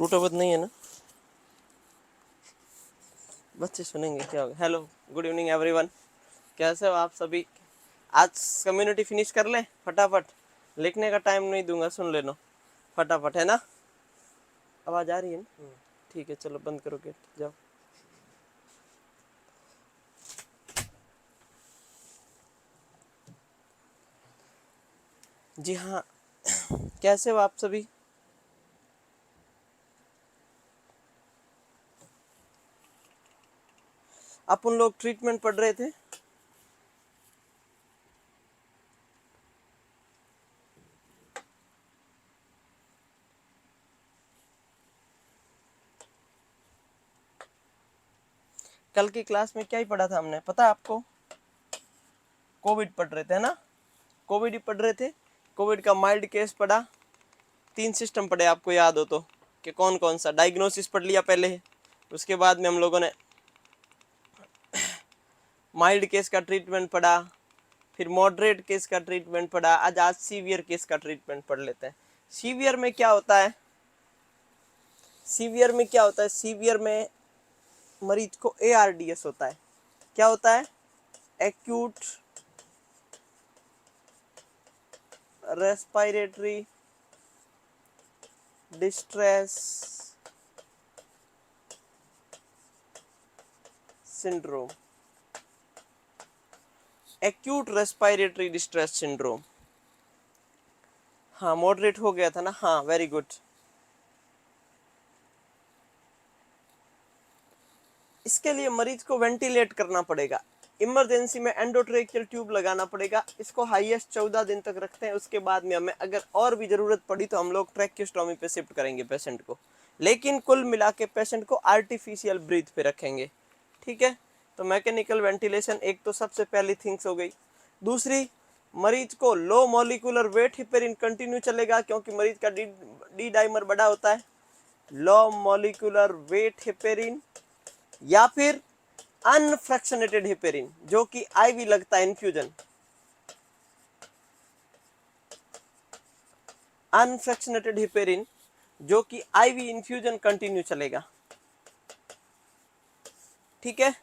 टूटावत नहीं है ना, बच्चे सुनेंगे क्या होगा। हेलो, गुड इवनिंग एवरीवन, कैसे हो आप सभी। आज कम्युनिटी फिनिश कर लें फटाफट, लिखने का टाइम नहीं दूंगा, सुन लेना फटाफट, है ना। आवाज़ आ रही है ना, ठीक है, चलो बंद करो गेट, जाओ। जी हाँ, कैसे हो आप सभी। अपन लोग ट्रीटमेंट पढ़ रहे थे। कल की क्लास में क्या ही पढ़ा था हमने, पता है आपको। कोविड पढ़ रहे थे ना, कोविड ही पढ़ रहे थे। कोविड का माइल्ड केस पढ़ा, 3 सिस्टम पढ़े आपको याद हो तो, कि कौन कौन सा। डायग्नोसिस पढ़ लिया पहले, उसके बाद में हम लोगों ने माइल्ड केस का ट्रीटमेंट पढ़ा, फिर मॉडरेट केस का ट्रीटमेंट पढ़ा। आज सीवियर केस का ट्रीटमेंट पढ़ लेते हैं। सीवियर में क्या होता है, सीवियर में क्या होता है, सीवियर में मरीज को ARDS होता है। क्या होता है, acute respiratory distress syndrome, acute respiratory distress syndrome. हाँ, मॉडरेट हो गया था ना, हाँ वेरी गुड। इसके लिए मरीज को वेंटिलेट करना पड़ेगा, इमरजेंसी में एंडोट्रेकियल ट्यूब लगाना पड़ेगा। इसको हाईएस्ट 14 दिन तक रखते हैं, उसके बाद में हमें अगर और भी ज़रूरत पड़ी तो हम लोग ट्रैकियोस्टोमी पे शिफ्ट करेंगे पेशेंट को, लेकिन कुल मिला के पेशेंट को आर्टिफिशियल ब्रीथ पे रखेंगे, ठीक है। तो मैकेनिकल वेंटिलेशन एक तो सबसे पहली थिंग्स हो गई। दूसरी, मरीज को low molecular weight heparin continue चलेगा, क्योंकि मरीज का डी डाइमर बड़ा होता है। लो मॉलिक्यूलर वेट हिपेरिन या फिर अनफ्रैक्शनेटेड हिपेरिन, जो कि आईवी लगता है इन्फ्यूजन। अनफ्रैक्शनेटेड हिपेरिन जो कि आईवी इन्फ्यूजन कंटिन्यू चलेगा, ठीक है।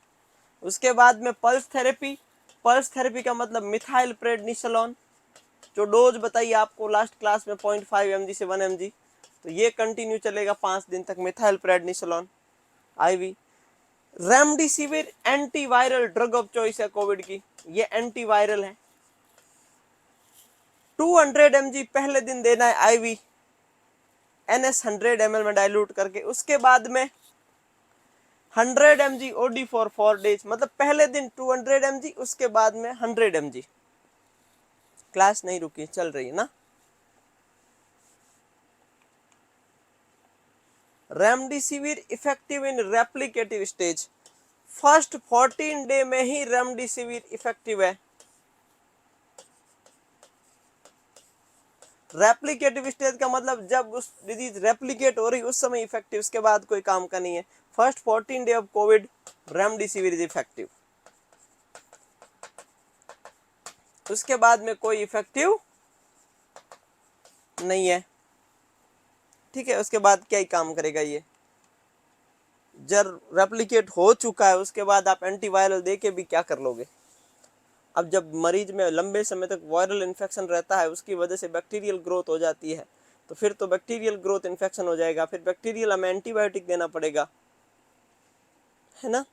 उसके बाद में पल्स थेरेपी। पल्स थेरेपी का मतलब मिथाइल प्रेडनिसोलोन, जो डोज बताइए आपको लास्ट क्लास में 0.5 mg से 1 mg, तो ये कंटिन्यू चलेगा 5 दिन तक, methyl prednisolone IV. Remdesivir antiviral drug of choice है कोविड की, ये एंटीवायरल है। 200 mg पहले दिन देना है आईवी, NS 100 ml में डाइल्यूट करके। उसके बाद में 100 mg OD फॉर 4 डेज, मतलब पहले दिन 200 mg, उसके बाद में 100 mg। क्लास नहीं रुकी, चल रही है ना। Remdesivir effective in replicative stage, first 14 day में ही रेमडेसिविर इफेक्टिव है। रेप्लिकेटिव स्टेज का मतलब जब उस डिजीज रेप्लिकेट हो रही उस समय इफेक्टिव, उसके बाद कोई काम का नहीं है। First 14 day of Covid remdesivir is effective, उसके बाद में कोई इफेक्टिव नहीं है, ठीक है। उसके बाद क्या ही काम करेगा ये, जब रेप्लिकेट हो चुका है उसके बाद आप एंटीवायरल दे के भी क्या कर लोगे। अब जब मरीज में लंबे समय तक वायरल इन्फेक्शन रहता है, उसकी वजह से बैक्टीरियल ग्रोथ हो जाती है, तो फिर तो बैक्टीरियल ग्रोथ इन्फेक्शन हो जाएगा, फिर बैक्टीरियल हमें एंटीबायोटिक देना पड़ेगा, है ना।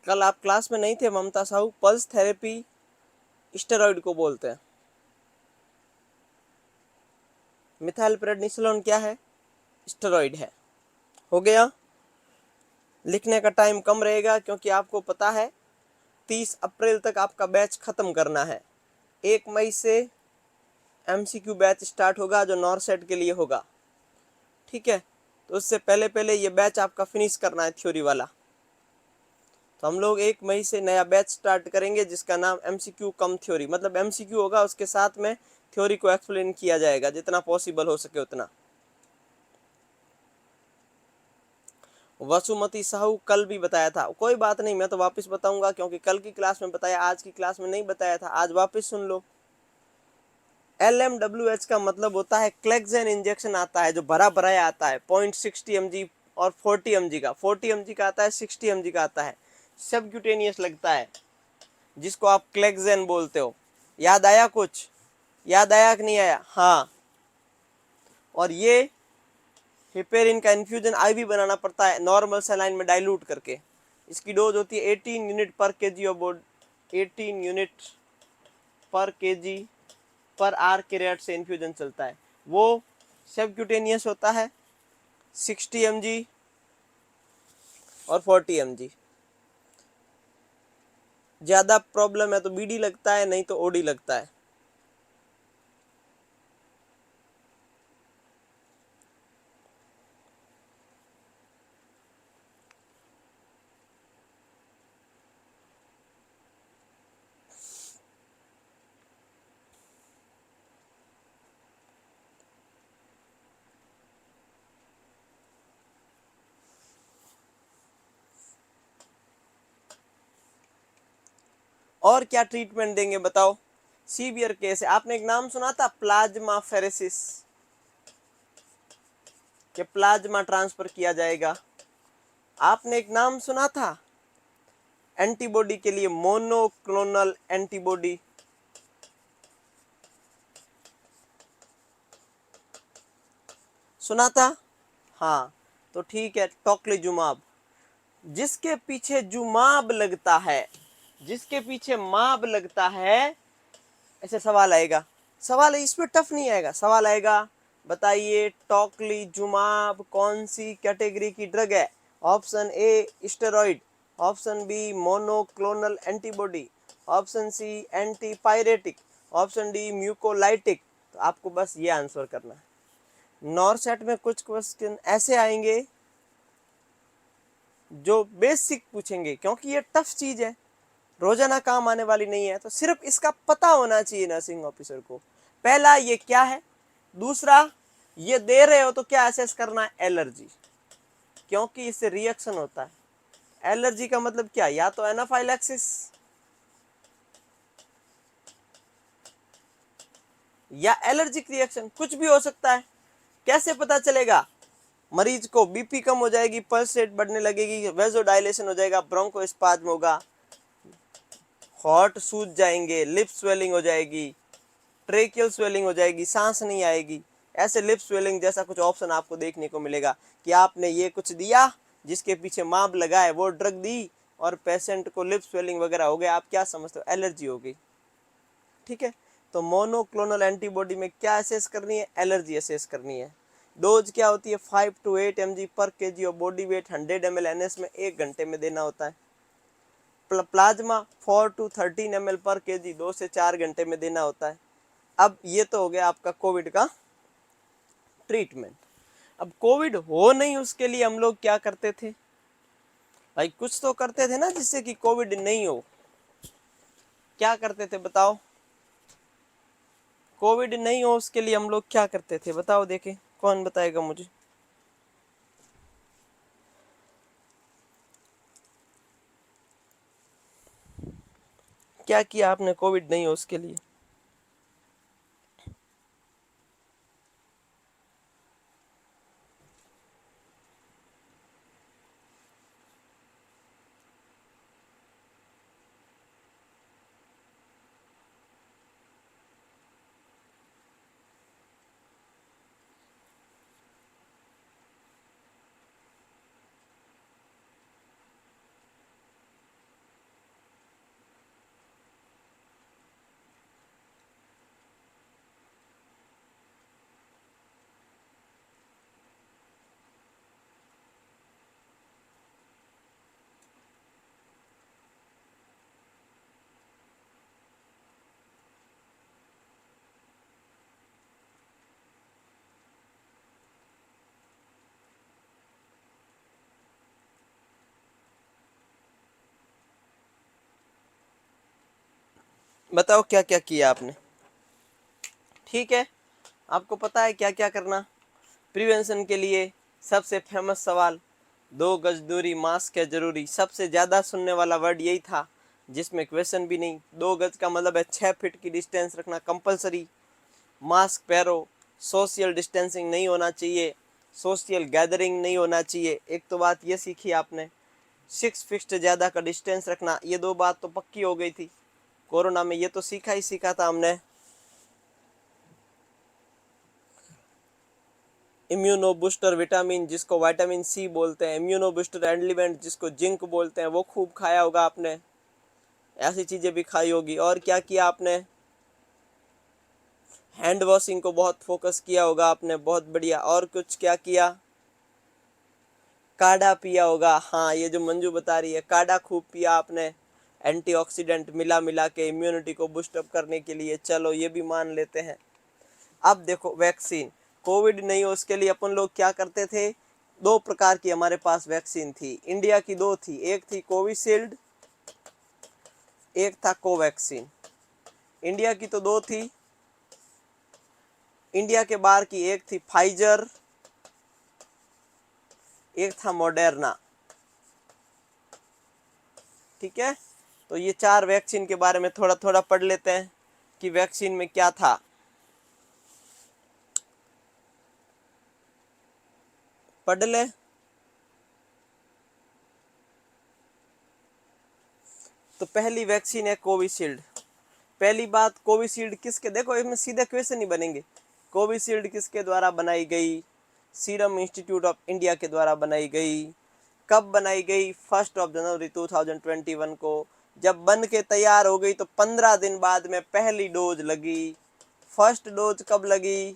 कल आप क्लास में नहीं थे ममता साहू, पल्स थेरेपी स्टेरॉइड को बोलते हैं। मिथाइल प्रेडनिसोलोन क्या है, स्टेरॉइड है। हो गया। लिखने का टाइम कम रहेगा क्योंकि आपको पता है 30 अप्रैल तक आपका बैच खत्म करना है। 1 मई से एमसीक्यू बैच स्टार्ट होगा जो नॉरसेट के लिए होगा, ठीक है। तो उससे पहले पहले ये बैच आपका फिनिश करना है थ्योरी वाला। तो हम लोग 1 मई से नया बैच स्टार्ट करेंगे जिसका नाम एमसीक्यू कम थ्योरी, मतलब एमसीक्यू होगा उसके साथ में थ्योरी को एक्सप्लेन किया जाएगा जितना पॉसिबल हो सके उतना। वसुमती साहू कल भी बताया था, कोई बात नहीं, मैं तो वापस बताऊंगा क्योंकि कल की क्लास में बताया, आज की क्लास में नहीं बताया था, आज वापस सुन लो। LMWH का मतलब होता है क्लेक्सेन इंजेक्शन आता है जो भरा भराया आता है 0.60 mg और 40 mg का, 40 mg का आता है, 60 mg का आता है, सबक्यूटेनियस लगता है जिसको आप क्लेक्सेन बोलते हो। याद आया कुछ? याद आया कि नहीं आया? हाँ। और ये हिपेरिन का इन्फ्यूजन आईवी बनाना पड़ता है नॉर्मल सलाइन में डाइल्यूट करके। इसकी डोज होती है 18 यूनिट पर केजी ऑफ बॉडी, 18 यूनिट पर केजी पर आर के रेट से इन्फ्यूजन चलता है। वो सबक्यूटेनियस होता है 60 mg और 40 mg। ज़्यादा प्रॉब्लम है तो बीडी लगता है, नहीं तो ओडी लगता है। और क्या ट्रीटमेंट देंगे बताओ? सीवियर केस है, आपने एक नाम सुना था प्लाज्मा फेरेसिस, कि प्लाज्मा ट्रांसफर किया जाएगा। आपने एक नाम सुना था एंटीबॉडी के लिए, मोनोक्लोनल एंटीबॉडी। सुना था? हाँ, तो ठीक है, टोक्लीजुमाब। जिसके पीछे जुमाब लगता है, जिसके पीछे माब लगता है, ऐसे सवाल आएगा। सवाल इसमें टफ नहीं आएगा, सवाल आएगा बताइए टोक्लीजुमाब कौन सी कैटेगरी की ड्रग है? Option A steroid, option B monoclonal antibody, option C antipyretic, option D mucolytic. तो आपको बस ये आंसर करना है। नॉरसेट में कुछ क्वेश्चन ऐसे आएंगे जो बेसिक पूछेंगे क्योंकि ये टफ चीज है, रोजाना काम आने वाली नहीं है, तो सिर्फ इसका पता होना चाहिए नर्सिंग ऑफिसर को। पहला ये क्या है, दूसरा ये दे रहे हो तो क्या असेस करना है? एलर्जी, क्योंकि इससे रिएक्शन होता है। एलर्जी का मतलब क्या? या तो एनाफाइलैक्सिस या एलर्जिक रिएक्शन, कुछ भी हो सकता है। कैसे पता चलेगा? मरीज को बीपी कम हो जाएगी, पल्स रेट बढ़ने लगेगी, वेजोडाइलेशन हो जाएगा, ब्रोंकोस्पाज्म होगा, हॉर्ट सूज जाएंगे, लिप स्वेलिंग हो जाएगी, ट्रेकियल स्वेलिंग हो जाएगी, सांस नहीं आएगी। ऐसे लिप स्वेलिंग जैसा कुछ ऑप्शन आपको देखने को मिलेगा कि आपने ये कुछ दिया, जिसके पीछे माप लगा है वो ड्रग दी और पेशेंट को लिप स्वेलिंग वगैरह हो गया। आप क्या समझते हो? एलर्जी हो गई, ठीक है। तो मोनोक्लोनल एंटीबॉडी में क्या असेस करनी है? एलर्जी असेस करनी है। डोज क्या होती है? 5 to 8 mg पर केजी और बॉडी वेट 100 ml NS में 1 घंटे में देना होता है। प्लाज्मा 4 to 13 ml पर केजी 2 से 4 घंटे में देना होता है। अब ये तो हो गया आपका कोविड का ट्रीटमेंट। अब कोविड हो नहीं उसके लिए हम लोग क्या करते थे भाई? कुछ तो करते थे ना जिससे कि कोविड नहीं हो। क्या करते थे बताओ? कोविड नहीं हो उसके लिए हम लोग क्या करते थे बताओ, देखे कौन बताएगा मुझे? क्या किया आपने कोविड नहीं हो उसके लिए? बताओ क्या क्या किया आपने। ठीक है, आपको पता है क्या क्या करना। प्रिवेंशन के लिए सबसे फेमस सवाल, 2 गज दूरी, मास्क है जरूरी। सबसे ज्यादा सुनने वाला वर्ड यही था, जिसमें क्वेश्चन भी नहीं। 2 गज का मतलब है 6 फीट की डिस्टेंस रखना कंपलसरी। मास्क पहनो, सोशल डिस्टेंसिंग नहीं होना चाहिए, सोशल गैदरिंग नहीं होना चाहिए। एक तो बात ये सीखी आपने। 6 फीट से ज़्यादा का डिस्टेंस रखना, ये 2 बात तो पक्की हो गई थी। कोरोना में ये तो सीखा ही सीखा था हमने। इम्यूनो बूस्टर विटामिन, जिसको विटामिन सी बोलते हैं, इम्यूनो बूस्टर एलिमेंट जिसको जिंक बोलते हैं, वो खूब खाया होगा आपने। ऐसी चीज़ें भी खाई होगी। और क्या किया आपने, हैंड वॉशिंग को बहुत फोकस किया होगा आपने, बहुत बढ़िया। और कुछ क्या किया, काढ़ा पिया होगा। हाँ, ये जो मंजू बता रही है, काढ़ा खूब पिया आपने, एंटीऑक्सीडेंट मिला मिला के इम्यूनिटी को बूस्ट अप करने के लिए। चलो ये भी मान लेते हैं। अब देखो वैक्सीन, कोविड नहीं हो उसके लिए अपन लोग क्या करते थे, 2 प्रकार की हमारे पास वैक्सीन थी। इंडिया की 2 थी, एक थी कोविशील्ड, एक था कोवैक्सीन। इंडिया की तो 2 थी। इंडिया के बाहर की एक थी फाइजर, एक था मॉडर्ना। ठीक है, तो ये 4 वैक्सीन के बारे में थोड़ा थोड़ा पढ़ लेते हैं कि वैक्सीन में क्या था। पढ़ ले। तो पहली वैक्सीन है कोविशील्ड। पहली बात, कोविशील्ड किसके, देखो इसमें सीधे क्वेश्चन ही बनेंगे। कोविशील्ड किसके द्वारा बनाई गई, सीरम इंस्टीट्यूट ऑफ इंडिया के द्वारा बनाई गई। कब बनाई गई, 1 जनवरी 2021 को। जब बन के तैयार हो गई तो 15 दिन बाद में पहली डोज लगी। फर्स्ट डोज कब लगी,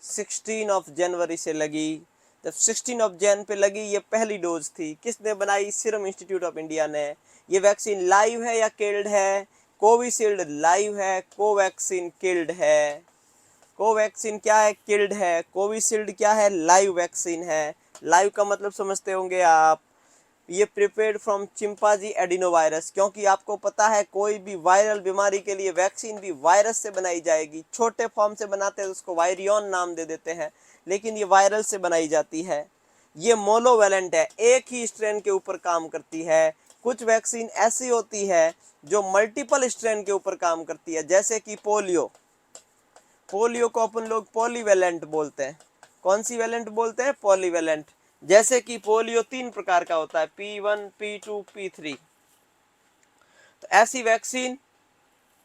16 जनवरी से लगी। जब 16 जन पे लगी, ये पहली डोज थी। किसने बनाई, सीरम इंस्टीट्यूट ऑफ इंडिया ने। ये वैक्सीन लाइव है या किल्ड है, कोविशील्ड लाइव है, कोवैक्सीन किल्ड है। कोवैक्सीन क्या है, किल्ड है। कोविशील्ड क्या है, लाइव वैक्सीन है। लाइव का मतलब समझते होंगे आप, ये प्रिपेयर्ड फ्रॉम चिंपांजी एडिनोवायरस। क्योंकि आपको पता है कोई भी वायरल बीमारी के लिए वैक्सीन भी वायरस से बनाई जाएगी। छोटे फॉर्म से बनाते हैं तो उसको वायरियन नाम दे देते हैं, लेकिन ये वायरल से बनाई जाती है। ये मोनोवैलेंट है, एक ही स्ट्रेन के ऊपर काम करती है। कुछ वैक्सीन ऐसी होती है जो मल्टीपल स्ट्रेन के ऊपर काम करती है, जैसे कि पोलियो। पोलियो को अपन लोग पॉलीवैलेंट बोलते हैं। कौन सी वैलेंट बोलते हैं, पॉलीवैलेंट। जैसे कि पोलियो 3 प्रकार का होता है, P1, P2, P3। तो ऐसी वैक्सीन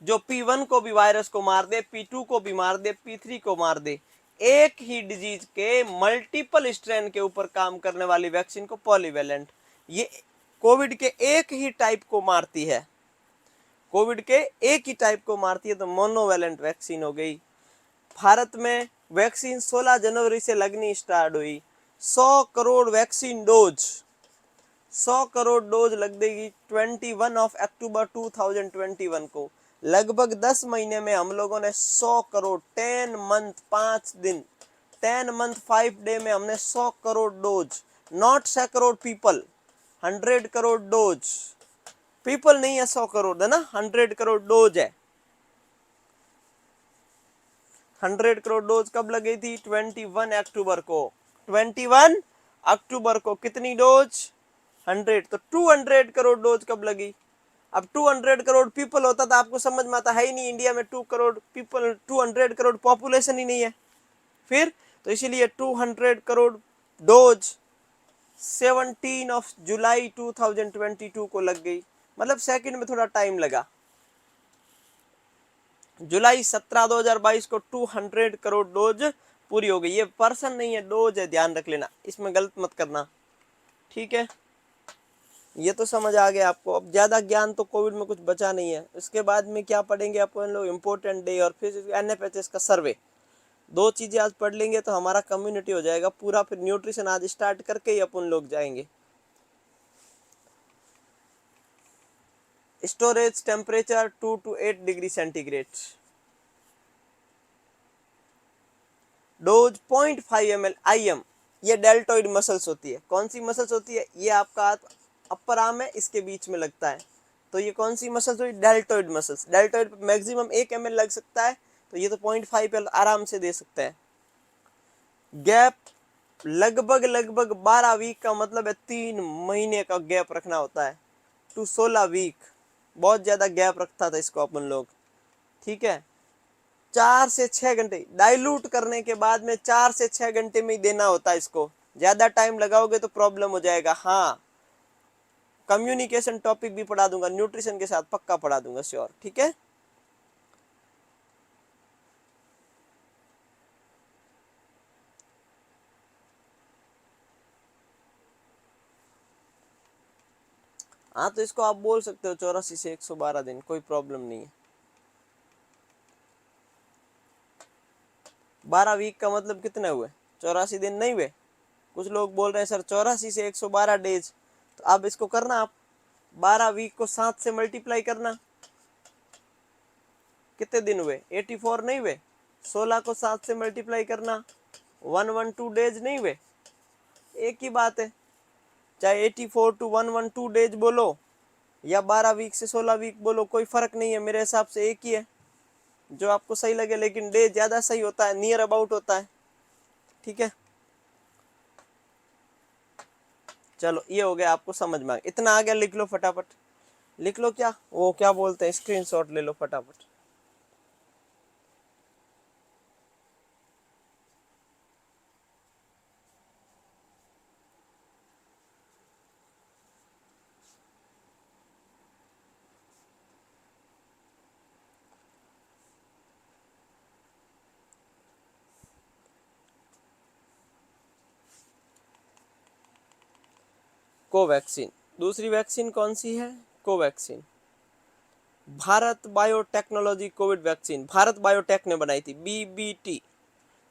जो P1 को भी वायरस को मार दे, P2 को भी मार दे, P3 को मार दे, एक ही डिजीज के मल्टीपल स्ट्रेन के ऊपर काम करने वाली वैक्सीन को पॉलीवैलेंट। ये कोविड के एक ही टाइप को मारती है, कोविड के एक ही टाइप को मारती है, तो मोनोवैलेंट वैक्सीन हो गई। भारत में वैक्सीन 16 जनवरी से लगनी स्टार्ट हुई। 100 crore vaccine dose, 100 crore dose लग देगी 21 अक्टूबर 2021 को। लगभग 10 महीने में हम लोगों ने 100 करोड़, 10 मंथ 5 दिन, 10 मंथ 5 डे में हमने 100 crore dose, not 100 crore people, 100 crore dose. People नहीं है 100 करोड़, है ना, 100 करोड़ डोज है। 100 करोड़ डोज कब लगी थी, 21 अक्टूबर को। 21 अक्टूबर को कितनी डोज, 100। तो 200 करोड़ डोज कब लगी। अब 200 करोड़ पीपल होता था, आपको समझ में आता है ही नहीं, इंडिया में 2 करोड़ पीपल, 200 करोड़ पॉपुलेशन ही नहीं है। फिर तो इसीलिए 200 करोड़ डोज 17 जुलाई 2022 को लग गई। मतलब सेकंड में थोड़ा टाइम लगा। जुलाई 17 2022 को 200 करोड़ डोज पूरी हो गई। ये पर्सन नहीं है, डोज है, ध्यान रख लेना, इसमें गलत मत करना। ठीक है, ये तो समझ आ गया आपको। अब ज्यादा ज्ञान तो कोविड में कुछ बचा नहीं है। इसके बाद में क्या पढ़ेंगे अपन लोग, इम्पोर्टेंट डे और फिर NFHS का सर्वे। 2 चीजें आज पढ़ लेंगे तो हमारा कम्युनिटी हो जाएगा पूरा। फिर न्यूट्रिशन आज स्टार्ट करके ही अपन लोग जाएंगे। Storage temperature 2 to 8 degree centigrade. Dose 0.5 ml IM। ये डेल्टोइड मसल्स होती है। कौन सी मसल्स होती है, ये आपका अपर आर्म है, इसके बीच में लगता है। तो ये कौन सी मसल्स हुई, डेल्टोइड मसल्स। डेल्टोइड पे मैक्सिमम 1 ml लग सकता है, तो ये तो 0.5 ml आराम से दे सकता है। गैप लगभग 12 वीक का मतलब है 3 महीने का गैप रखना होता है, टू 16 वीक। बहुत ज्यादा गैप रखता था इसको अपन लोग, ठीक है। 4 से 6 घंटे डाइल्यूट करने के बाद में 4 से 6 घंटे में ही देना होता है इसको, ज्यादा टाइम लगाओगे तो प्रॉब्लम हो जाएगा। हाँ, कम्युनिकेशन टॉपिक भी पढ़ा दूंगा, न्यूट्रिशन के साथ पक्का पढ़ा दूंगा, श्योर, ठीक है। हाँ, तो इसको आप बोल सकते हो 84 से 112 दिन, कोई प्रॉब्लम नहीं है। 12 वीक का मतलब कितने हुए, 84 दिन नहीं हुए। कुछ लोग बोल रहे हैं सर 84 से 112 डेज, तो अब इसको करना आप 12 वीक को 7 से मल्टीप्लाई करना, कितने दिन हुए, 84 नहीं हुए। 16 को 7 से मल्टीप्लाई करना, 112 डेज नहीं हुए। एक ही बात है, चाहे 84 टू 112 डेज बोलो या 12 वीक से 16 वीक बोलो, कोई फर्क नहीं है, मेरे हिसाब से एक ही है, जो आपको सही लगे, लेकिन डे ज्यादा सही होता है, नियर अबाउट होता है, ठीक है। चलो ये हो गया, आपको समझ में आ गया, इतना आ गया, लिख लो फटाफट, लिख लो, क्या वो क्या बोलते हैं, स्क्रीनशॉट ले लो फटाफट। कोवैक्सीन, दूसरी वैक्सीन कौन सी है, Covaxin, Bharat biotechnology Covid vaccine, Bharat biotech ने बनाई थी, बीबीटी।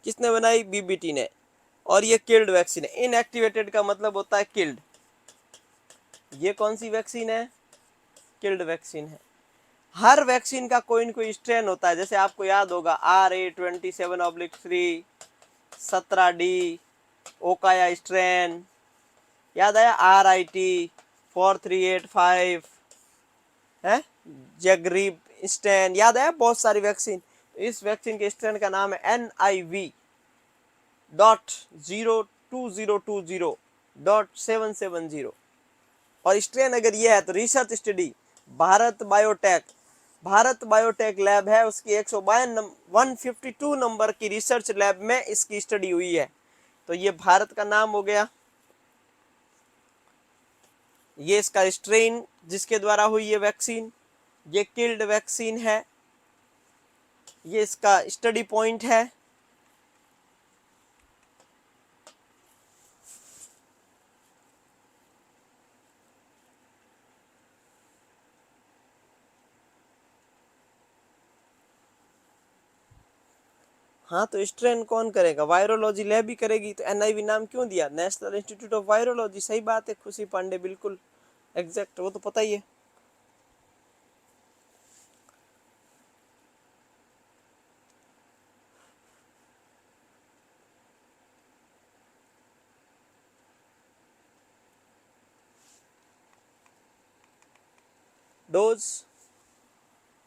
किसने बनाई, बीबीटी ने। और ये किल्ड वैक्सीन है, इनएक्टिवेटेड का मतलब होता है किल्ड। ये कौन सी वैक्सीन है, किल्ड वैक्सीन है। हर वैक्सीन का कोई न कोई स्ट्रेन होता है, जैसे आपको याद होगा RA27/3, 17D, ओकाया स्ट्रेन, याद आया, RIT4385 है, जगरीब स्ट्रेन, याद आया, बहुत सारी वैक्सीन। इस वैक्सीन के स्ट्रेन का नाम है NIV.02020.770। और स्ट्रेन अगर ये है तो research study Bharat biotech lab है, उसकी 152 नंबर की रिसर्च लैब में इसकी स्टडी हुई है, तो ये भारत का नाम हो गया। ये इसका स्ट्रेन जिसके द्वारा हुई ये वैक्सीन, ये किल्ड वैक्सीन है, ये इसका स्टडी पॉइंट है। हाँ, तो स्ट्रेन कौन करेगा, वायरोलॉजी लैब ही करेगी, तो NIV नाम क्यों दिया, नेशनल इंस्टीट्यूट ऑफ वायरोलॉजी। सही बात है खुशी पांडे, बिल्कुल एग्जैक्ट, वो तो पता ही है। डोज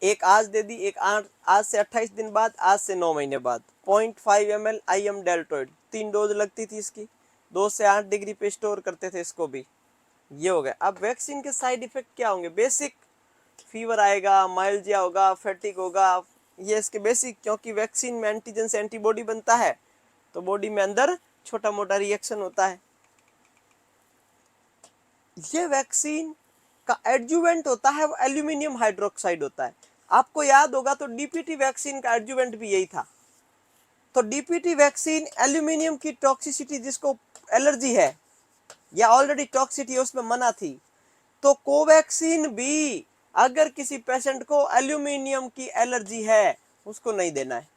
एक आज दे दी, एक आज से 28 दिन बाद, आज से 9 महीने बाद, 0.5 ml IM डेल्टोइड, 3 डोज लगती थी इसकी, 2 से 8 डिग्री पे स्टोर करते थे इसको भी। ये हो गया। अब वैक्सीन के साइड इफेक्ट क्या होंगे, बेसिक फीवर आएगा, माइल्जिया होगा, फैटिक होगा, ये इसके बेसिक, क्योंकि वैक्सीन में एंटीजन से एंटीबॉडी बनता है, तो बॉडी में अंदर छोटा मोटा रिएक्शन होता है। ये वैक्सीन का एडजुवेंट होता है वो एल्यूमिनियम हाइड्रोक्साइड होता है। आपको याद होगा तो डीपीटी वैक्सीन का एडजुवेंट भी यही था। तो डीपीटी वैक्सीन एल्यूमिनियम की टॉक्सिसिटी, जिसको एलर्जी है या ऑलरेडी टॉक्सिसिटी उसमें मना थी, तो कोवैक्सीन भी अगर किसी पेशेंट को एल्यूमिनियम की एलर्जी है उसको नहीं देना है,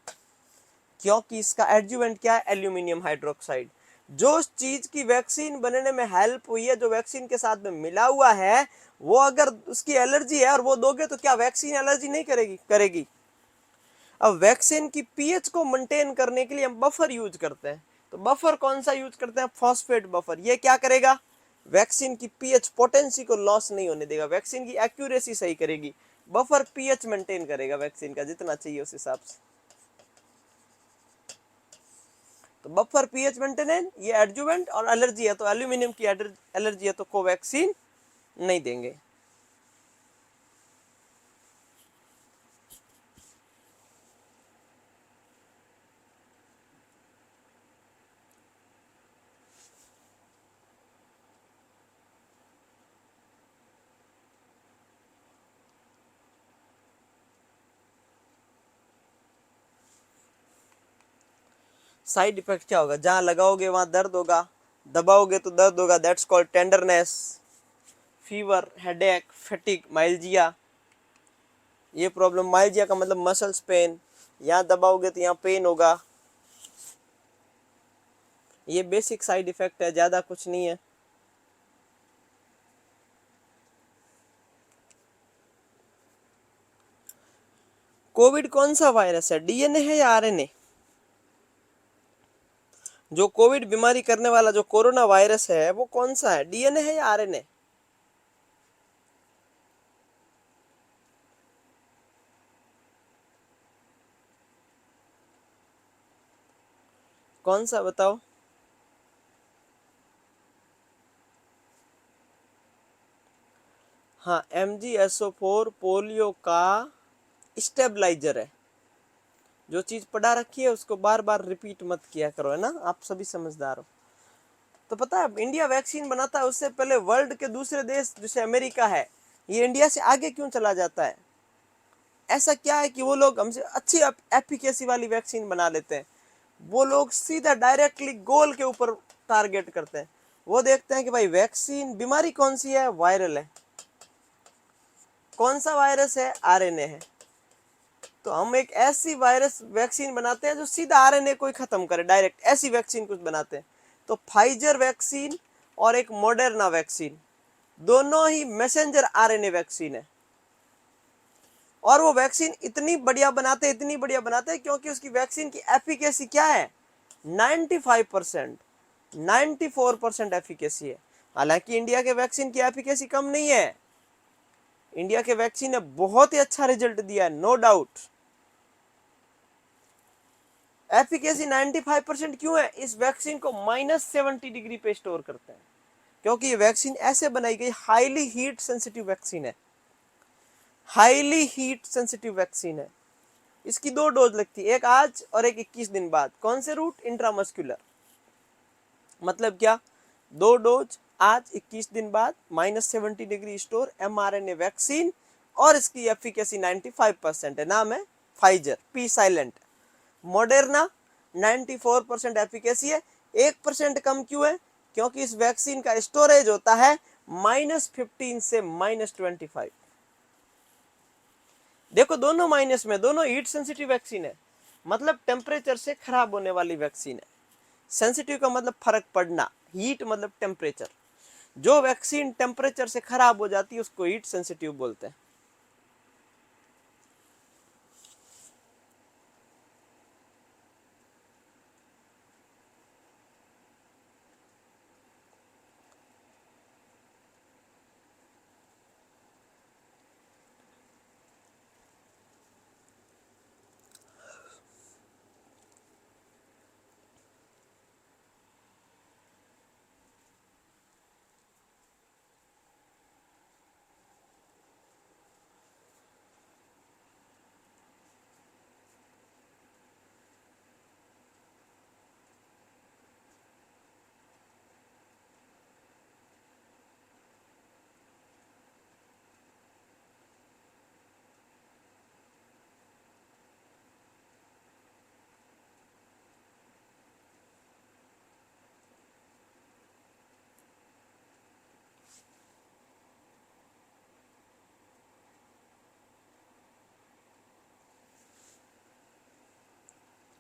क्योंकि इसका एडजुवेंट क्या है, एल्यूमिनियम हाइड्रोक्साइड। जो चीज की वैक्सीन बनने में हेल्प हुई है, जो वैक्सीन के साथ में मिला हुआ है, वो अगर उसकी एलर्जी है और वो दोगे तो क्या वैक्सीन एलर्जी नहीं करेगी, करेगी। अब वैक्सीन की पीएच को मेंटेन करने के लिए हम बफर यूज करते हैं, तो बफर कौन सा यूज करते हैं, फॉस्फेट बफर। ये क्या करेगा, वैक्सीन की पीएच पोटेंसी को लॉस नहीं होने देगा, वैक्सीन की एक्यूरेसी सही करेगी, बफर पीएच मेंटेन करेगा वैक्सीन का जितना चाहिए उस हिसाब से। तो बफर पीएच मेंटेनेंस, ये एडजुवेंट, और एलर्जी है तो एल्यूमिनियम की एलर्जी है तो कोवैक्सीन नहीं देंगे। साइड इफेक्ट क्या होगा, जहां लगाओगे वहां दर्द होगा, दबाओगे तो दर्द होगा, that's called tenderness, fever, headache, fatigue, myalgia. ये प्रॉब्लम, माइल्जिया का मतलब मसल्स पेन, यहाँ दबाओगे तो यहाँ पेन होगा। ये बेसिक साइड इफेक्ट है, ज्यादा कुछ नहीं है। कोविड कौन सा वायरस है, डीएनए है या आरएनए? जो कोविड बीमारी करने वाला जो कोरोना वायरस है वो कौन सा है, डीएनए है या आरएनए? कौन सा बताओ? हाँ, MgSO4 पोलियो का स्टेबलाइजर है। जो चीज पढ़ा रखी है उसको बार बार रिपीट मत किया करो, है ना, आप सभी समझदार हो। तो पता है इंडिया वैक्सीन बनाता है, उससे पहले वर्ल्ड के दूसरे देश जैसे अमेरिका है, ये इंडिया से आगे क्यों चला जाता है? ऐसा क्या है कि वो लोग हमसे अच्छी एफिकेसी वाली वैक्सीन बना लेते हैं? वो लोग सीधा डायरेक्टली गोल के ऊपर टारगेट करते हैं। वो देखते हैं कि भाई वैक्सीन, बीमारी कौन सी है, वायरल है, कौन सा वायरस है, आरएनए है, तो हम एक ऐसी वायरस वैक्सीन बनाते हैं जो सीधा आरएनए को ही खत्म करे, डायरेक्ट ऐसी वैक्सीन कुछ बनाते हैं। तो फाइजर वैक्सीन और एक मॉडर्ना वैक्सीन, दोनों ही मैसेंजर आरएनए वैक्सीन है। और वो वैक्सीन इतनी बढ़िया बनाते हैं, इतनी बढ़िया बनाते हैं, क्योंकि उसकी वैक्सीन की एफिकेसी क्या है, 95%, 94% एफिकेसी है। हालांकि इंडिया के वैक्सीन की एफिकेसी कम नहीं है, इंडिया के वैक्सीन ने बहुत ही अच्छा रिजल्ट दिया है, नो डाउट। एफिकेसी 95% क्यों है? इस वैक्सीन को -70 डिग्री पे स्टोर करते हैं, क्योंकि ये वैक्सीन ऐसे बनाई गई, हाईली हीट सेंसिटिव वैक्सीन है, हाईली हीट सेंसिटिव वैक्सीन है। इसकी 2 डोज लगती है, एक आज और एक 21 दिन बाद। कौन से रूट, इंट्रामस्कुलर। मतलब क्या, 2 डोज आज, 21 दिन बाद, -70 डिग्री स्टोर mRNA वैक्सीन, और इसकी एफिकेसी 95% है। नाम है Pfizer, P silent. Moderna 94% efficacy है, 1% कम क्यों है? क्योंकि इस वैक्सीन का स्टोरेज होता है -15 से -25। देखो दोनों माइनस में, दोनों हीट सेंसिटिव वैक्सीन है, मतलब टेम्परेचर से खराब होने वाली वैक्सीन है। सेंसिटिव का मतलब फर्क पड़ना, हीट मतलब टेम्परेचर। जो वैक्सीन टेम्परेचर से खराब हो जाती है उसको हीट सेंसिटिव बोलते हैं।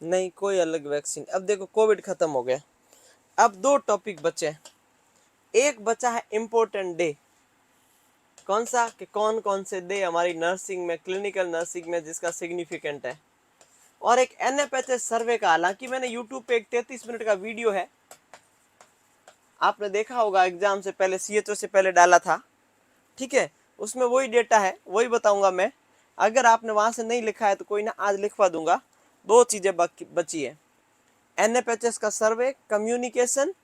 नहीं, कोई अलग वैक्सीन। अब देखो कोविड खत्म हो गया, अब 2 टॉपिक बचे। एक बचा है इम्पोर्टेंट डे, कौन सा, कि कौन कौन से डे हमारी नर्सिंग में, क्लिनिकल नर्सिंग में जिसका सिग्निफिकेंट है। और एक NFHS सर्वे का, हालांकि मैंने यूट्यूब पे एक 33 मिनट का वीडियो है, आपने देखा होगा एग्जाम से पहले CHO से पहले डाला था, ठीक है, उसमें वही डेटा है, वही बताऊंगा मैं। अगर आपने वहां से नहीं लिखा है तो कोई ना, आज लिखवा दूंगा। दो चीजें बची है, NFHS का सर्वे, कम्युनिकेशन,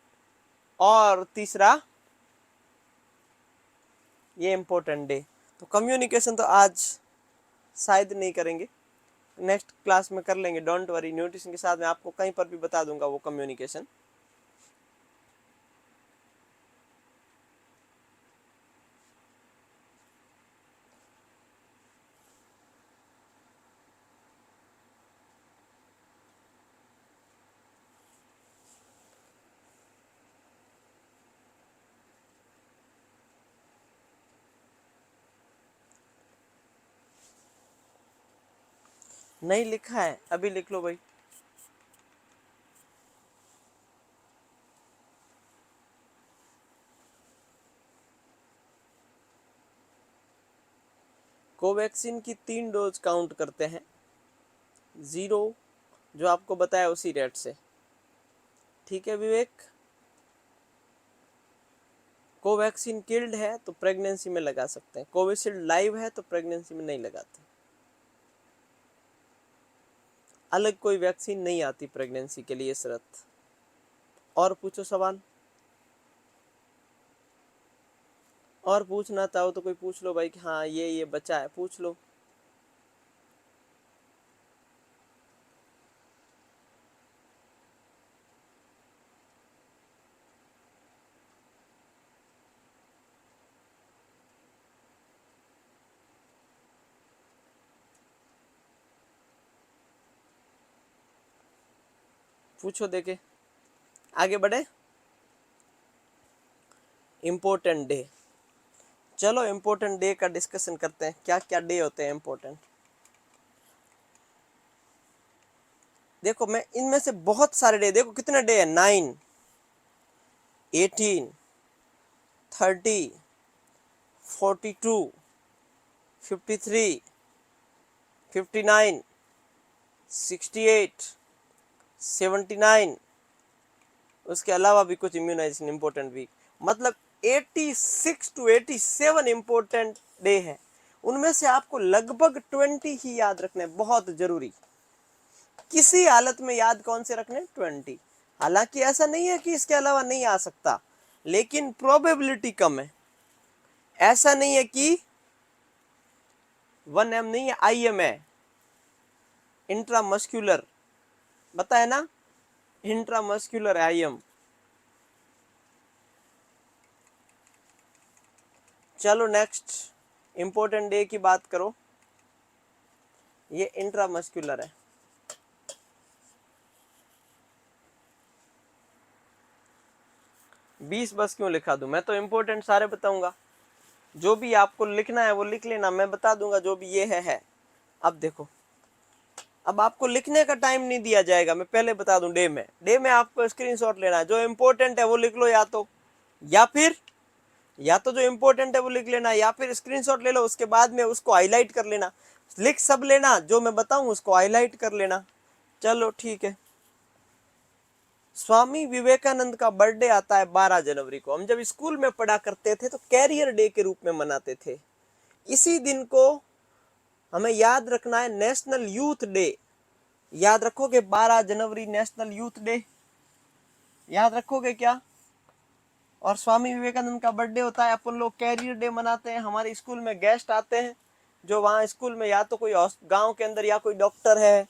और तीसरा ये इम्पोर्टेंट डे। तो कम्युनिकेशन तो आज शायद नहीं करेंगे, नेक्स्ट क्लास में कर लेंगे, डोंट वरी। न्यूट्रिशन के साथ मैं आपको कहीं पर भी बता दूंगा वो कम्युनिकेशन। नहीं लिखा है अभी लिख लो भाई। कोवैक्सीन की 3 डोज काउंट करते हैं, 0 जो आपको बताया उसी रेट से, ठीक है विवेक। कोवैक्सीन किल्ड है तो प्रेगनेंसी में लगा सकते हैं, कोविशील्ड लाइव है तो प्रेगनेंसी में नहीं लगाते। अलग कोई वैक्सीन नहीं आती प्रेगनेंसी के लिए शरत। और पूछो सवाल, और पूछना चाहो तो कोई पूछ लो भाई कि हाँ ये बचा है, पूछ लो। पूछो देखे, आगे बढ़े। इम्पोर्टेंट डे, चलो इम्पोर्टेंट डे का डिस्कशन करते हैं, क्या क्या डे होते हैं इम्पोर्टेंट। देखो मैं इनमें से बहुत सारे डे, देखो कितने डे है, 9, 18, 30, 42, 53, 59, 68, 79, उसके अलावा भी कुछ इम्यूनाइजेशन इम्पोर्टेंट वीक, मतलब 86 to 87 इम्पोर्टेंट डे है। उनमें से आपको लगभग 20 ही याद रखने, बहुत जरूरी। किसी हालत में याद कौन से रखने, 20। हालांकि ऐसा नहीं है कि इसके अलावा नहीं आ सकता, लेकिन प्रोबेबिलिटी कम है। ऐसा नहीं है कि 1M नहीं है, IM है, इंट्रामस्क्यूलर, बताया ना, इंट्रामस्क्यूलर है IM। चलो नेक्स्ट इंपॉर्टेंट डे की बात करो, ये इंट्रामस्क्यूलर है। बीस बस क्यों लिखा दूं, मैं तो इंपॉर्टेंट सारे बताऊंगा, जो भी आपको लिखना है वो लिख लेना, मैं बता दूंगा जो भी ये है। अब देखो, अब आपको लिखने का टाइम नहीं दिया जाएगा, मैं पहले बता दूं। डे में आपको स्क्रीनशॉट लेना है, जो इंपॉर्टेंट है वो लिख लो, या तो जो इंपॉर्टेंट है वो लिख लेना, या फिर स्क्रीनशॉट ले लो, उसके बाद में उसको हाईलाइट कर लेना। लिख सब लेना, जो मैं बताऊं उसको हाईलाइट कर लेना। चलो ठीक है। स्वामी विवेकानंद का बर्थडे आता है 12 जनवरी को। हम जब स्कूल में पढ़ा करते थे तो कैरियर डे के रूप में मनाते थे। इसी दिन को हमें याद रखना है नेशनल यूथ डे। याद रखोगे 12 जनवरी नेशनल यूथ डे, याद रखोगे क्या। और स्वामी विवेकानंद का बर्थडे होता है, अपन लोग कैरियर डे मनाते हैं। हमारे स्कूल में गेस्ट आते हैं, जो वहाँ स्कूल में या तो कोई गांव के अंदर या कोई डॉक्टर है,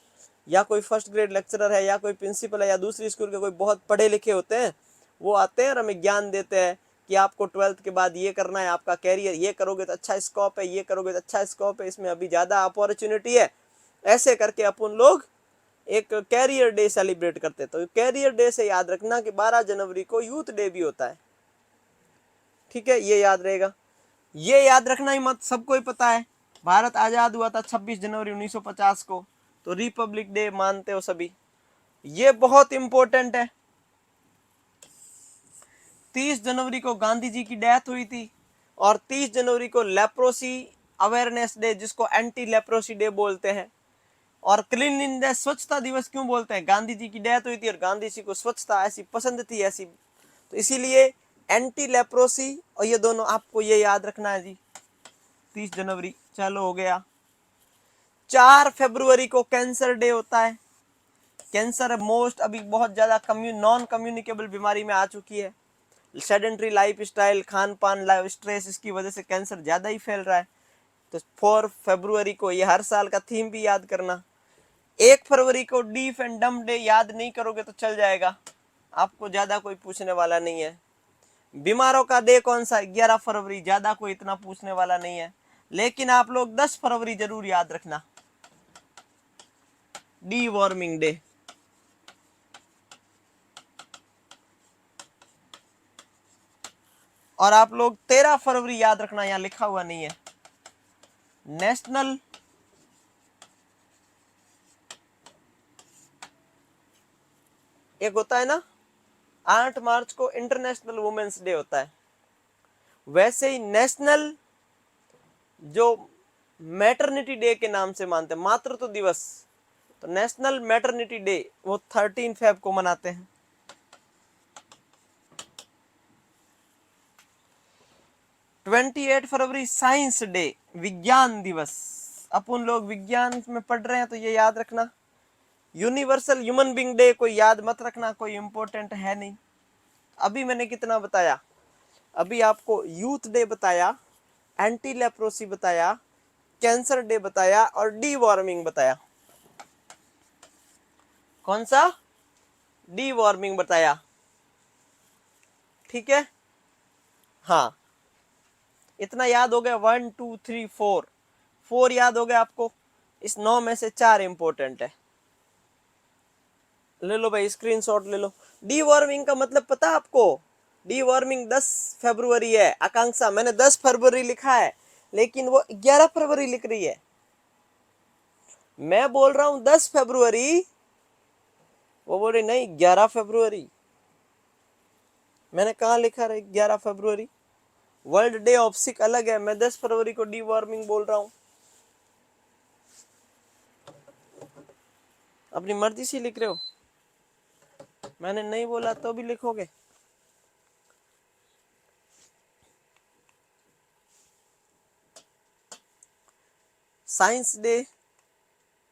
या कोई फर्स्ट ग्रेड लेक्चरर है, या कोई प्रिंसिपल है, या दूसरी स्कूल के कोई बहुत पढ़े लिखे होते हैं, वो आते हैं और हमें ज्ञान देते हैं कि आपको 12th के बाद ये करना है, आपका कैरियर ये करोगे तो अच्छा स्कोप है, ये करोगे तो अच्छा स्कोप है, इसमें अभी ज़्यादा अपॉर्चुनिटी है। ऐसे करके अपन लोग एक कैरियर डे सेलिब्रेट करते हैं। तो कैरियर डे से याद रखना कि 12 जनवरी को यूथ डे भी होता है, ठीक है, ये याद रहेगा। ये याद रखना ही मत, सबको ही पता है भारत आजाद हुआ था 26 जनवरी 1950 को, तो रिपब्लिक डे मानते हो सभी। ये बहुत इंपॉर्टेंट है। 30 जनवरी को गांधी जी की डेथ हुई थी, और 30 जनवरी को लेप्रोसी अवेयरनेस डे, जिसको एंटी लेप्रोसी डे बोलते हैं। और क्लीनलीनेस, स्वच्छता दिवस क्यों बोलते हैं, गांधी जी की डेथ हुई थी और गांधी जी को स्वच्छता ऐसी पसंद थी, ऐसी तो इसीलिए एंटी लेप्रोसी और ये दोनों आपको ये याद रखना है जी। 30 जनवरी चलो हो गया। 4 फरवरी को कैंसर डे होता है। कैंसर मोस्ट अभी बहुत ज्यादा नॉन कम्युनिकेबल बीमारी में आ चुकी है। सेडेंट्री लाइफ स्टाइल, खान पान, लाइफ स्ट्रेस, इसकी वजह से कैंसर ज्यादा ही फैल रहा है। तो 4 फरवरी को ये हर साल का थीम भी याद करना। 1 फरवरी को डीफ एंड डम डे याद नहीं करोगे तो चल जाएगा, आपको ज्यादा कोई पूछने वाला नहीं है। बीमारों का डे कौन सा है? 11 फरवरी, ज्यादा कोई इतना पूछने वाला नहीं है। लेकिन आप लोग 10 फरवरी जरूर याद रखना, डी वार्मिंग डे। और आप लोग 13 फरवरी याद रखना, यहां लिखा हुआ नहीं है, नेशनल एक होता है ना 8 मार्च को इंटरनेशनल वुमेन्स डे होता है, वैसे ही नेशनल जो मैटरनिटी डे के नाम से मानते हैं, मातृत्व दिवस, तो नेशनल मैटरनिटी डे वो 13 फेब को मनाते हैं। 28 फरवरी साइंस डे, विज्ञान दिवस। अपन लोग विज्ञान में पढ़ रहे हैं तो ये याद रखना। यूनिवर्सल ह्यूमन बीइंग डे कोई याद मत रखना, कोई इंपॉर्टेंट है नहीं। अभी मैंने कितना बताया? अभी आपको यूथ डे बताया, एंटी लेप्रोसी बताया, कैंसर डे बताया और डी वार्मिंग बताया। कौन सा? डी वार्मिंग बताया, ठीक है। हाँ, इतना याद हो गया। 1 2 3 4 4 याद हो गया आपको। इस 9 में से 4 इंपॉर्टेंट है। ले लो भाई, स्क्रीनशॉट ले लो। डी वार्मिंग का मतलब पता आपको? डी वार्मिंग 10 फरवरी है। आकांक्षा, मैंने 10 फरवरी लिखा है लेकिन वो 11 फरवरी लिख रही है। मैं बोल रहा हूं 10 फरवरी, वो बोल रही नहीं 11 फरवरी। मैंने कहा लिखा है 11 फरवरी? वर्ल्ड डे ऑफ सिक अलग है, मैं 10 फरवरी को डी वार्मिंग बोल रहा हूं। अपनी मर्जी से लिख रहे हो, मैंने नहीं बोला तो भी लिखोगे। साइंस डे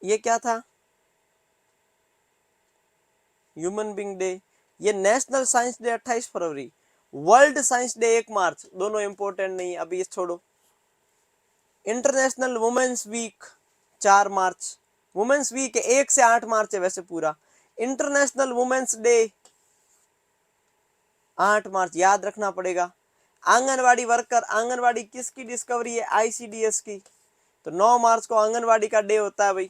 ये क्या था? Human being day. ये नेशनल साइंस डे 28 फरवरी, वर्ल्ड साइंस डे 1 मार्च। दोनों इंपॉर्टेंट नहीं, अभी ये छोड़ो। इंटरनेशनल वुमेन्स वीक 4 मार्च। वुमेन्स वीक 1 से 8 मार्च है वैसे पूरा। इंटरनेशनल वुमेन्स डे 8 मार्च, याद रखना पड़ेगा। आंगनवाड़ी वर्कर, आंगनवाड़ी किसकी डिस्कवरी है? आईसीडीएस की। तो 9 मार्च को आंगनवाड़ी का डे होता है भाई।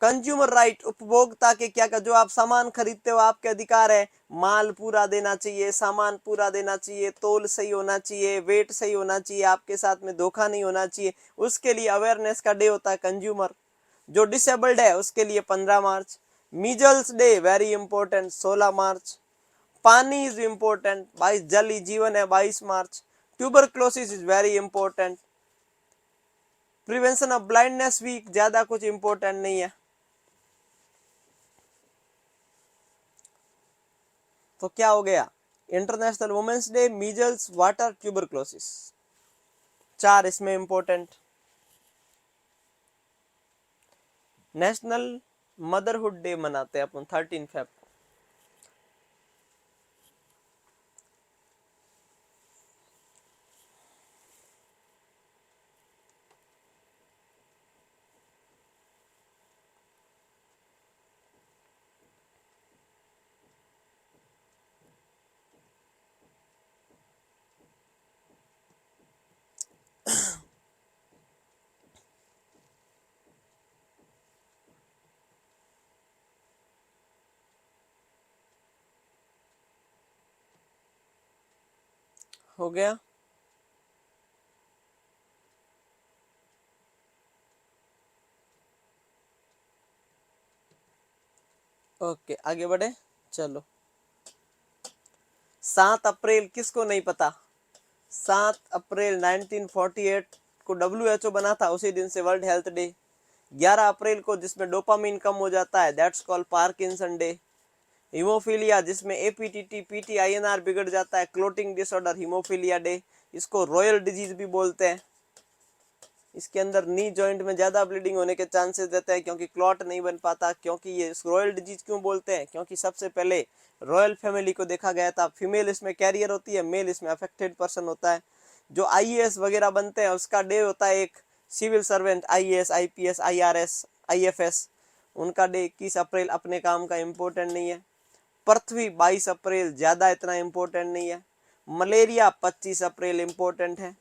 कंज्यूमर राइट, उपभोक्ता के क्या का जो आप सामान खरीदते हो आपके अधिकार है। माल पूरा देना चाहिए, सामान पूरा देना चाहिए, तोल सही होना चाहिए, वेट सही होना चाहिए, आपके साथ में धोखा नहीं होना चाहिए। उसके लिए अवेयरनेस का डे होता है कंज्यूमर। जो डिसेबल्ड है उसके लिए 15 मार्च। मीजल्स डे वेरी इंपॉर्टेंट 16 मार्च। पानी इज इंपॉर्टेंट 22, जल ही जीवन है 22 मार्च। Tuberculosis is very important. Prevention of blindness week, ज्यादा कुछ इंपॉर्टेंट नहीं है। तो क्या हो गया? International women's day, measles, water, tuberculosis, 4 इसमें इंपॉर्टेंट। नेशनल मदरहुड डे मनाते हैं अपन 13 फेब। हो गया? ओके, आगे बढ़े, चलो। 7 अप्रैल किसको नहीं पता? 7 अप्रैल 1948 को WHO बना था, उसी दिन से वर्ल्ड हेल्थ डे। 11 अप्रैल को जिसमें डोपामिन कम हो जाता है, that's called Parkinson day. Haemophilia जिसमें एपीटीटी पीटी आईएनआर बिगड़ जाता है, क्लोटिंग डिसऑर्डर हीमोफीलिया डे, इसको रॉयल डिजीज भी बोलते हैं। इसके अंदर नी जॉइंट में ज्यादा ब्लीडिंग होने के चांसेस रहते हैं क्योंकि क्लॉट नहीं बन पाता। क्योंकि ये रॉयल डिजीज क्यों बोलते हैं, क्योंकि सबसे पहले रॉयल फैमिली को देखा गया था, फीमेल इसमें कैरियर होती है, मेल इसमें अफेक्टेड पर्सन होता है। जो आईएएस वगैरह बनते हैं उसका डे होता है एक, civil servant IAS IPS IRS IFS, उनका डे 21 अप्रैल अपने काम का इम्पोर्टेंट नहीं है। पृथ्वी 22 अप्रैल ज्यादा इतना इम्पोर्टेंट नहीं है। मलेरिया 25 अप्रैल इम्पोर्टेंट है।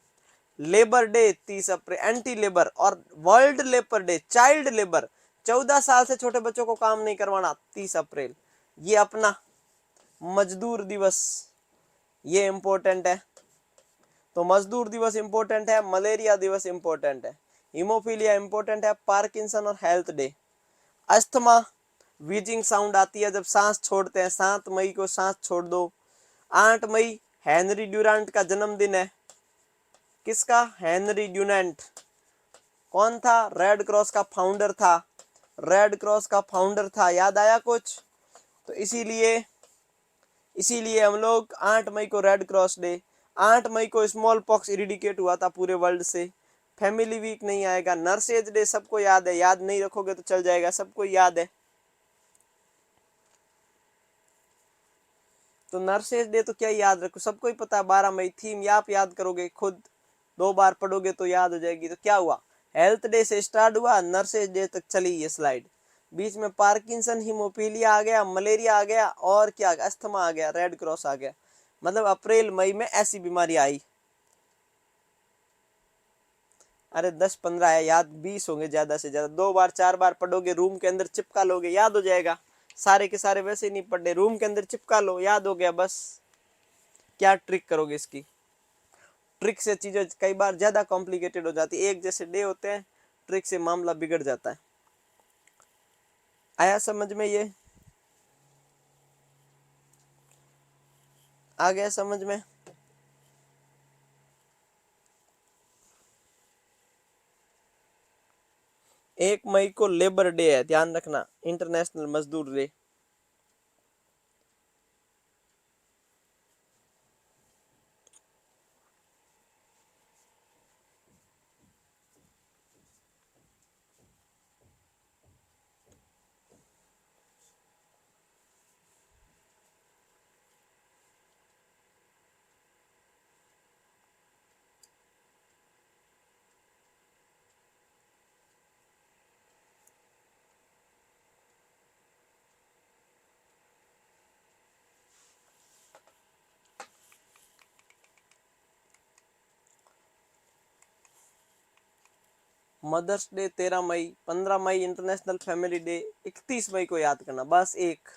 लेबर डे 30 अप्रैल, एंटी लेबर और world labour day, child labour 14 साल से छोटे बच्चों को काम नहीं करवाना 30 अप्रैल। ये अपना मजदूर दिवस ये इम्पोर्टेंट है। तो मजदूर दिवस इम्पोर्टेंट है, मलेरिया दिवस इम्पोर्टेंट है, हीमोफीलिया इम्पोर्टेंट है, पार्किंसन और health day. Asthma wheezing sound आती है जब सांस छोड़ते हैं, 7 मई को सांस छोड़ दो। 8 मई हेनरी ड्यूरांट का जन्मदिन है। किसका? Henry Durant. कौन था? रेड क्रॉस का फाउंडर था, रेड क्रॉस का फाउंडर था, याद आया कुछ? तो इसीलिए हम लोग 8 मई को रेड क्रॉस डे। 8 मई को स्मॉल पॉक्स इरिडिकेट हुआ था पूरे वर्ल्ड से। फैमिली वीक नहीं आएगा। नर्सेज डे सबको याद है, याद नहीं रखोगे तो चल जाएगा, सबको याद है। तो नर्सेज डे तो क्या याद रखो, सबको ही पता है 12 मई। थीम या आप याद करोगे खुद 2 बार पढ़ोगे तो याद हो जाएगी। तो क्या हुआ, हेल्थ डे से स्टार्ट हुआ, नर्सेज डे तक चली ये स्लाइड। बीच में पार्किंसन हीमोफीलिया आ गया, मलेरिया आ गया और क्या, अस्थमा आ गया, रेड क्रॉस आ गया। मतलब अप्रैल मई में ऐसी बीमारी आई। अरे 10-15 है, याद 20 होंगे ज्यादा से ज्यादा। 2 बार 4 बार पढ़ोगे, रूम के अंदर चिपका लोगे, याद हो जाएगा। सारे के सारे वैसे ही नहीं पढ़े, रूम के अंदर चिपका लो, याद हो गया बस। क्या ट्रिक करोगे इसकी? ट्रिक से चीजें कई बार ज्यादा कॉम्प्लिकेटेड हो जाती है। एक जैसे डे होते हैं, ट्रिक से मामला बिगड़ जाता है। आया समझ में? ये आ गया समझ में? 1 मई को लेबर डे है, ध्यान रखना, इंटरनेशनल मजदूर डे। मदर्स डे 13 मई, 15 मई इंटरनेशनल फैमिली डे, 31 मई को याद करना बस एक।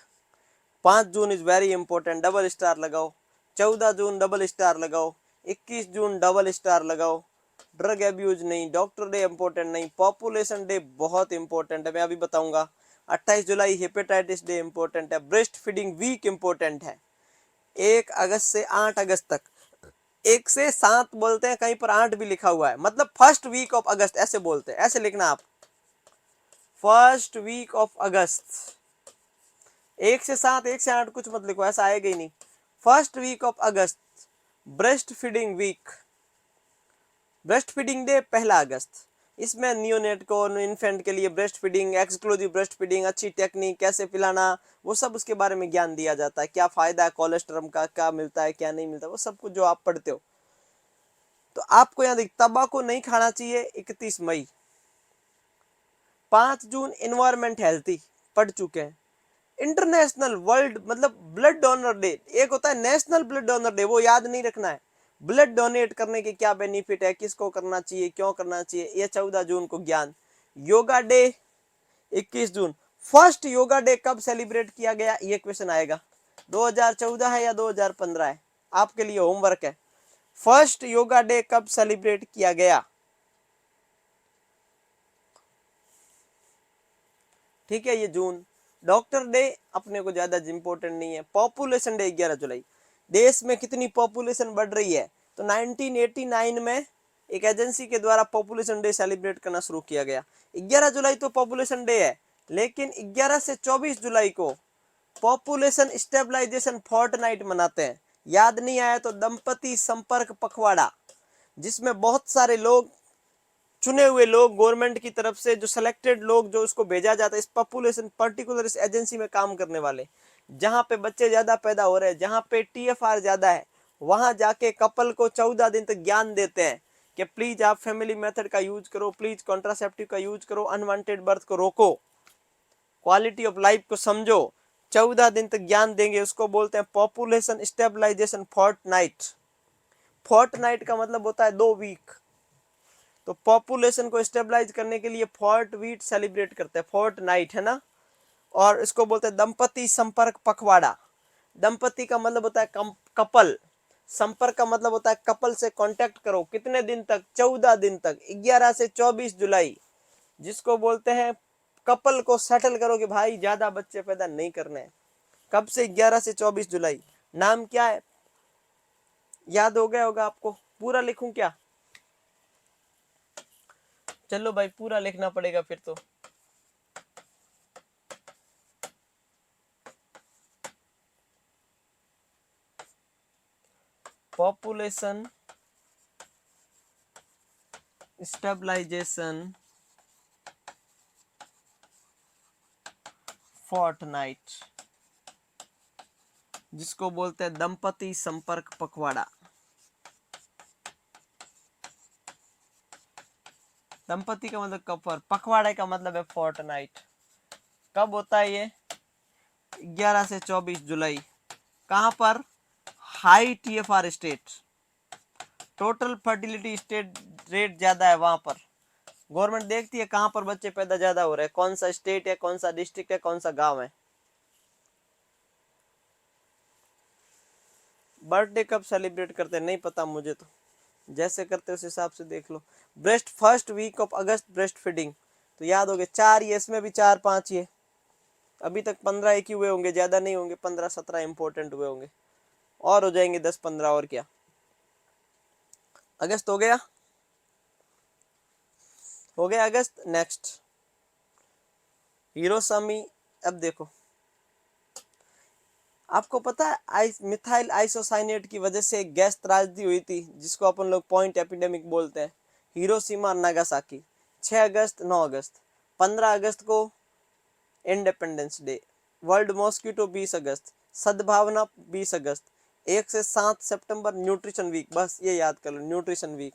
5 June is very important, double star लगाओ। 14 जून डबल स्टार लगाओ। 21 जून डबल स्टार लगाओ। ड्रग एब्यूज नहीं, डॉक्टर डे इंपॉर्टेंट नहीं, पॉपुलेशन डे बहुत इंपॉर्टेंट है, मैं अभी बताऊंगा। 28 जुलाई हेपेटाइटिस डे इंपॉर्टेंट है। ब्रेस्ट फीडिंग वीक इंपॉर्टेंट है, 1 अगस्त से 8 अगस्त तक। 1 से 7 बोलते हैं, कहीं पर 8 भी लिखा हुआ है, मतलब फर्स्ट वीक ऑफ अगस्त ऐसे बोलते हैं, ऐसे लिखना आप, फर्स्ट वीक ऑफ अगस्त। 1 से 7, 1 से 8 कुछ मत लिखो, ऐसा आएगा ही नहीं। First week of August breast feeding week, breastfeeding day 1 August. इसमें नियोनेट को, इन्फेंट के लिए breastfeeding, exclusive breastfeeding, अच्छी टेक्निक, कैसे पिलाना, वो सब उसके बारे में ज्ञान दिया जाता है। क्या फायदा है कोलेस्ट्रॉल का, क्या मिलता है क्या नहीं मिलता, वो सब कुछ जो आप पढ़ते हो। तो आपको यहाँ देख, तंबाकू नहीं खाना चाहिए 31 मई। 5 जून इन्वायरमेंट हेल्थी पढ़ चुके हैं। इंटरनेशनल वर्ल्ड मतलब ब्लड डोनर डे, एक होता है नेशनल ब्लड डोनर डे, वो याद नहीं रखना है। ब्लड डोनेट करने के क्या बेनिफिट है, किसको करना चाहिए, क्यों करना चाहिए, ये 14 जून को ज्ञान। योगा डे 21 जून। फर्स्ट योगा डे कब सेलिब्रेट किया गया, ये क्वेश्चन आएगा। 2014 है या 2015 है, आपके लिए होमवर्क है। फर्स्ट योगा डे कब सेलिब्रेट किया गया? ठीक है, ये जून। डॉक्टर डे अपने को ज्यादा इंपॉर्टेंट नहीं है। पॉपुलेशन डे 11 जुलाई। देश में कितनी पॉपुलेशन बढ़ रही है, तो 1989 में एक एजेंसी के द्वारा पॉपुलेशन डे सेलिब्रेट करना शुरू किया गया। 11 जुलाई तो पॉपुलेशन डे है, लेकिन 11 से 24 जुलाई को पॉपुलेशन स्टेबलाइजेशन फोर्टनाइट मनाते हैं। याद नहीं आया तो दंपति संपर्क पखवाड़ा, जिसमें बहुत सारे लोग, चुने हुए लोग गवर्नमेंट की तरफ से, जो सिलेक्टेड लोग, जो उसको भेजा जाता है इस पॉपुलेशन पर्टिकुलर इस एजेंसी में काम करने वाले, जहां पे बच्चे ज्यादा पैदा हो रहे हैं, जहां पे टीएफआर ज्यादा है, वहां जाके कपल को 14 दिन तक ज्ञान देते हैं कि प्लीज आप फैमिली मेथड का यूज करो, प्लीज कॉन्ट्रासेप्टिव का यूज करो, अनवांटेड बर्थ को रोको, क्वालिटी ऑफ लाइफ को समझो। 14 दिन तक ज्ञान देंगे, उसको बोलते हैं पॉपुलेशन स्टेबलाइजेशन फोर्टनाइट। फोर्टनाइट का मतलब होता है 2 वीक। तो पॉपुलेशन को स्टेबलाइज करने के लिए फोर्ट वीट सेलिब्रेट करते हैं, फोर्ट नाइट है ना। और इसको बोलते हैं दंपति संपर्क पखवाड़ा। दंपति का मतलब होता है कपल, संपर्क का मतलब होता है कपल से कांटेक्ट करो, कितने दिन तक, 14 दिन तक, 11 से 24 जुलाई, जिसको बोलते हैं कपल को सेटल करो कि भाई ज्यादा बच्चे पैदा नहीं करने हैं। कब से? 11 से 24 जुलाई। नाम क्या है? याद हो गया होगा आपको? पूरा लिखूं क्या? चलो भाई पूरा लिखना पड़ेगा फिर तो। पॉपुलेशन स्टेबलाइजेशन फोर्टनाइट, जिसको बोलते हैं दंपति संपर्क पखवाड़ा। दंपति का मतलब कपल, पखवाड़े का मतलब है फोर्टनाइट। कब होता है ये? 11 से 24 जुलाई। कहां पर? High TFR state, total fertility state rate ज्यादा है वहां पर। गवर्नमेंट देखती है कहां पर बच्चे पैदा ज्यादा हो रहे हैं, कौन सा स्टेट है, कौन सा डिस्ट्रिक्ट है, कौन सा गांव है। बर्थडे कब सेलिब्रेट करते हैं नहीं पता मुझे तो, जैसे करते उस हिसाब से देख लो। Breast first week of August breast feeding, तो याद हो गए 4, ये इसमें भी 4-5, ये अभी तक 15 एक ही हुए होंगे, ज्यादा नहीं होंगे, 15-17 इंपॉर्टेंट हुए होंगे, और हो जाएंगे 10-15 और क्या। अगस्त हो गया, हो गया अगस्त। Next Hiroshima. अब देखो, आपको पता है मिथाइल आइसोसाइनेट की वजह से एक गैस त्रासदी हुई थी, जिसको अपन लोग पॉइंट एपिडेमिक बोलते हैं। हिरोशिमा और नागासाकी, 6 अगस्त, 9 अगस्त। 15 अगस्त को इंडिपेंडेंस डे। वर्ल्ड मॉस्किटो 20 अगस्त। सद्भावना 20 अगस्त। 1 से 7 सितंबर न्यूट्रिशन वीक, बस ये याद कर लो, न्यूट्रिशन वीक।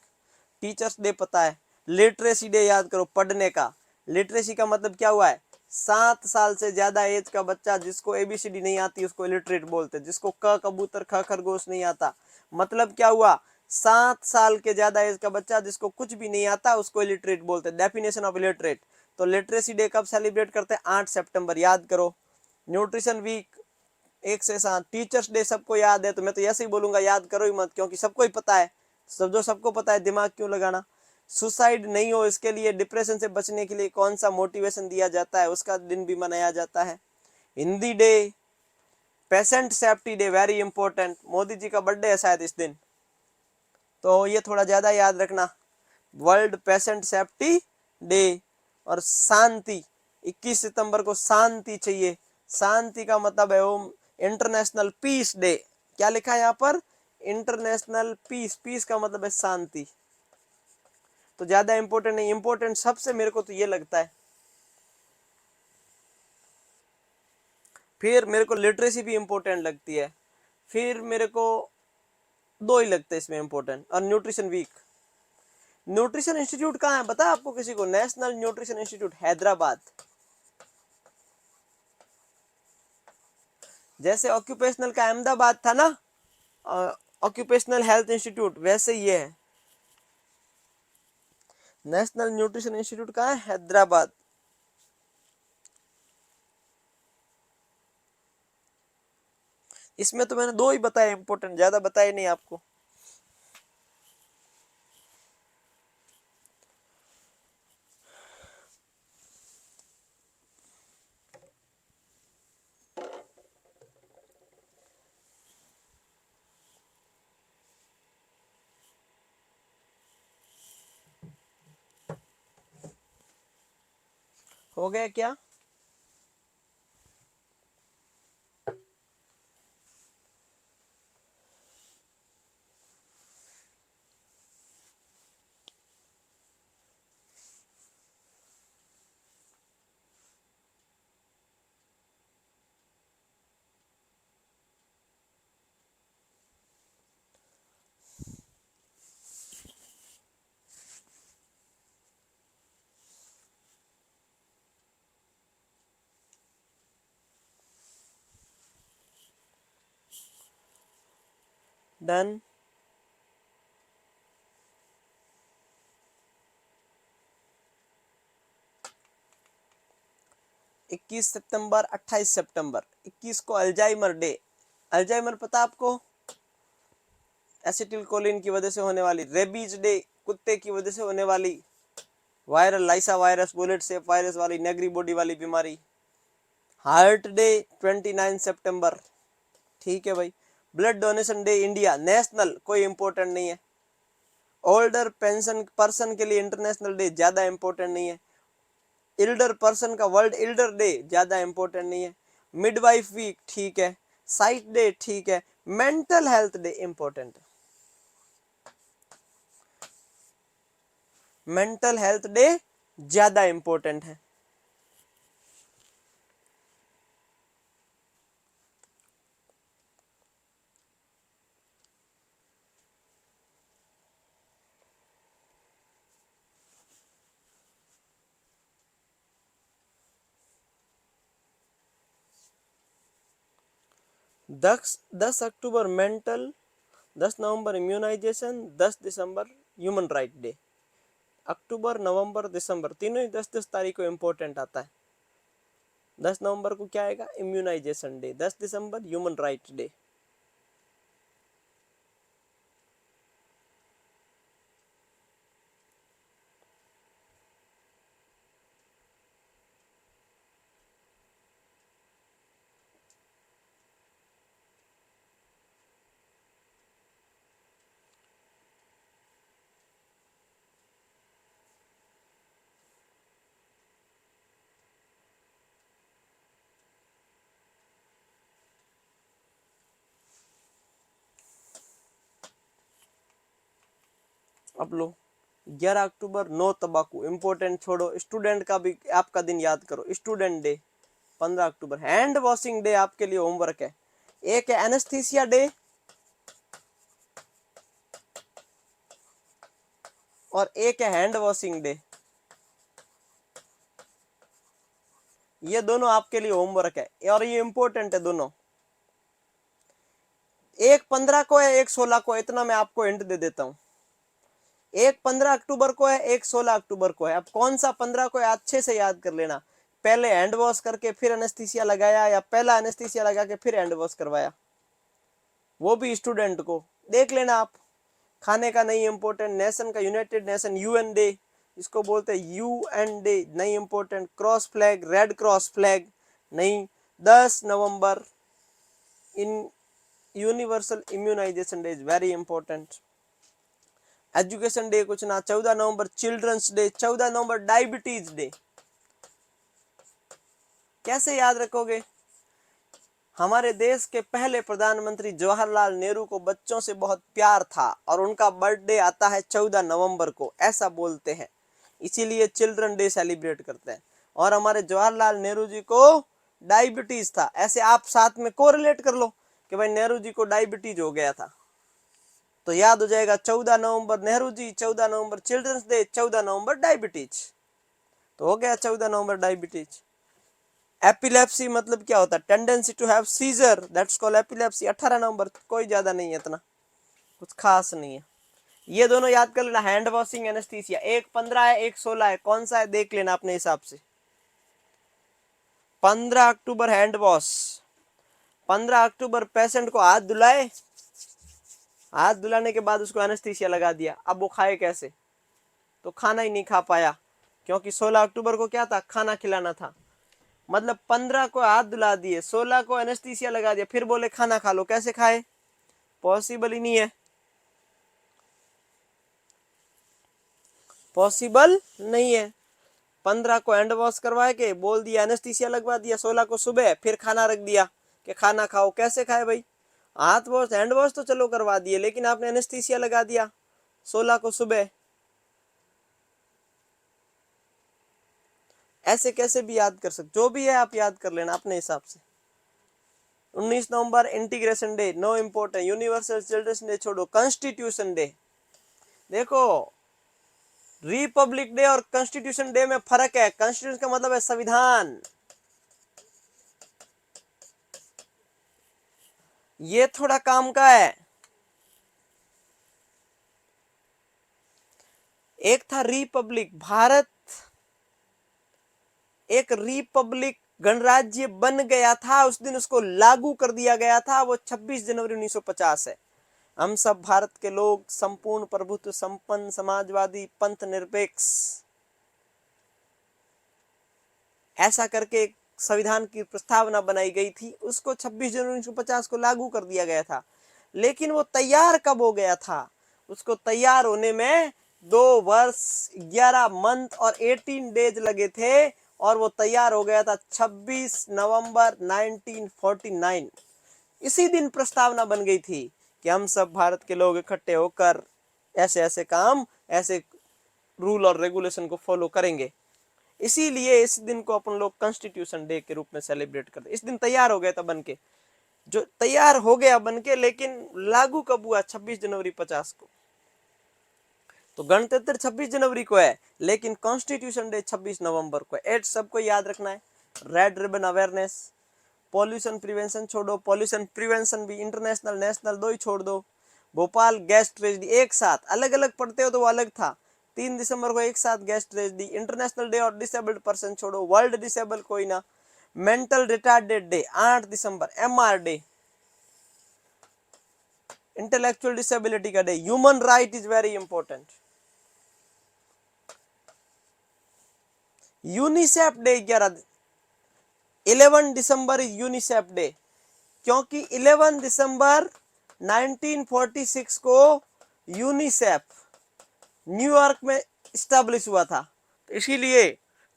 टीचर्स डे पता है। लिटरेसी डे याद करो, पढ़ने का। लिटरेसी का मतलब क्या हुआ है? 7 साल से ज्यादा एज का बच्चा जिसको एबीसीडी नहीं आती उसको इलिटरेट बोलते हैं, जिसको क कबूतर ख खरगोश नहीं आता। मतलब क्या हुआ? 7 साल के ज्यादा एज का बच्चा जिसको कुछ भी नहीं आता उसको इलिटरेट बोलते हैं। Definition of illiterate. तो लिटरेसी डे कब सेलिब्रेट करते हैं? 8 सितंबर, याद करो। न्यूट्रिशन वीक 1 से 7। टीचर्स डे सबको याद है, तो मैं तो ऐसे ही बोलूंगा, याद करो ही मत, क्योंकि सबको ही पता है। सब जो सबको पता है, दिमाग क्यों लगाना। सुसाइड नहीं हो इसके लिए, डिप्रेशन से बचने के लिए कौन सा मोटिवेशन दिया जाता है, उसका दिन भी मनाया जाता है। Hindi day, patient safety day, very important, Modi ji का बर्थडे है शायद इस दिन, तो ये थोड़ा ज्यादा याद रखना। World patient safety day. और शांति, 21 सितंबर को शांति चाहिए। शांति का मतलब है वो इंटरनेशनल पीस डे। क्या लिखा है यहाँ पर? International piece. पीस का मतलब है शांति। तो ज्यादा इंपॉर्टेंट नहीं, इंपॉर्टेंट सबसे मेरे को तो ये लगता है। फिर मेरे को लिटरेसी भी इंपॉर्टेंट लगती है। फिर मेरे को दो ही लगते हैं इसमें इंपॉर्टेंट, और न्यूट्रिशन वीक। न्यूट्रिशन इंस्टीट्यूट कहाँ है पता है आपको किसी को? National nutrition institute Hyderabad. जैसे ऑक्यूपेशनल का अहमदाबाद था ना, ऑक्यूपेशनल हेल्थ इंस्टीट्यूट, वैसे ये है। नेशनल न्यूट्रिशन इंस्टीट्यूट कहाँ है? हैदराबाद। इसमें तो मैंने दो ही बताए इंपॉर्टेंट, ज्यादा बताए नहीं आपको। हो गया क्या? डन। 21 सितंबर, 28 सितंबर। 21 को अल्जाइमर डे। अल्जाइमर पता आपको? एसिटिल कोलिन की वजह से होने वाली। रेबीज डे, कुत्ते की वजह से होने वाली वायरल लाइसा वायरस, बुलेट सेप वायरस वाली नेगरी बॉडी वाली बीमारी। हार्ट डे 29 सितंबर। ठीक है भाई। Blood donation day India national, कोई इंपॉर्टेंट नहीं है। ओल्डर पेंशन पर्सन के लिए इंटरनेशनल डे, ज्यादा इंपॉर्टेंट नहीं है। इल्डर पर्सन का वर्ल्ड इल्डर डे, ज्यादा इंपॉर्टेंट नहीं है। मिडवाइफ वीक ठीक है। साइट डे ठीक है। मेंटल हेल्थ डे इंपॉर्टेंट है। मेंटल हेल्थ डे ज्यादा इंपॉर्टेंट है। दस अक्टूबर मेंटल, 10 नवंबर इम्यूनाइजेशन, 10 दिसंबर ह्यूमन राइट डे। अक्टूबर, नवंबर, दिसंबर तीनों ही 10-10 तारीख को इंपॉर्टेंट आता है। 10 नवंबर को क्या आएगा? Immunisation day. 10 दिसंबर ह्यूमन राइट डे। अब लो 11 अक्टूबर नो तंबाकू, इंपॉर्टेंट छोड़ो। स्टूडेंट का भी आपका दिन याद करो, स्टूडेंट डे। 15 अक्टूबर हैंड वॉशिंग डे, आपके लिए होमवर्क है। एक है एनेस्थीसिया डे और एक है हैंड वॉशिंग डे। ये दोनों आपके लिए होमवर्क है और ये इंपॉर्टेंट है दोनों। एक 15 को है, एक 16 को है, इतना मैं आपको हिंट दे देता हूँ। एक 15 अक्टूबर को है, एक 16 अक्टूबर को है। अब कौन सा 15 को है अच्छे से याद कर लेना। पहले हैंड वॉश करके फिर एनेस्थीसिया लगाया या पहला एनेस्थीसिया लगा के फिर हैंड वॉश करवाया, वो भी स्टूडेंट को देख लेना आप। खाने का नहीं इंपॉर्टेंट। नेशन का यूनाइटेड नेशन यूएन डे, इसको बोलते हैं यूएन डे, नहीं important. Cross flag, red cross flag नहीं। 10 नवंबर in universal immunisation day is very important. Education day कुछ ना। 14 नवंबर चिल्ड्रंस डे। 14 नवंबर डायबिटीज डे। कैसे याद रखोगे? हमारे देश के पहले प्रधानमंत्री जवाहरलाल नेहरू को बच्चों से बहुत प्यार था और उनका बर्थडे आता है 14 नवंबर को, ऐसा बोलते हैं, इसीलिए चिल्ड्रन डे सेलिब्रेट करते हैं। और हमारे जवाहरलाल नेहरू जी को डायबिटीज था, ऐसे आप साथ में कोरिलेट कर लो कि भाई नेहरू जी को डायबिटीज हो गया था, तो याद हो जाएगा 14 नवंबर नेहरू जी, 14 नवंबर चिल्ड्रंस डे, 14 नवंबर डायबिटीज। तो हो गया 14 नवंबर डायबिटीज। एपिलेप्सी मतलब क्या होता है? Tendency to have seizure, that's called epilepsy. 18 नवंबर, कोई ज्यादा नहीं है, इतना कुछ खास नहीं है। ये दोनों याद कर लेना, हैंड वॉशिंग, एनेस्थीसिया। एक 15 है, एक 16 है, कौन सा है देख लेना अपने हिसाब से। 15 अक्टूबर हैंड वॉश। 15 अक्टूबर पेशेंट को हाथ धुलाए, हाथ धुलाने के बाद उसको एनेस्थीसिया लगा दिया। अब वो खाए कैसे? तो खाना ही नहीं खा पाया, क्योंकि 16 अक्टूबर को क्या था? खाना खिलाना था। मतलब 15 को हाथ धुला दिए, 16 को एनेस्थीसिया लगा दिया, फिर बोले खाना खा लो, कैसे खाए? पॉसिबल ही नहीं है, पॉसिबल नहीं है। 15 को हैंड वॉश करवा के बोल दिया, एनेस्थीसिया लगवा दिया, 16 को सुबह फिर खाना रख दिया कि खाना खाओ, कैसे खाए भाई? हाथ वॉश हैंड वॉश तो चलो करवा दिए, लेकिन आपने एनेस्थीसिया लगा दिया 16 को सुबह, ऐसे कैसे भी याद कर सकते? जो भी है आप याद कर लेना अपने हिसाब से। 19 नवंबर integration day, no important. Universal children's day छोड़ो। कॉन्स्टिट्यूशन डे, देखो रिपब्लिक डे और कॉन्स्टिट्यूशन डे में फर्क है। कॉन्स्टिट्यूशन का मतलब है संविधान, ये थोड़ा काम का है। एक था रिपब्लिक, भारत एक रिपब्लिक गणराज्य बन गया था, उस दिन उसको लागू कर दिया गया था, वो 26 जनवरी 1950 है। हम सब भारत के लोग संपूर्ण प्रभुत्व संपन्न समाजवादी पंथ निरपेक्ष, ऐसा करके एक संविधान की प्रस्तावना बनाई गई थी, उसको 26 जनवरी 1950 को लागू कर दिया गया था। लेकिन वो तैयार कब हो गया था? उसको तैयार होने में 2 वर्ष 11 मंथ और 18 डेज लगे थे, और वो तैयार हो गया था 26 नवंबर 1949। इसी दिन प्रस्तावना बन गई थी कि हम सब भारत के लोग इकट्ठे होकर ऐसे ऐसे काम, ऐसे रूल और रेगुलेशन को फॉलो करेंगे। इसीलिए इस दिन को अपन लोग कॉन्स्टिट्यूशन डे के रूप में सेलिब्रेट करते। इस दिन तैयार हो गया था बनके, जो तैयार हो गया बनके, लेकिन लागू कब हुआ? 26 जनवरी 50 को। तो गणतंत्र 26 जनवरी को है, लेकिन कॉन्स्टिट्यूशन डे 26 नवंबर को है। एट सबको याद रखना है। Red ribbon awareness, pollution prevention छोड़ो, पॉल्यूशन प्रिवेंशन भी इंटरनेशनल नेशनल दो ही छोड़ दो। भोपाल गैस ट्रेजेडी एक साथ, अलग अलग पढ़ते हो तो वो अलग था। 3 दिसंबर को एक साथ गैस ट्रेजेडी। इंटरनेशनल डे और डिसेबल्ड पर्सन छोड़ो, वर्ल्ड डिसेबल कोई ना। मेंटल रिटार्डेड डे 8 दिसंबर, एमआर डे, इंटेलेक्चुअल डिसेबिलिटी का day. Human right is very important. UNICEF day 11 December is UNICEF day, क्योंकि 11 दिसंबर 1946 को यूनिसेफ न्यूयॉर्क में स्टैब्लिश हुआ था। तो इसीलिए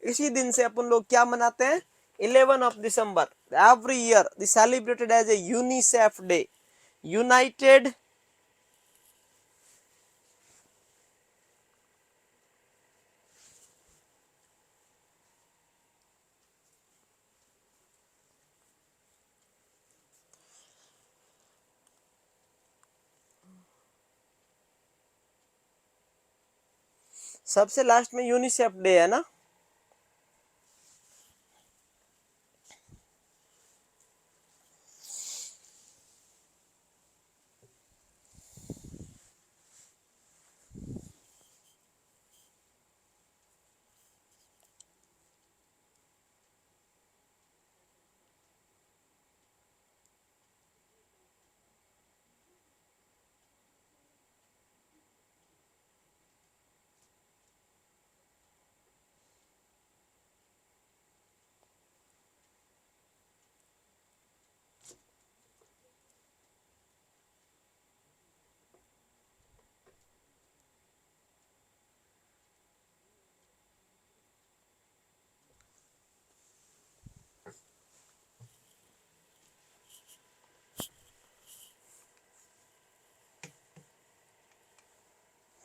इसी दिन से अपन लोग क्या मनाते हैं? 11 of December every year the celebrated as a UNICEF day, united सबसे लास्ट में यूनिसेफ डे है ना।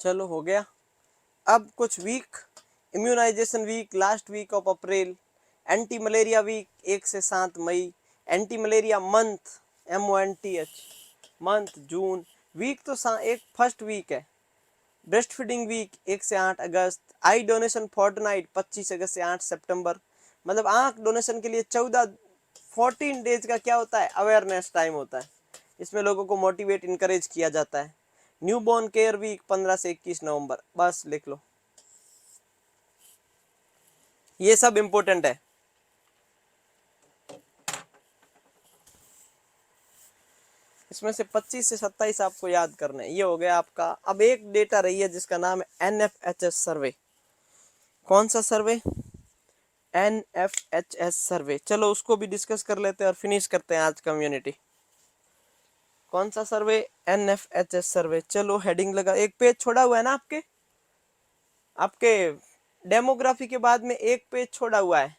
चलो हो गया। अब कुछ week, immunisation week last week of April, anti malaria week 1 से 7 मई, anti malaria month MONTH month June, week तो एक फर्स्ट वीक है। ब्रेस्ट फीडिंग वीक 1 से 8 अगस्त, आई डोनेशन फोर्टनाइट 25 अगस्त से 8 सितंबर। मतलब आंख डोनेशन के लिए 14 डेज का क्या होता है? अवेयरनेस टाइम होता है। इसमें लोगों को मोटिवेट इनकरेज किया जाता है। न्यूबॉर्न केयर वीक 15 से 21 नवंबर। बस लिख लो, ये सब इंपॉर्टेंट है। इसमें से 25 से 27 आपको याद करना है। ये हो गया आपका। अब एक डेटा रही है जिसका नाम है NFHS सर्वे। कौन सा सर्वे? NFHS सर्वे। चलो उसको भी डिस्कस कर लेते हैं और फिनिश करते हैं आज कम्युनिटी। कौन सा सर्वे? NFHS सर्वे। चलो हेडिंग लगा, एक पेज छोड़ा हुआ है ना आपके आपके डेमोग्राफी के बाद में एक पेज छोड़ा हुआ है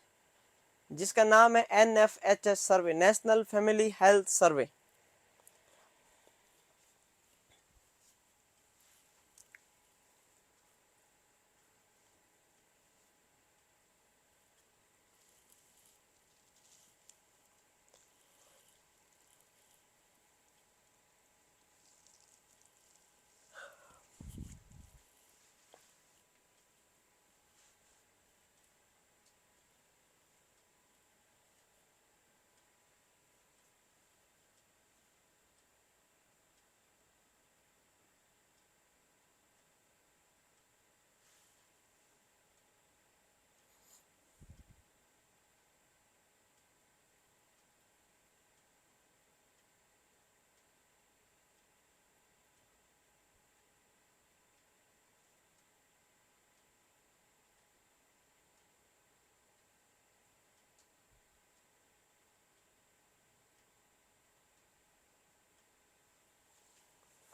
जिसका नाम है NFHS सर्वे, नेशनल फैमिली हेल्थ सर्वे।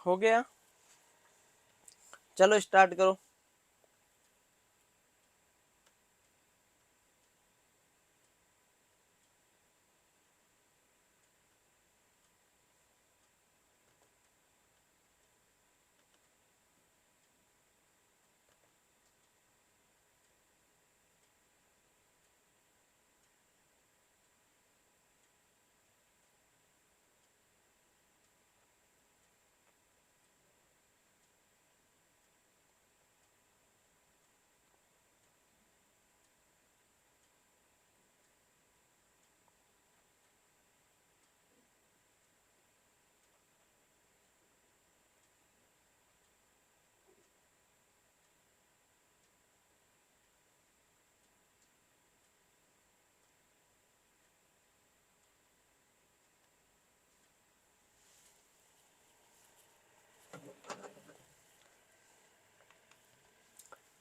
हो गया, चलो स्टार्ट करो।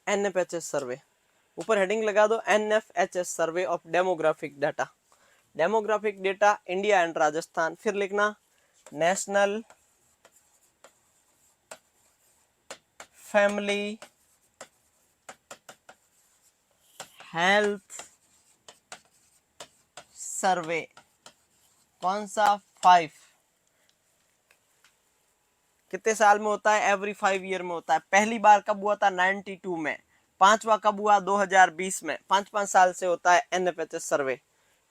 NFHS सर्वे, ऊपर हेडिंग लगा दो NFHS survey of demographic data. Demographic data India and Rajasthan. फिर लिखना नेशनल फैमिली हेल्थ सर्वे। कौन सा? 5। कितने साल में होता है? एवरी 5 ईयर में होता है। पहली बार कब हुआ था? 92 में। पांचवा कब हुआ? 2020 में। 5-5 साल से होता है एनएफएचएस सर्वे।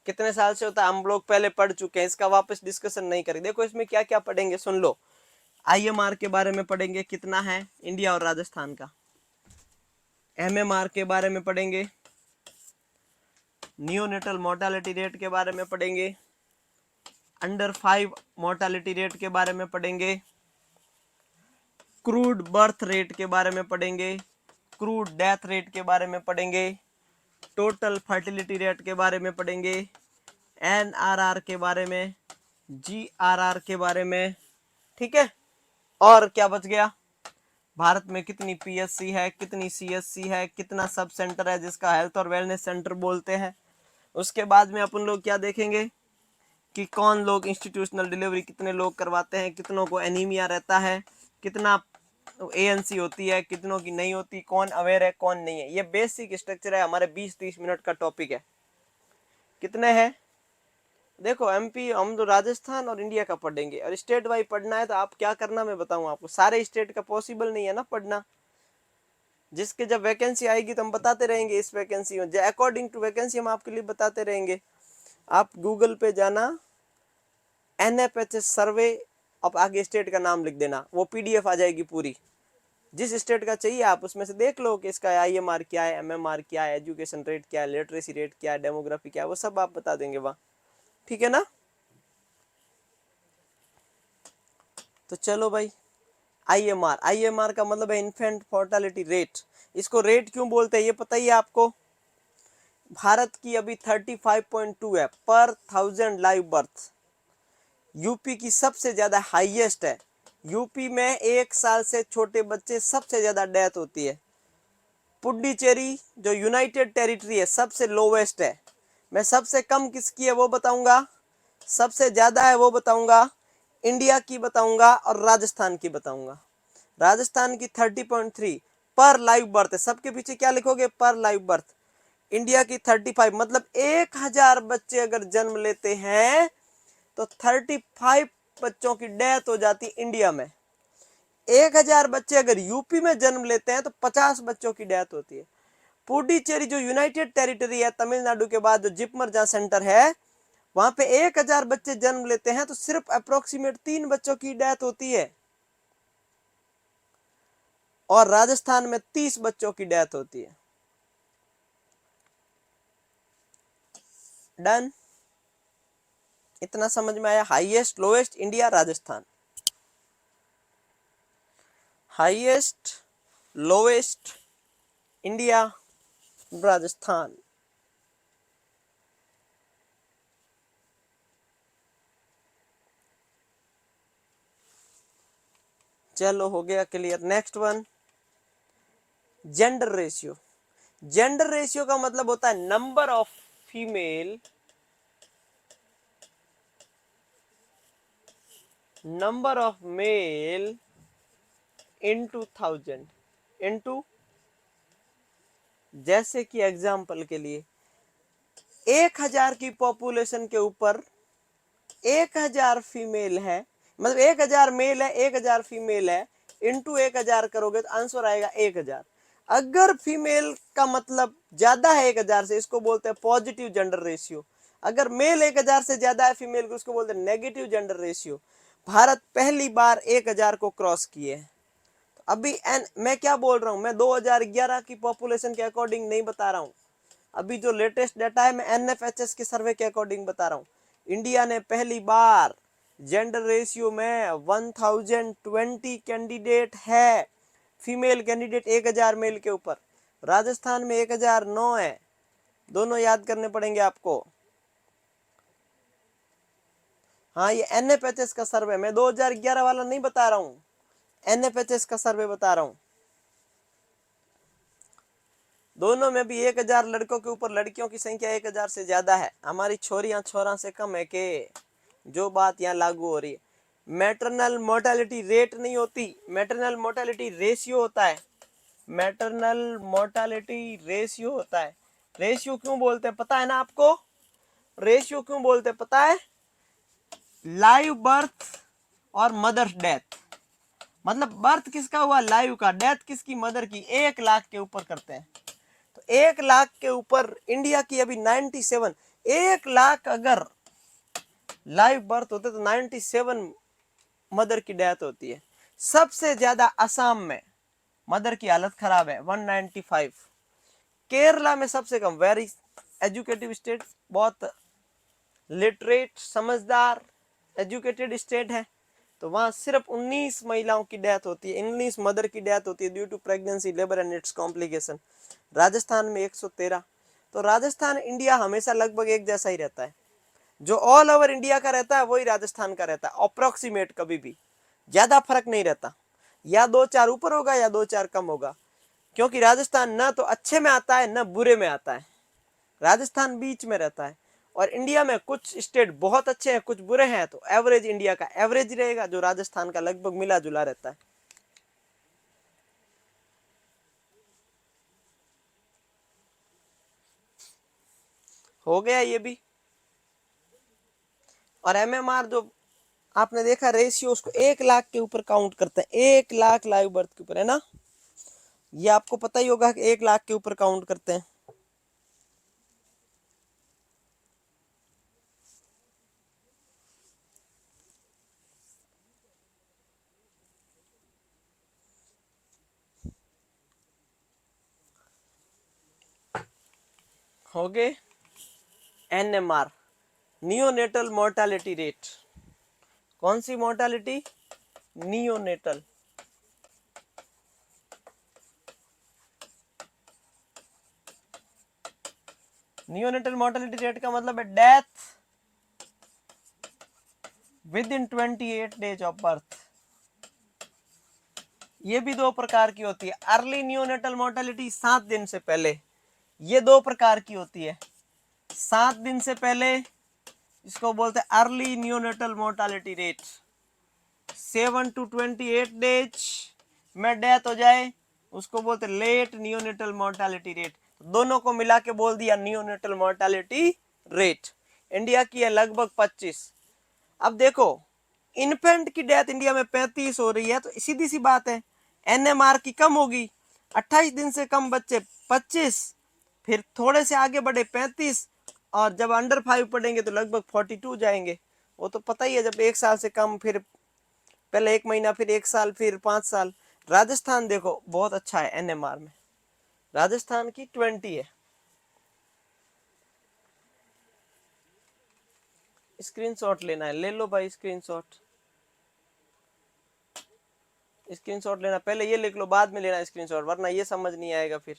कितने साल से होता है हम लोग पहले पढ़ चुके हैं, इसका वापस डिस्कशन नहीं करें। देखो इसमें क्या क्या पढ़ेंगे सुन लो। आईएमआर के बारे में पढ़ेंगे, कितना है इंडिया और राजस्थान का। एमएमआर के बारे में पढ़ेंगे, नियोनेटल मोर्टालिटी रेट के बारे में पढ़ेंगे, अंडर 5 मोर्टालिटी रेट के बारे में पढ़ेंगे, क्रूड बर्थ रेट के बारे में पढ़ेंगे, क्रूड डेथ रेट के बारे में पढ़ेंगे, टोटल फर्टिलिटी रेट के बारे में पढ़ेंगे, एनआरआर के बारे में, जीआरआर के बारे में। ठीक है, और क्या बच गया? भारत में कितनी पीएससी है, कितनी सीएससी है, कितना सब सेंटर है जिसका हेल्थ और वेलनेस सेंटर बोलते हैं। उसके बाद में अपन लोग क्या देखेंगे कि कौन लोग इंस्टीट्यूशनल डिलीवरी कितने लोग करवाते हैं, कितनों को एनीमिया रहता है, कितना एएनसी होती है, कितनों की नहीं होती, कौन अवेयर है कौन नहीं है। ये बेसिक स्ट्रक्चर है, हमारे 20-30 मिनट का टॉपिक है। कितने हैं? देखो एमपी हम तो राजस्थान और इंडिया का पढ़ेंगे, और स्टेट वाइज पढ़ना है तो आप क्या करना मैं बताऊं आपको। सारे स्टेट का पॉसिबल नहीं है ना पढ़ना, जिसके जब वैकेंसी आएगी तो हम बताते रहेंगे। इस वैकेंसी में अकॉर्डिंग टू वैकेंसी हम आपके लिए बताते रहेंगे। आप गूगल पे जाना, एनएफएचएस सर्वे, अब आगे स्टेट का नाम लिख देना, वो पीडीएफ आ जाएगी पूरी। जिस स्टेट का चाहिए आप उसमें से देख लो कि इसका आईएमआर क्या है, एमएमआर क्या है, एजुकेशन रेट क्या है, लिटरेसी रेट क्या है, डेमोग्राफी क्या है, वो सब आप बता देंगे वहाँ। ठीक है ना? तो चलो भाई, आईएमआर, आईएमआर का मतलब है इन्फेंट मोर्टालिटी रेट। इसको रेट क्यों बोलते हैं ये पता ही है आपको? भारत की अभी 35.2 है पर 1000 लाइव बर्थ। यूपी की सबसे ज्यादा हाईएस्ट है। यूपी में 1 साल से छोटे बच्चे सबसे ज्यादा डेथ होती है। पुडुचेरी जो यूनाइटेड टेरिटरी है सबसे लोवेस्ट है। मैं सबसे कम किसकी है वो बताऊंगा, सबसे ज्यादा है वो बताऊंगा, इंडिया की बताऊंगा और राजस्थान की बताऊंगा। राजस्थान की 30.3 पर लाइव बर्थ है। सबके पीछे क्या लिखोगे? पर लाइव बर्थ। इंडिया की 35, मतलब 1000 बच्चे अगर जन्म लेते हैं तो 35 बच्चों की डेथ हो जाती इंडिया में। 1000 बच्चे अगर यूपी में जन्म लेते हैं तो 50 बच्चों की डेथ होती है। पुडुचेरी जो यूनाइटेड टेरिटरी है तमिलनाडु के बाद, जो जिपमर जहां सेंटर है, वहां पे 1000 बच्चे जन्म लेते हैं तो सिर्फ अप्रोक्सीमेट 3 बच्चों की डेथ होती है। और राजस्थान में 30 बच्चों की डेथ होती है। डन? इतना समझ में आया? Highest lowest India Rajasthan, highest lowest India Rajasthan. चलो हो गया clear. Next one, gender ratio. Gender ratio का मतलब होता है number of female, number of male into 1000 into, जैसे कि एग्जाम्पल के लिए 1000 की पॉपुलेशन के ऊपर 1000 फीमेल है, मतलब 1000 मेल है 1000 फीमेल है, इंटू 1000 करोगे तो आंसर आएगा 1000। अगर फीमेल का मतलब ज्यादा है 1000 से, इसको बोलते हैं पॉजिटिव जेंडर रेशियो। अगर मेल 1000 से ज्यादा है फीमेल को, उसको बोलते हैं नेगेटिव जेंडर रेशियो। भारत पहली बार 1000 को क्रॉस किए हैं। तो अभी मैं क्या बोल रहा हूं, मैं 2011 की पॉपुलेशन के अकॉर्डिंग नहीं बता रहा हूं, अभी जो लेटेस्ट डाटा है मैं एनएफएचएस के सर्वे के अकॉर्डिंग बता रहा हूँ। इंडिया ने पहली बार जेंडर रेशियो में 1020 कैंडिडेट है, फीमेल कैंडिडेट 1000 मेल के ऊपर। राजस्थान में 1009 है, दोनों याद करने पड़ेंगे आपको। हाँ, ये एनएफएचएस का सर्वे, मैं 2011 वाला नहीं बता रहा हूँ, एनएफएचएस का सर्वे बता रहा हूँ। दोनों में भी 1000 लड़कों के ऊपर लड़कियों की संख्या 1000 से ज्यादा है। हमारी छोरियां छोरा से कम है के, जो बात यहाँ लागू हो रही है। मैटरनल मोर्टेलिटी रेट नहीं होती, मैटरनल मोर्टेलिटी रेशियो होता है, मैटरनल मोर्टेलिटी रेशियो होता है। रेशियो क्यों बोलते हैं पता है ना आपको? रेशियो क्यों बोलते हैं पता है? लाइव बर्थ और मदर्स डेथ, मतलब बर्थ किसका हुआ लाइव का, डेथ किसकी मदर की, 1 लाख के ऊपर करते हैं। तो 1 लाख के ऊपर इंडिया की अभी 97, 1 लाख अगर लाइव बर्थ होते तो 97 मदर की डेथ होती है। सबसे ज्यादा असम में मदर की हालत खराब है 195। केरला में सबसे कम, वेरी एजुकेटिव स्टेट, बहुत लिटरेट समझदार एजुकेटेड स्टेट है, तो वहां सिर्फ 19 महिलाओं की डेथ होती है, 19 मदर की डेथ होती है due to pregnancy labour and its complication. Rajasthan में 113। तो राजस्थान इंडिया हमेशा लगभग एक जैसा ही रहता है, जो ऑल ओवर इंडिया का रहता है वही राजस्थान का रहता है, अप्रोक्सीमेट, कभी भी ज्यादा फर्क नहीं रहता, या 2-4 ऊपर होगा या 2-4 कम होगा, क्योंकि राजस्थान ना तो अच्छे में आता है ना बुरे में आता है, राजस्थान बीच में रहता है। और इंडिया में कुछ स्टेट बहुत अच्छे हैं कुछ बुरे हैं, तो एवरेज इंडिया का एवरेज रहेगा, जो राजस्थान का लगभग मिला जुला रहता है। हो गया ये भी। और एमएमआर जो आपने देखा रेशियो, उसको 1 लाख के ऊपर काउंट करते हैं, 1 लाख लाइव बर्थ के ऊपर, है ना? ये आपको पता ही होगा कि 1 लाख के ऊपर काउंट करते हैं। हो गए। एनएमआर, नियोनेटल मोर्टालिटी रेट, कौन सी mortality? Neonatal. Neonatal mortality rate का मतलब है death within 28 days of birth. ये भी 2 प्रकार की होती है, अर्ली नियोनेटल मोर्टालिटी 7 दिन से पहले, ये 2 प्रकार की होती है। 7 दिन से पहले इसको बोलते हैं early neonatal mortality rate, 7 to 28 days में डेथ हो जाए उसको बोलते हैं लेट नियोनेटल मोर्टालिटी रेट। दोनों को मिला के बोल दिया नियोनेटल मोर्टालिटी रेट। इंडिया की है लगभग 25। अब देखो, इन्फेंट की डेथ इंडिया में 35 हो रही है, तो सीधी सी बात है एनएमआर की कम होगी, 28 दिन से कम बच्चे 25, फिर थोड़े से आगे बढ़े 35, और जब अंडर 5 पढ़ेंगे तो लगभग 42 जाएंगे। वो तो पता ही है, जब 1 साल से कम, फिर पहले 1 महीना, फिर 1 साल, फिर 5 साल। राजस्थान देखो बहुत अच्छा है एनएमआर में, राजस्थान की 20 है। स्क्रीनशॉट लेना है, ले लो भाई स्क्रीनशॉट, स्क्रीनशॉट लेना, पहले ये लिख लो बाद में लेना स्क्रीनशॉट, वरना ये समझ नहीं आएगा फिर।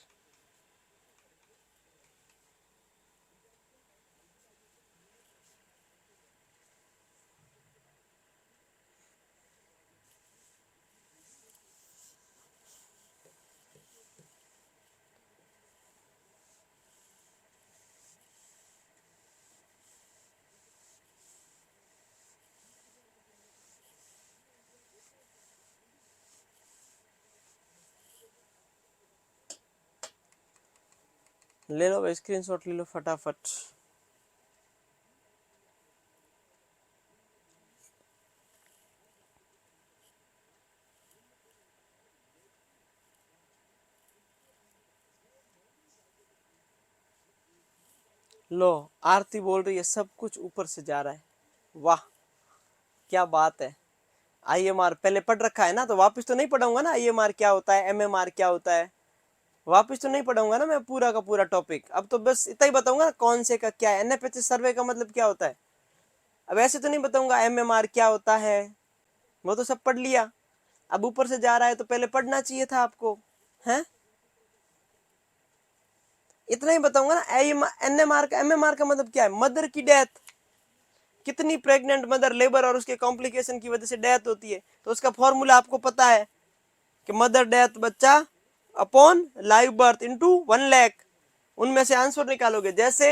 ले लो भाई, स्क्रीनशॉट ले लो फटाफट। लो, आरती बोल रही है सब कुछ ऊपर से जा रहा है। वाह क्या बात है। आईएमआर पहले पढ़ रखा है ना, तो वापस तो नहीं पढ़ाऊंगा ना। आईएमआर क्या होता है, एमएमआर क्या होता है, वापस तो नहीं पढ़ाऊंगा ना मैं पूरा का पूरा टॉपिक। अब तो बस इतना ही बताऊंगा ना कौन से का क्या है, एनएफएच सर्वे का मतलब क्या होता है। अब ऐसे तो नहीं बताऊंगा एमएमआर क्या होता है, वो तो सब पढ़ लिया। अब ऊपर से जा रहा है तो पहले पढ़ना चाहिए था आपको, हैं। इतना ही बताऊंगा ना। एनएमआर का, एमएमआर का मतलब क्या है, मदर की डेथ। कितनी प्रेग्नेंट मदर, लेबर और उसके कॉम्प्लिकेशन की वजह से डेथ होती है, तो उसका फॉर्मूला आपको पता है कि मदर डेथ बच्चा upon live birth into 1 lakh. उनमें से आंसर निकालोगे। जैसे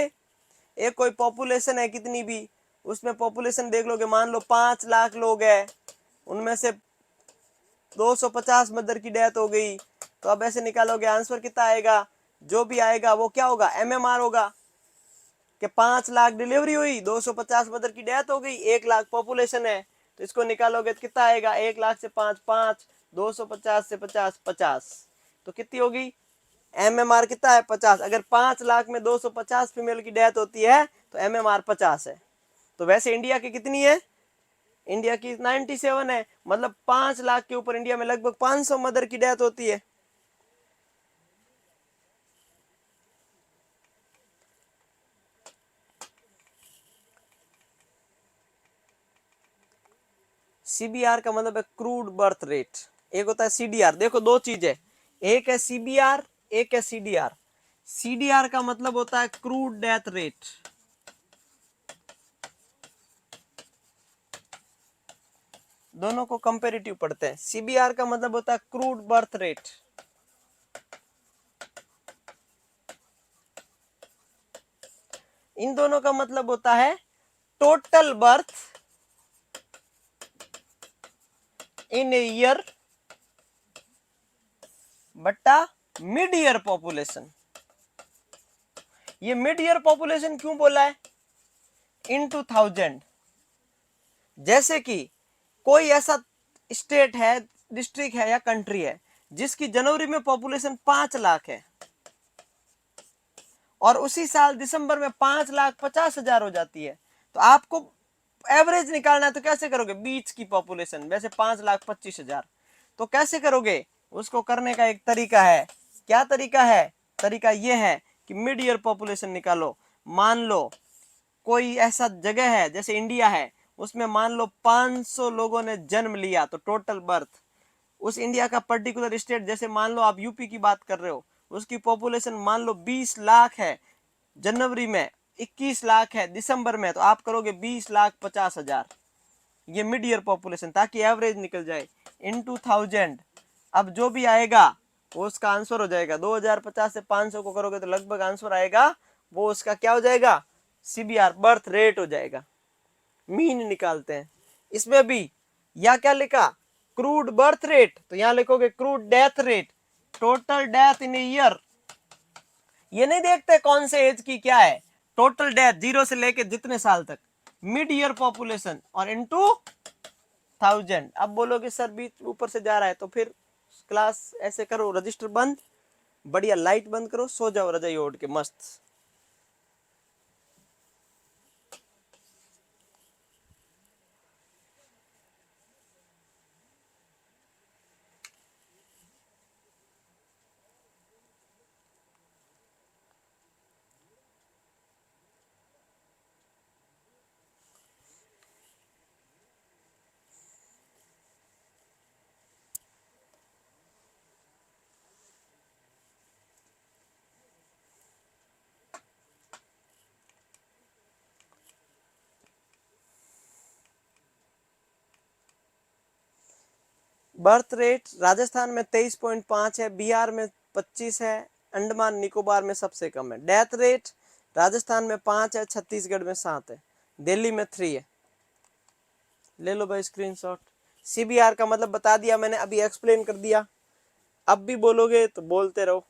एक कोई पॉपुलेशन है कितनी भी, उसमें पॉपुलेशन देख लोगे, मान लो 5 लाख लोग हैं, उनमें से 250 मदर की डेथ हो गई, तो अब ऐसे निकालोगे आंसर कितना आएगा। जो भी आएगा वो क्या होगा, एमएमआर होगा। कि 5 लाख डिलीवरी हुई, 250 मदर की डेथ हो गई, 1 लाख पॉपुलेशन है, तो इसको निकालोगे तो कितना आएगा, 1 लाख से 5 5, 250 से 50 50, तो कितनी होगी एमएमआर कितना है 50। अगर 5 लाख में 250 फीमेल की डेथ होती है तो एमएमआर 50 है। तो वैसे इंडिया की कितनी है, इंडिया की 97 है, मतलब 5 लाख के ऊपर इंडिया में लगभग 500 मदर की डेथ होती है। सीबीआर का मतलब है क्रूड बर्थ रेट, एक होता है सीडीआर। देखो दो चीज है, एक है सीबीआर, एक है सीडीआर। सीडीआर का मतलब होता है क्रूड डेथ रेट, दोनों को कंपेरेटिव पढ़ते हैं। सीबीआर का मतलब होता है क्रूड बर्थ रेट, इन दोनों का मतलब होता है total birth in a year बट्टा मिड ईयर पॉपुलेशन। ये मिड ईयर पॉपुलेशन क्यों बोला है, इनटू 1000। जैसे कि कोई ऐसा स्टेट है, डिस्ट्रिक्ट है या कंट्री है जिसकी जनवरी में पॉपुलेशन 5 लाख है और उसी साल दिसंबर में 5,50,000 हो जाती है, तो आपको एवरेज निकालना है। तो कैसे करोगे, बीच की पॉपुलेशन, वैसे 5,25,000, तो कैसे करोगे, उसको करने का एक तरीका है। क्या तरीका है, तरीका यह है कि मिड ईयर पॉपुलेशन निकालो। मान लो कोई ऐसा जगह है जैसे इंडिया है, उसमें मान लो 500 लोगों ने जन्म लिया, तो टोटल बर्थ उस इंडिया का पर्टिकुलर स्टेट, जैसे मान लो आप यूपी की बात कर रहे हो, उसकी पॉपुलेशन मान लो 20 लाख है जनवरी में, 21 लाख है दिसंबर में, तो आप करोगे 20,50,000, ये मिड ईयर पॉपुलेशन, ताकि एवरेज निकल जाए इनटू 1000। अब जो भी आएगा वो उसका आंसर हो जाएगा। 2050 से 500 को करोगे तो लगभग आंसर आएगा, वो उसका क्या हो जाएगा, सीबीआर बर्थ रेट हो जाएगा। मीन निकालते हैं इसमें भी। या क्या लिखा, क्रूड बर्थ रेट, तो यहां लिखोगे crude death rate, total death in year. ये नहीं देखते कौन से एज की क्या है, टोटल डेथ 0 से लेके जितने साल तक, मिड ईयर पॉपुलेशन और इनटू 1000। अब बोलोगे सर बीच ऊपर से जा रहा है, तो फिर क्लास ऐसे करो, रजिस्टर बंद, बढ़िया लाइट बंद करो, सो जाओ रजाई ओढ़ के मस्त। बर्थ रेट राजस्थान में 23.5 है, बिहार में 25 है, अंडमान निकोबार में सबसे कम है। डेथ रेट राजस्थान में 5 है, छत्तीसगढ़ में 7 है, दिल्ली में 3 है। ले लो भाई स्क्रीनशॉट। सीबीआर का मतलब बता दिया मैंने, अभी एक्सप्लेन कर दिया। अब भी बोलोगे तो बोलते रहो।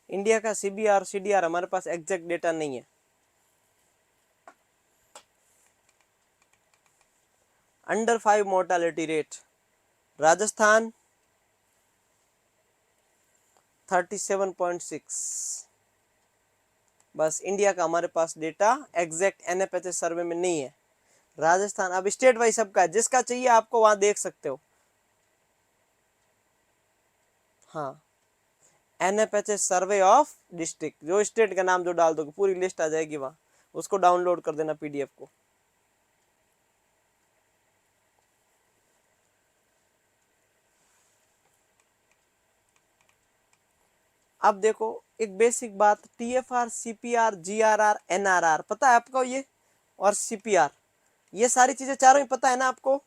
इंडिया का सीबीआर सीडीआर हमारे पास एग्जैक्ट डेटा नहीं है। Under 5 mortality rate Rajasthan 37.6। बस इंडिया का हमारे पास डेटा एग्जैक्ट एनएफएचएस सर्वे में नहीं है। राजस्थान अब स्टेट वाइज सबका है, जिसका चाहिए आपको वहां देख सकते हो। हाँ, एनएफएचएस सर्वे ऑफ डिस्ट्रिक्ट, जो स्टेट का नाम जो डाल दोगे पूरी लिस्ट आ जाएगी वहां, उसको डाउनलोड कर देना पीडीएफ को। अब देखो एक बेसिक बात, टीएफआर, सीपीआर, जीआरआर, एनआरआर पता है आपको ये, और सीपीआर, ये सारी चीजें चारों ही पता है ना आपको?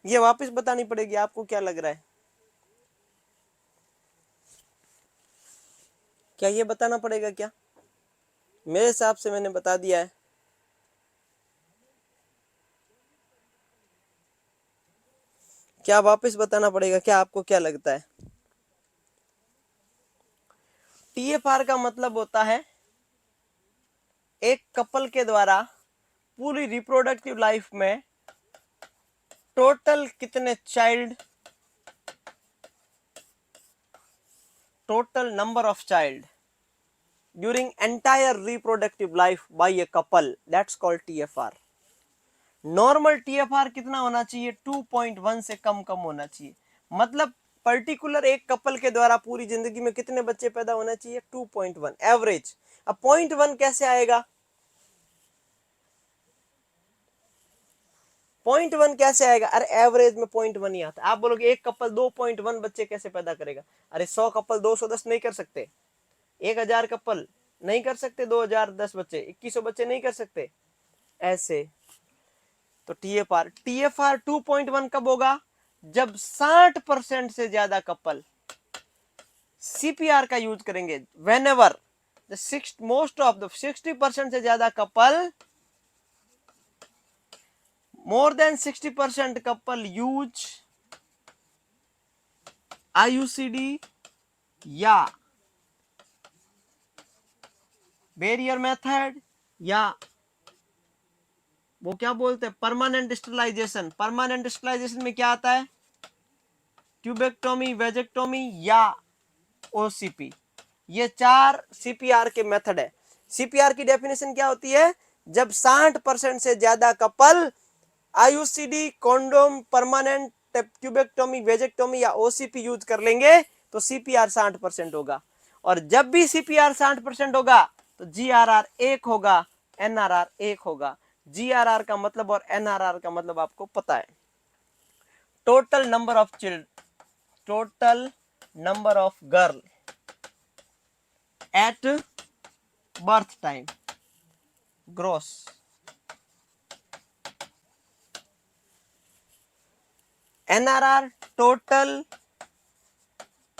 ये वापस बतानी पड़ेगी आपको, क्या लग रहा है? क्या ये बताना पड़ेगा क्या? मेरे हिसाब से मैंने बता दिया है। क्या वापस बताना पड़ेगा क्या? आपको क्या लगता है? टीएफआर का मतलब होता है एक कपल के द्वारा पूरी रिप्रोडक्टिव लाइफ में टोटल कितने child, total number of child during entire reproductive life by a couple, that's called TFR। Normal TFR कितना होना चाहिए? 2.1 से कम कम होना चाहिए। मतलब पर्टिकुलर एक कपल के द्वारा पूरी जिंदगी में कितने बच्चे पैदा होना चाहिए? 2.1 एवरेज। अब 0.1 कैसे आएगा? 0.1 कैसे आएगा? अरे एवरेज में 0.1 ही आता है। आप बोलोगे एक कपल 2.1 बच्चे कैसे पैदा करेगा? अरे 100 कपल 210 नहीं कर सकते, 1000 कपल नहीं कर सकते 2010 बच्चे, 2100 बच्चे नहीं कर सकते ऐसे। तो टीएफआर 2.1 कब होगा? जब 60% से ज्यादा कपल सीपीआर का यूज करेंगे। When ever most of the 60% से ज्यादा couple, more than 60% couple use IUCD या बैरियर मेथड, या वो क्या बोलते हैं परमानेंट स्टरलाइजेशन। परमानेंट स्टरलाइजेशन में क्या आता है? ट्यूबेक्टोमी, वेजेक्टोमी या ओसीपी। ये 4 सीपीआर के मेथड है। सीपीआर की डेफिनेशन क्या होती है? जब 60% से ज्यादा couple IUCD, condom, permanent tubectomy, vasectomy या ओसीपी यूज कर लेंगे तो सीपीआर 60% होगा। और जब भी सीपीआर 60% होगा तो जीआरआर 1 होगा, एनआरआर 1 होगा। जीआरआर का मतलब और एनआरआर का मतलब आपको पता है। Total number of children, total number of girl at birth time, gross. NRR total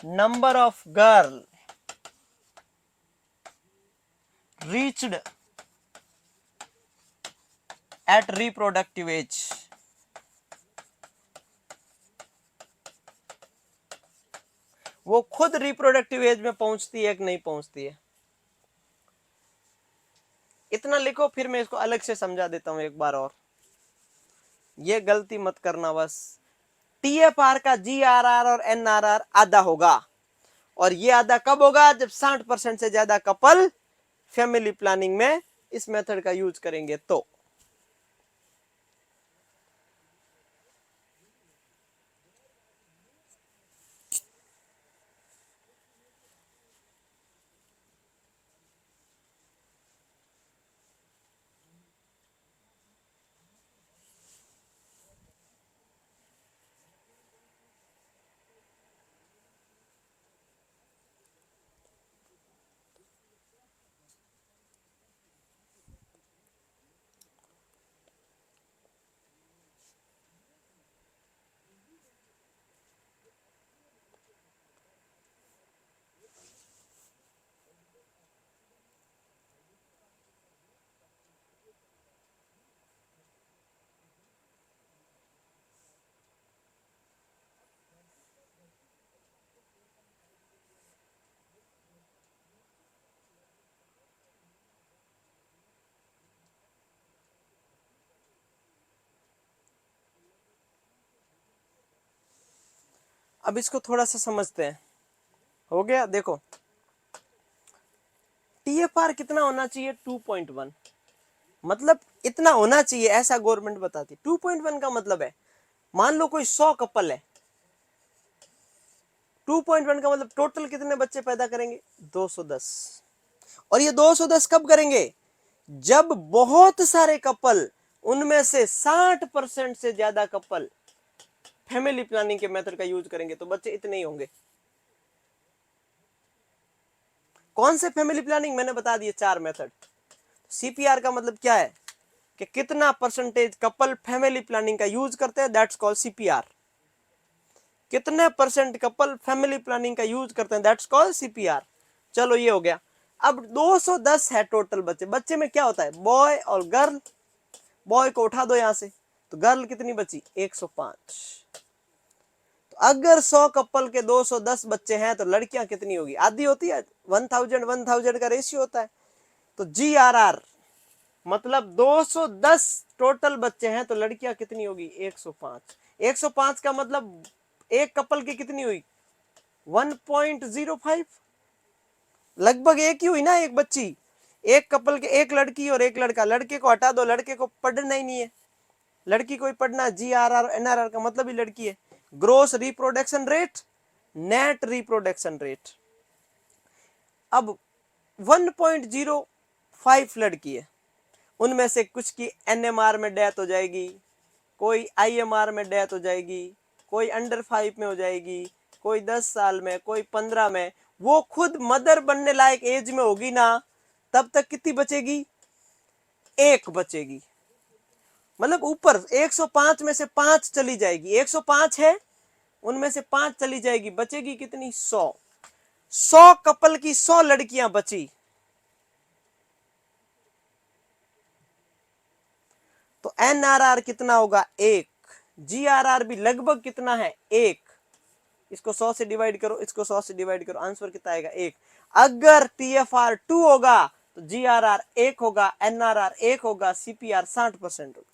number of girl reached at reproductive age। वो खुद रिप्रोडक्टिव एज में पहुंचती है कि नहीं पहुंचती है? इतना लिखो, फिर मैं इसको अलग से समझा देता हूं एक बार और। ये गलती मत करना बस। टीएफआर का जीआरआर और एनआरआर आधा होगा, और ये आधा कब होगा? जब 60% से ज्यादा कपल फैमिली प्लानिंग में इस मेथड का यूज करेंगे तो। अब इसको थोड़ा सा समझते हैं। हो गया, देखो TFR कितना होना चाहिए, 2.1, मतलब इतना होना चाहिए ऐसा गवर्नमेंट बताती। 2.1 का मतलब है, मान लो कोई 100 कपल है, 2.1 का मतलब टोटल कितने बच्चे पैदा करेंगे, 210। और ये 210 कब करेंगे, जब बहुत सारे कपल, उनमें से 60% से ज्यादा कपल फैमिली प्लानिंग के मेथड का यूज करेंगे तो बच्चे इतने ही होंगे। कौन से फैमिली प्लानिंग, मैंने बता दिए 4 मेथड। CPR का मतलब क्या है कि कितना परसेंटेज कपल फैमिली प्लानिंग का यूज करते हैं, दैट्स कॉल्ड CPR। कितने परसेंट कपल फैमिली प्लानिंग का यूज करते हैं, दैट्स कॉल्ड CPR। चलो ये हो गया। अब 210 है टोटल बच्चे, बच्चे में क्या होता है, बॉय और गर्ल। बॉय को उठा दो यहां से, तो गर्ल कितनी बची, 105। तो अगर 100 कपल के 210 बच्चे हैं तो लड़कियां कितनी होगी, आधी होती है, 1000 का रेशियो होता है। तो GRR मतलब 210 टोटल बच्चे हैं तो लड़कियां कितनी होगी, 105। 105 का मतलब एक कपल की कितनी हुई, 1.05, लगभग एक ही हुई ना, एक बच्ची। एक कपल के एक लड़की और एक लड़का, लड़के को हटा दो, लड़के को पढ़ना ही नहीं है, लड़की को ही पढ़ना। GRR NRR का मतलब ही लड़की है। Gross reproduction rate, net reproduction rate. अब 1.05 लड़की है, उनमें से कुछ की NMR में डेथ हो जाएगी, कोई IMR में डेथ हो जाएगी, कोई अंडर 5 में हो जाएगी, कोई 10 साल में, कोई 15 में। वो खुद मदर बनने लायक एज में होगी ना, तब तक कितनी बचेगी, एक बचेगी। मतलब ऊपर 105 में से 5 चली जाएगी, 105 है उनमें से 5 चली जाएगी, बचेगी कितनी, 100। 100 कपल की 100 लड़कियां बची, तो NRR कितना होगा, 1। GRR भी लगभग कितना है, 1। इसको 100 से डिवाइड करो, इसको 100 से डिवाइड करो, आंसर कितना आएगा, 1। अगर TFR 2 होगा तो GRR 1 होगा, NRR 1 होगा, CPR 60% होगा।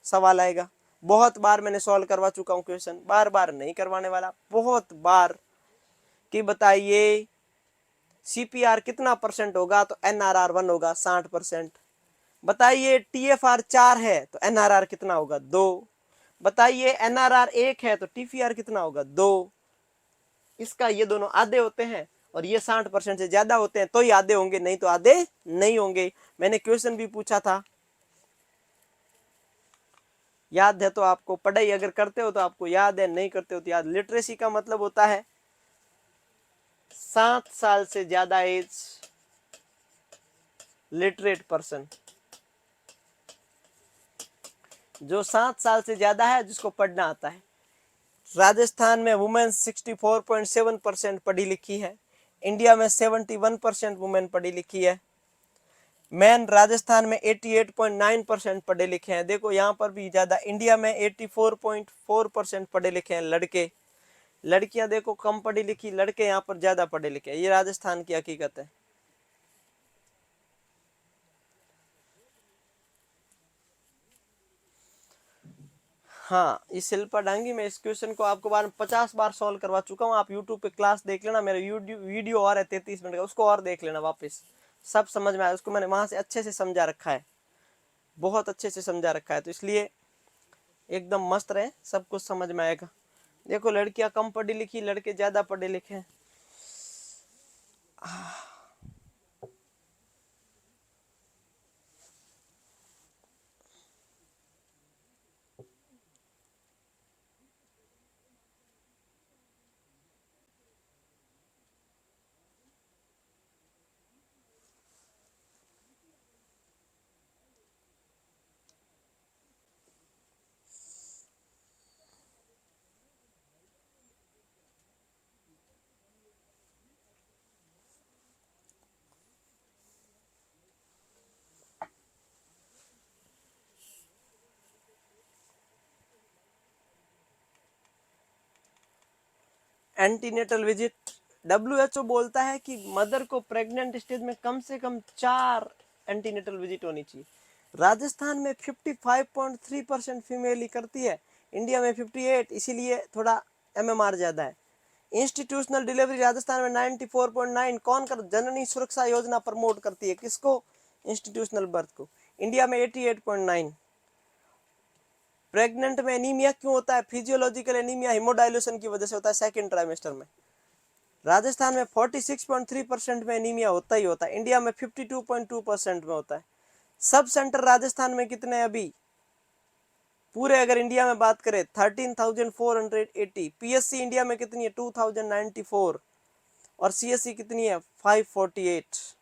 सवाल आएगा, बहुत बार मैंने सॉल्व करवा चुका हूं क्वेश्चन, बार बार नहीं करवाने वाला, बहुत बार। कि बताइए CPR कितना परसेंट होगा तो NRR 1 होगा, 60%। बताइए TFR 4 है तो NRR कितना होगा, 2। बताइए NRR 1 है तो TFR कितना होगा, 2। इसका ये दोनों आधे होते हैं और ये 60% से ज्यादा होते हैं तो ही आधे होंगे, नहीं तो आधे नहीं होंगे। मैंने क्वेश्चन भी पूछा था, याद है तो आपको, पढ़ाई अगर करते हो तो आपको याद है, नहीं करते हो तो याद। लिटरेसी का मतलब होता है 7 साल से ज्यादा एज लिटरेट पर्सन, जो 7 साल से ज्यादा है, जिसको पढ़ना आता है। राजस्थान में वुमेन 64.7% पढ़ी लिखी है, इंडिया में 71% वुमेन पढ़ी लिखी है। मैन राजस्थान में 88.9% पढ़े लिखे हैं। देखो यहाँ पर भी ज्यादा, इंडिया में 84.4% पढ़े लिखे हैं लड़के। लड़कियां देखो कम पढ़ी लिखी, लड़के यहाँ पर ज्यादा पढ़े लिखे हैं। ये राजस्थान की हकीकत है। हाँ, ये शिल्पा डांगी, मैं इस क्वेश्चन को आपको बार 50 बार सॉल्व करवा चुका हूँ। आप यूट्यूब पे क्लास देख लेना, मेरा वीडियो और है 33 मिनट का, उसको और देख लेना वापस, सब समझ में आया। उसको मैंने वहां से अच्छे से समझा रखा है, बहुत अच्छे से समझा रखा है, तो इसलिए एकदम मस्त रहे, सब कुछ समझ में आएगा। देखो लड़कियां कम पढ़ी लिखी, लड़के ज्यादा पढ़े लिखे हैं। एंटीनेटल विजिट, WHO बोलता है कि मदर को प्रेग्नेंट स्टेज में कम से कम 4 एंटीनेटल विजिट होनी चाहिए। राजस्थान में 55.3% फीमेल ही करती है, इंडिया में 58, इसीलिए थोड़ा MMR ज्यादा है। इंस्टीट्यूशनल डिलीवरी राजस्थान में 94.9। कौन कर, जननी सुरक्षा योजना प्रमोट करती है, किसको, इंस्टीट्यूशनल बर्थ को। इंडिया में 88.9। प्रेग्नेंट में एनीमिया क्यों होता है, फिजियोलॉजिकल एनीमिया हिमोडाइल्यूशन की वजह से होता है सेकंड ट्राइमेस्टर में। राजस्थान में 46.3% में एनीमिया होता ही होता है, इंडिया में 52.2% में होता है। सब सेंटर राजस्थान में कितने हैं अभी पूरे, अगर इंडिया में बात करें 13,480। पीएससी इंडिया में कितनी है 2094 और सीएससी कितनी है 548।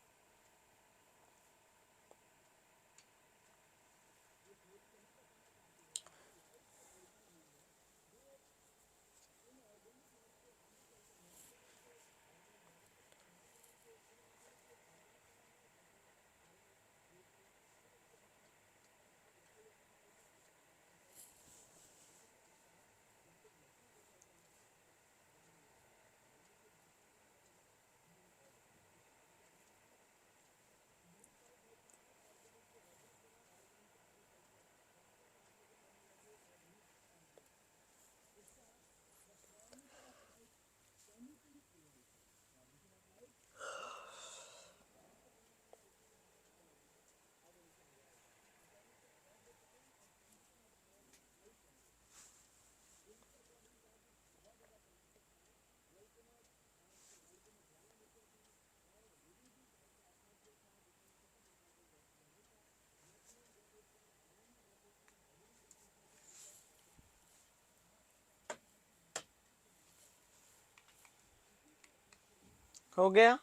हो गया,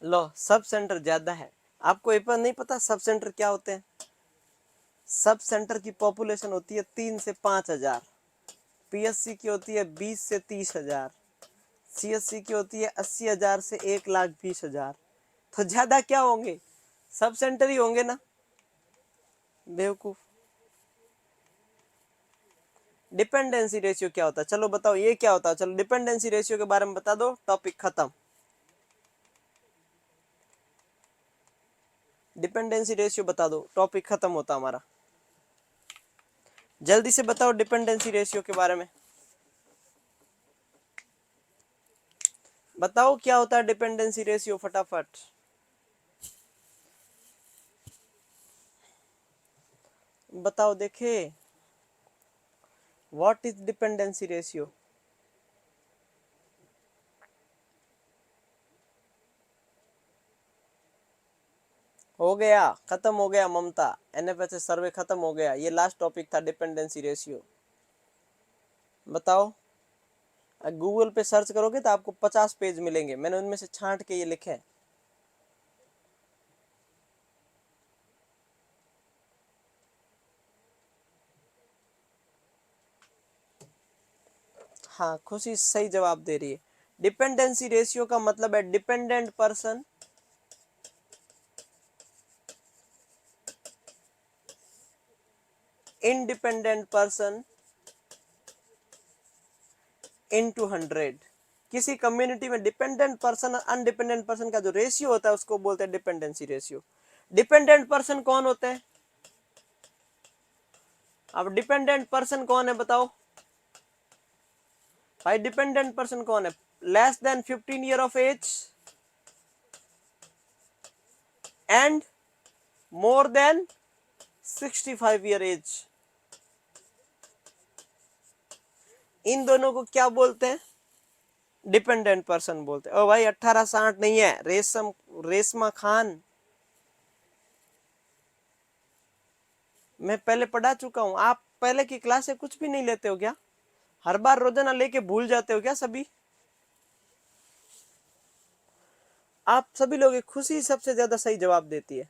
लो सब सेंटर ज्यादा है। आपको ये पर नहीं पता सब सेंटर क्या होते हैं। सब सेंटर की पॉपुलेशन होती है 3 से 5,000। पीएससी की होती है 20 से 30,000। सीएससी की होती है 80,000 से 1,20,000। तो ज्यादा क्या होंगे, सब सेंटर ही होंगे ना, बेवकूफ। डिपेंडेंसी रेशियो क्या होता है, चलो बताओ ये क्या होता है, चलो डिपेंडेंसी रेशियो के बारे में बता दो, टॉपिक खत्म। डिपेंडेंसी रेशियो बता दो, टॉपिक खत्म होता हमारा। जल्दी से बताओ डिपेंडेंसी रेशियो के बारे में, बताओ क्या होता है डिपेंडेंसी रेशियो, फटाफट बताओ देखे। What is dependency ratio. हो गया, खत्म हो गया ममता, एनएफएसएस सर्वे खत्म हो गया, ये लास्ट टॉपिक था डिपेंडेंसी रेशियो। बताओ, गूगल पे सर्च करोगे तो आपको 50 पेज मिलेंगे, मैंने उनमें से छांट के ये लिखे हैं। हाँ, खुशी सही जवाब दे रही है। डिपेंडेंसी रेशियो का मतलब है dependent person independent person into 100। किसी कम्युनिटी में डिपेंडेंट पर्सन और अनडिपेंडेंट पर्सन का जो रेशियो होता है उसको बोलते हैं डिपेंडेंसी रेशियो। डिपेंडेंट पर्सन कौन होते हैं, अब डिपेंडेंट पर्सन कौन है बताओ भाई, डिपेंडेंट पर्सन कौन है, less than 15 year of age and more than 65 year age, इन दोनों को क्या बोलते हैं, डिपेंडेंट पर्सन बोलते हैं। ओ भाई 1860 नहीं है, रेशमा खान, मैं पहले पढ़ा चुका हूं। आप पहले की क्लास से कुछ भी नहीं लेते हो क्या, हर बार रोजाना लेके भूल जाते हो क्या सभी। आप सभी लोग, खुशी सबसे ज्यादा सही जवाब देती है,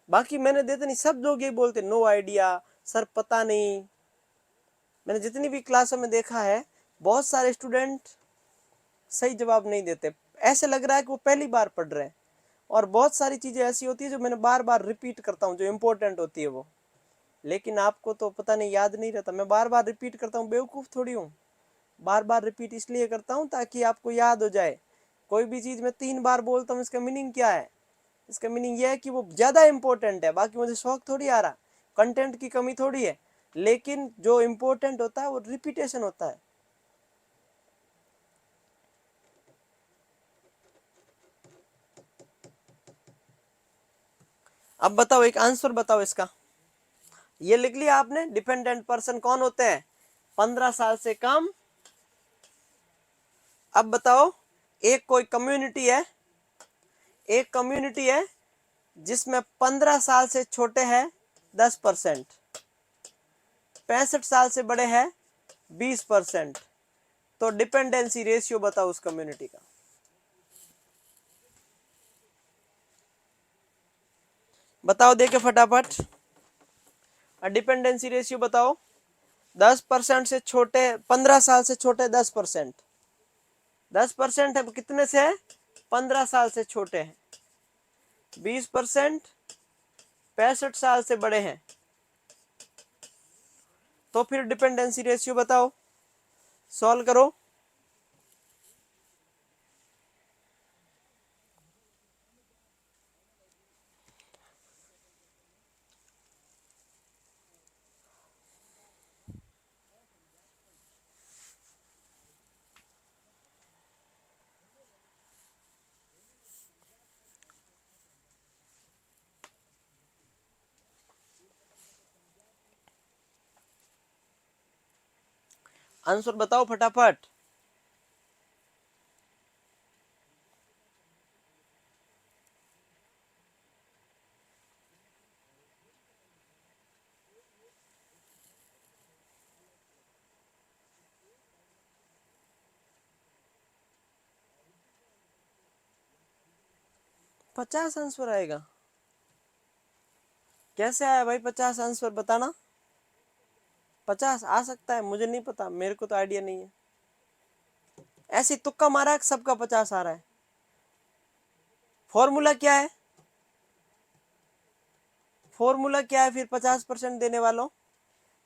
बाकी मैंने देते नहीं, सब लोग ये बोलते नो आइडिया, सर पता नहीं। मैंने जितनी भी क्लासों में देखा है बहुत सारे स्टूडेंट सही जवाब नहीं देते, ऐसे लग रहा है कि वो पहली बार पढ़ रहे हैं। और बहुत सारी चीजें ऐसी होती है जो मैंने बार बार रिपीट करता हूँ, जो इम्पोर्टेंट होती है वो, लेकिन आपको तो पता नहीं याद नहीं रहता। मैं बार बार रिपीट करता हूँ, बेवकूफ थोड़ी हूँ। बार बार रिपीट इसलिए करता हूँ ताकि आपको याद हो जाए। कोई भी चीज मैं 3 बार बोलता हूँ, इसका मीनिंग क्या है, इसका मीनिंग यह है कि वो ज्यादा इंपॉर्टेंट है। बाकी मुझे शौक थोड़ी आ रहा, कंटेंट की कमी थोड़ी है, लेकिन जो इंपॉर्टेंट होता है वो रिपीटेशन होता है। अब बताओ एक आंसर बताओ इसका। ये लिख लिया आपने, डिपेंडेंट पर्सन कौन होते हैं? 15 साल से कम। अब बताओ, एक कोई कम्युनिटी है, एक कम्युनिटी है जिसमें 15 साल से छोटे हैं 10%, 65 साल से बड़े हैं 20%। तो डिपेंडेंसी रेशियो बताओ उस कम्युनिटी का। बताओ देखे फटाफट, डिपेंडेंसी रेशियो बताओ। 10% से छोटे, 15 साल से छोटे 10%, 10% है कितने से है? 15 साल से छोटे हैं। 20% 65 साल से बड़े हैं। तो फिर डिपेंडेंसी रेशियो बताओ, सॉल्व करो। आंसर बताओ फटाफट। पचास आंसर आएगा? कैसे आया भाई 50 आंसर, बताना। 50 आ सकता है, मुझे नहीं पता, मेरे को तो आइडिया नहीं है। ऐसी तुक्का मारा सबका 50 आ रहा है। फॉर्मूला क्या है? फॉर्मूला क्या है फिर 50% देने वालों?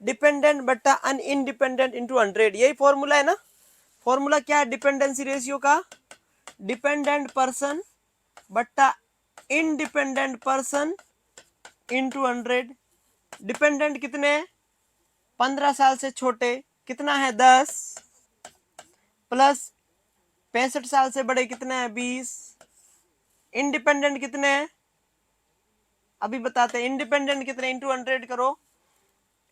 डिपेंडेंट बट्टा अन इनडिपेंडेंट इंटू 100, यही फॉर्मूला है ना? फॉर्मूला क्या है डिपेंडेंसी रेशियो का? डिपेंडेंट पर्सन बट्टा इनडिपेंडेंट पर्सन इंटू 100। डिपेंडेंट कितने हैं? 15 साल से छोटे, कितना है 10, प्लस 65 साल से बड़े कितने हैं 20। इंडिपेंडेंट कितने हैं अभी बताते हैं, इंडिपेंडेंट कितने इंटू 100 करो।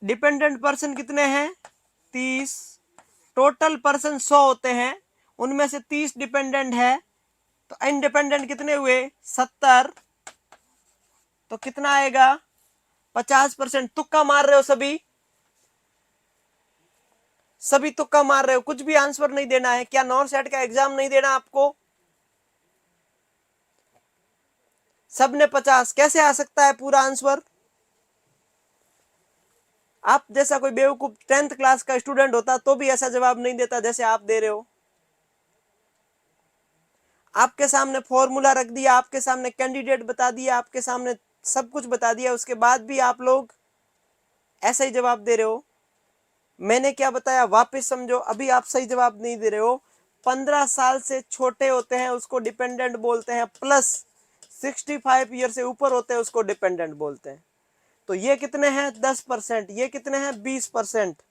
डिपेंडेंट पर्सन कितने हैं 30, टोटल पर्सन 100 होते हैं, उनमें से 30 डिपेंडेंट है, तो इंडिपेंडेंट कितने हुए 70। तो कितना आएगा 50%। तुक्का मार रहे हो सभी, सभी तुक्का मार रहे हो, कुछ भी आंसर नहीं देना है क्या? नॉन सेट का एग्जाम नहीं देना आपको? सबने 50 कैसे आ सकता है पूरा आंसर? आप जैसा कोई बेवकूफ 10th क्लास का स्टूडेंट होता तो भी ऐसा जवाब नहीं देता जैसे आप दे रहे हो। आपके सामने फॉर्मूला रख दिया, आपके सामने कैंडिडेट बता दिया, आपके सामने सब कुछ बता दिया, उसके बाद भी आप लोग ऐसा ही जवाब दे रहे हो। मैंने क्या बताया वापस समझो, अभी आप सही जवाब नहीं दे रहे हो। 15 साल से छोटे होते हैं उसको डिपेंडेंट बोलते हैं, प्लस 65 ईयर से ऊपर होते हैं उसको डिपेंडेंट बोलते हैं। तो ये कितने हैं 10%, ये कितने हैं 20%।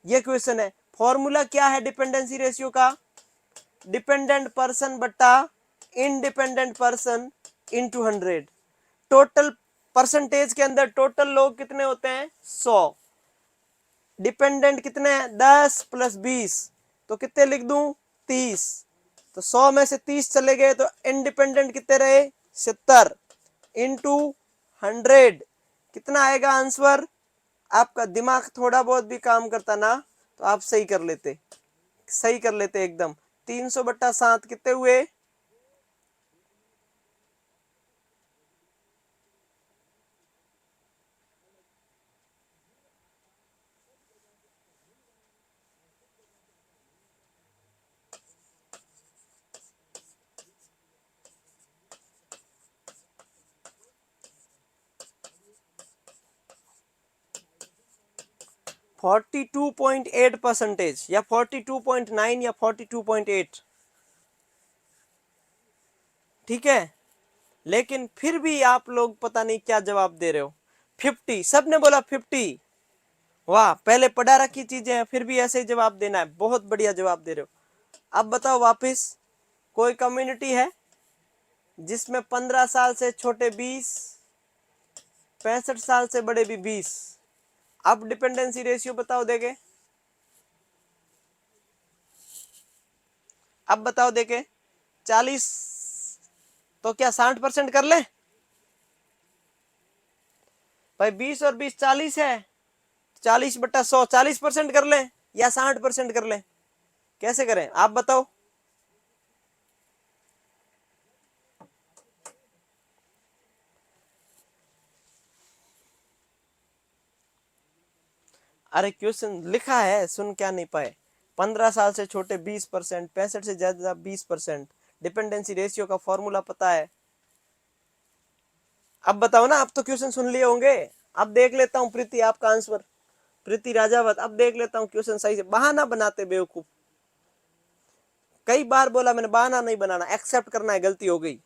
ये क्वेश्चन है। फॉर्मूला क्या है डिपेंडेंसी रेशियो का? डिपेंडेंट पर्सन बट्टा independent person into 100। Total percentage के अंदर टोटल लोग कितने होते हैं 100, डिपेंडेंट कितने हैं 10 प्लस 20, तो कितने लिख दूं 30। तो 100 में से 30 चले गए तो इंडिपेंडेंट कितने रहे 70 इंटू 100। कितना आएगा आंसर? आपका दिमाग थोड़ा बहुत भी काम करता ना तो आप सही कर लेते, सही कर लेते एकदम। 300/7 कितने हुए? 42.8% या 42.9 या 42.8, ठीक है। लेकिन फिर भी आप लोग पता नहीं क्या जवाब दे रहे हो। 50, सबने बोला 50। वाह, पहले पढ़ा रखी चीजें हैं फिर भी ऐसे ही जवाब देना है, बहुत बढ़िया जवाब दे रहे हो। अब बताओ वापस, कोई कम्युनिटी है जिसमें 15 साल से छोटे 20, 65 साल से बड़े भी 20। अब डिपेंडेंसी रेशियो बताओ देखे, अब बताओ देखे 40 तो क्या 60% कर ले भाई, 20 और 20 40 है, 40/100 40% कर ले या 60% कर ले, कैसे करें आप बताओ। अरे क्वेश्चन लिखा है, सुन क्या नहीं पाए। 15 साल से छोटे 20%, 65 से ज्यादा 20%, डिपेंडेंसी रेशियो का फॉर्मूला पता है। अब बताओ ना, अब तो क्वेश्चन सुन लिए होंगे। अब देख लेता हूँ प्रीति आपका आंसर, प्रीति राजावत, अब देख लेता हूँ क्वेश्चन सही से। बहाना बनाते बेवकूफ, कई बार बोला मैंने बहाना नहीं बनाना, एक्सेप्ट करना है गलती हो गई।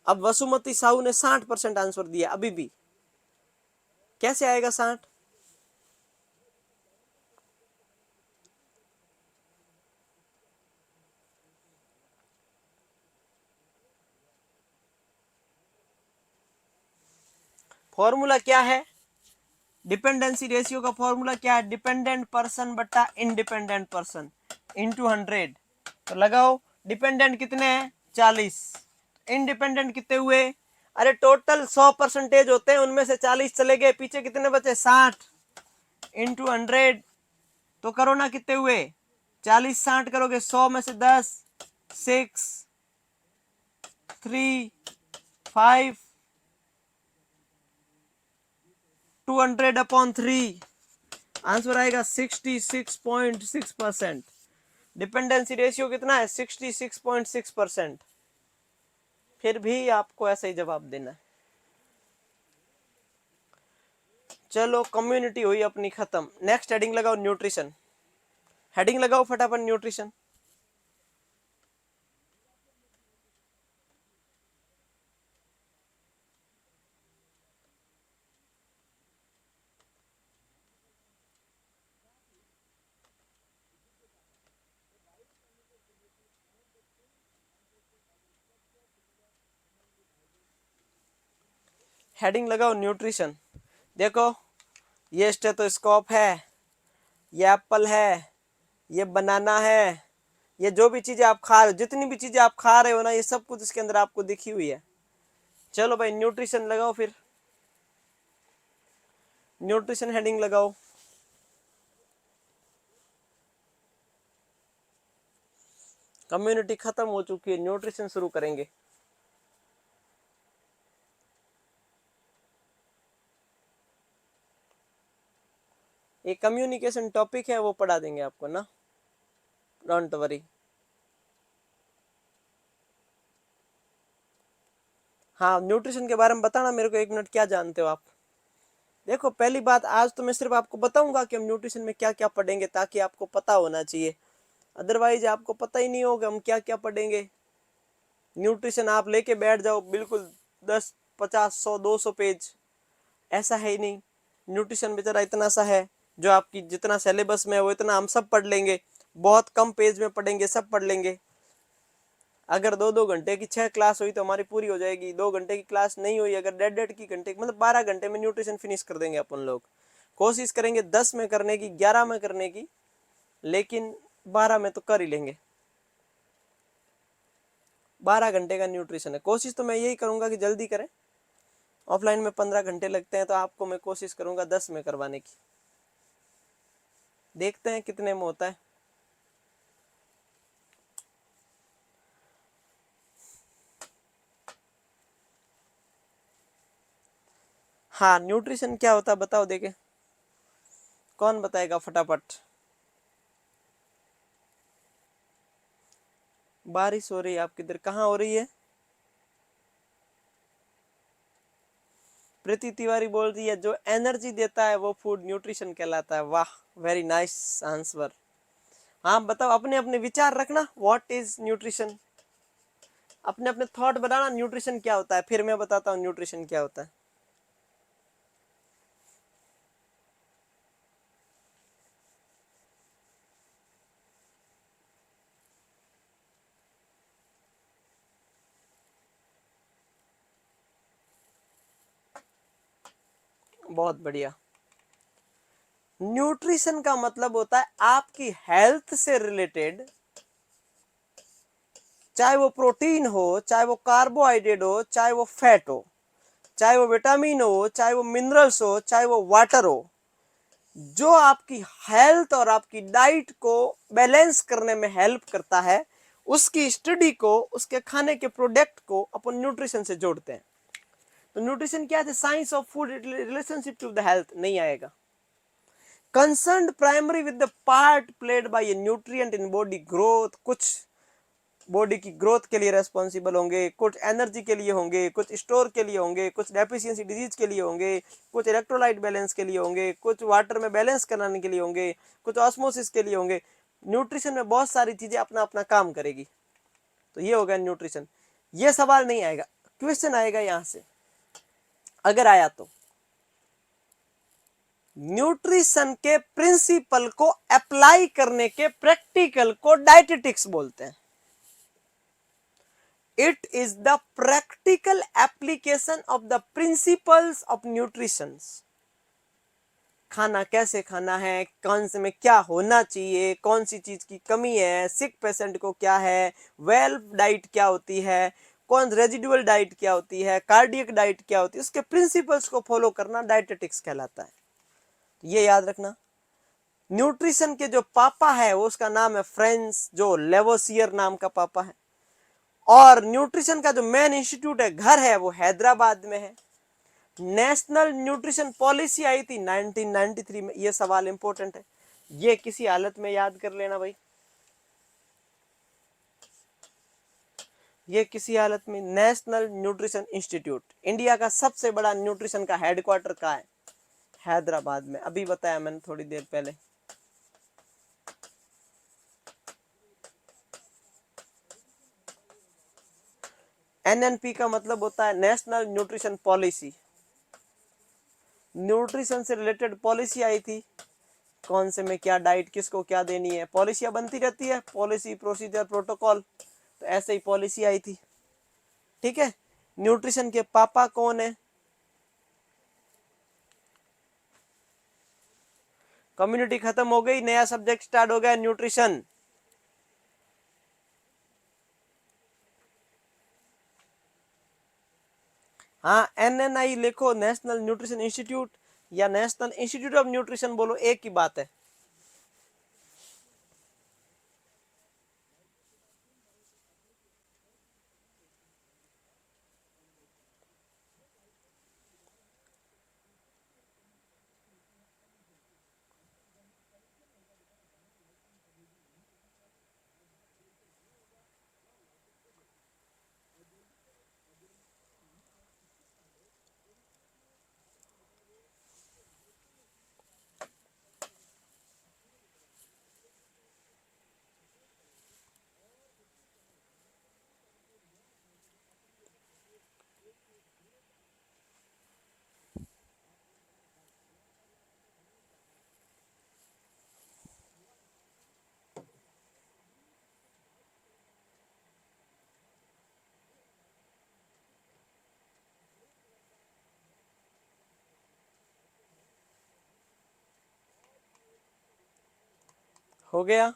अब वसुमती साहू ने 60% आंसर दिया, अभी भी कैसे आएगा 60? फॉर्मूला क्या है डिपेंडेंसी रेशियो का? फॉर्मूला क्या है? डिपेंडेंट पर्सन बटा इंडिपेंडेंट पर्सन इंटू 100। तो लगाओ, डिपेंडेंट कितने हैं 40, इंडिपेंडेंट कितने हुए? अरे टोटल 100% होते हैं, उनमें से 40 चले गए, पीछे कितने बचे 60 इंटू 100। तो करो ना कितने हुए, 40 60 करोगे, 100 में से 10, 6 3 5 200/3, आंसर आएगा 66.6%। डिपेंडेंसी रेशियो कितना है 66.6%। फिर भी आपको ऐसा ही जवाब देना है। चलो कम्युनिटी हुई अपनी खत्म। नेक्स्ट हेडिंग लगाओ न्यूट्रिशन, हेडिंग लगाओ फटाफट न्यूट्रिशन। हेडिंग लगाओ न्यूट्रिशन। देखो ये स्टेथोस्कोप है, ये एप्पल है, ये बनाना है, ये जो भी चीजें आप खा रहे हो, जितनी भी चीजें आप खा रहे हो ना, ये सब कुछ इसके अंदर आपको दिखी हुई है। चलो भाई न्यूट्रिशन लगाओ, फिर न्यूट्रिशन हेडिंग लगाओ। कम्युनिटी खत्म हो चुकी है, न्यूट्रिशन शुरू करेंगे। एक कम्युनिकेशन टॉपिक है, वो पढ़ा देंगे आपको ना, डोंट वरी। हाँ न्यूट्रिशन के बारे में बताना मेरे को 1 मिनट, क्या जानते हो आप? देखो पहली बात, आज तो मैं सिर्फ आपको बताऊंगा कि हम न्यूट्रिशन में क्या क्या पढ़ेंगे, ताकि आपको पता होना चाहिए, अदरवाइज आपको पता ही नहीं होगा हम क्या क्या पढ़ेंगे। न्यूट्रिशन आप लेके बैठ जाओ बिल्कुल 10 50 100 200 पेज, ऐसा है ही नहीं। न्यूट्रिशन बेचारा इतना सा है, जो आपकी जितना सिलेबस में है वो इतना हम सब पढ़ लेंगे, बहुत कम पेज में पढ़ेंगे, सब पढ़ लेंगे। अगर 2-2 घंटे की 6 क्लास हुई तो हमारी पूरी हो जाएगी। 2 घंटे की क्लास नहीं हुई, अगर 1.5 की घंटे, मतलब 12 घंटे में न्यूट्रिशन फिनिश कर देंगे अपन लोग। कोशिश करेंगे 10 में करने की, 11 में करने की, लेकिन 12 में तो कर ही लेंगे। 12 घंटे का न्यूट्रिशन है, कोशिश तो मैं यही करूंगा कि जल्दी करें। ऑफलाइन में 15 घंटे लगते हैं, तो आपको मैं कोशिश करूंगा 10 में करवाने की। देखते हैं कितने में होता है। हाँ न्यूट्रिशन क्या होता है बताओ देखे, कौन बताएगा फटाफट। बारिश हो रही है आपकी इधर, कहाँ हो रही है? प्रीति तिवारी बोल रही है जो एनर्जी देता है वो फूड न्यूट्रिशन कहलाता है। वाह, वेरी नाइस आंसर। हाँ बताओ, अपने अपने विचार रखना, व्हाट इज न्यूट्रिशन, अपने अपने थॉट बनाना, न्यूट्रिशन क्या होता है, फिर मैं बताता हूँ न्यूट्रिशन क्या होता है। बहुत बढ़िया। न्यूट्रिशन का मतलब होता है आपकी हेल्थ से रिलेटेड, चाहे वो प्रोटीन हो, चाहे वो कार्बोहाइड्रेट हो, चाहे वो फैट हो, चाहे वो विटामिन हो, चाहे वो मिनरल्स हो, चाहे वो वाटर हो, जो आपकी हेल्थ और आपकी डाइट को बैलेंस करने में हेल्प करता है, उसकी स्टडी को, उसके खाने के प्रोडक्ट को अपन न्यूट्रिशन से जोड़ते हैं। तो न्यूट्रिशन क्या है? Science of food relationship to the health नहीं आएगा। Concern primary with the part played by a nutrient in body growth, कुछ बॉडी की ग्रोथ के लिए रेस्पॉन्सिबल होंगे, कुछ एनर्जी के लिए होंगे, कुछ स्टोर के लिए होंगे, कुछ डेफिशिएंसी डिजीज के लिए होंगे, कुछ इलेक्ट्रोलाइट बैलेंस के लिए होंगे, कुछ वाटर में बैलेंस कराने के लिए होंगे, कुछ ऑस्मोसिस के लिए होंगे। न्यूट्रिशन में बहुत सारी चीजें अपना अपना काम करेगी। तो ये हो गया न्यूट्रिशन। ये सवाल नहीं आएगा, क्वेश्चन आएगा यहां से, अगर आया तो। न्यूट्रिशन के प्रिंसिपल को अप्लाई करने के प्रैक्टिकल को डाइटेटिक्स बोलते हैं। It is the practical application of the principles of nutrition. खाना कैसे खाना है, कौन से में क्या होना चाहिए, कौन सी चीज की कमी है, सिक पेशेंट को क्या है, वेल डाइट क्या होती है, कौन रेजिडुअल डाइट क्या होती है, कार्डियक डाइट क्या होती है, उसके प्रिंसिपल्स को फॉलो करना डाइटेटिक्स कहलाता है। ये याद रखना। न्यूट्रिशन के जो पापा है वो उसका नाम है फ्रेंच, जो लेवोसियर नाम का पापा है। और न्यूट्रिशन का जो मेन इंस्टीट्यूट है, घर है, वो हैदराबाद में है। नेशनल न्यूट्रिशन पॉलिसी आई थी 1993 में। ये सवाल इंपॉर्टेंट है, ये किसी हालत में याद कर लेना भाई। ये किसी हालत में नेशनल न्यूट्रिशन इंस्टीट्यूट, इंडिया का सबसे बड़ा न्यूट्रिशन का हेडक्वार्टर कहाँ है? हैदराबाद में। अभी बताया मैंने थोड़ी देर पहले। एनएनपी का मतलब होता है नेशनल न्यूट्रिशन पॉलिसी। न्यूट्रिशन से रिलेटेड पॉलिसी आई थी, कौन से में क्या डाइट किसको क्या देनी है, पॉलिसियां बनती रहती है, पॉलिसी प्रोसीजर प्रोटोकॉल। तो ऐसे ही पॉलिसी आई थी। ठीक है, न्यूट्रिशन के पापा कौन है? कम्युनिटी खत्म हो गई, नया सब्जेक्ट स्टार्ट हो गया, न्यूट्रिशन। हाँ, एनएनआई लिखो, नेशनल न्यूट्रिशन इंस्टीट्यूट, या नेशनल इंस्टीट्यूट ऑफ न्यूट्रिशन बोलो, एक ही बात है। हो गया।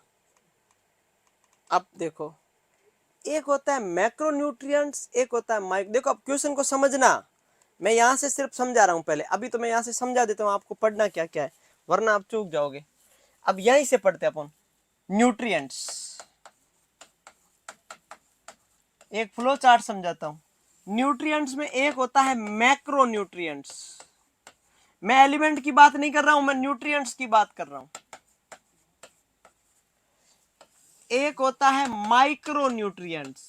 अब देखो, एक होता है मैक्रो न्यूट्रिएंट्स, एक होता है माइक्रो। देखो अब क्वेश्चन को समझना, मैं यहां से सिर्फ समझा रहा हूं पहले। अभी तो मैं यहां से समझा देता हूं आपको पढ़ना क्या क्या है, वरना आप चूक जाओगे। अब यहीं से पढ़ते अपन। न्यूट्रिएंट्स, एक फ्लो चार्ट समझाता हूं। न्यूट्रिएंट्स में एक होता है मैक्रो न्यूट्रिएंट्स। मैं एलिमेंट की बात नहीं कर रहा हूं, मैं न्यूट्रिएंट्स की बात कर रहा हूं। एक होता है माइक्रो न्यूट्रिएंट्स।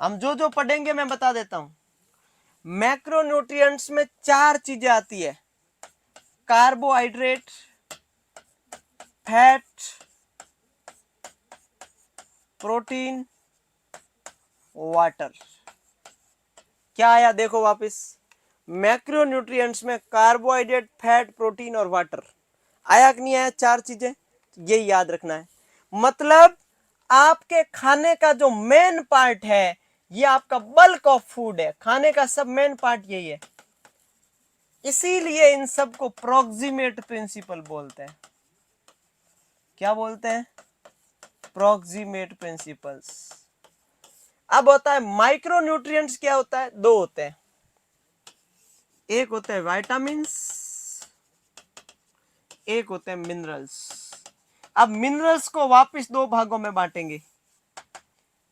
हम जो जो पढ़ेंगे मैं बता देता हूं। मैक्रो न्यूट्रिएंट्स में चार चीजें आती है: कार्बोहाइड्रेट, फैट, प्रोटीन, वाटर। क्या आया देखो वापस, मैक्रो न्यूट्रिएंट्स में कार्बोहाइड्रेट, फैट, प्रोटीन और वाटर। आया कि नहीं आया? चार चीजें। ये याद रखना है। मतलब आपके खाने का जो मेन पार्ट है, ये आपका बल्क ऑफ फूड है, खाने का सब मेन पार्ट यही है। इसीलिए इन सब को प्रोक्सीमेट प्रिंसिपल बोलते हैं। क्या बोलते हैं? Proximate principles. अब होता है माइक्रो न्यूट्रिएंट्स। क्या होता है? दो होते हैं, एक होते हैं विटामिन्स, एक होते हैं मिनरल्स। अब मिनरल्स को वापस दो भागों में बांटेंगे,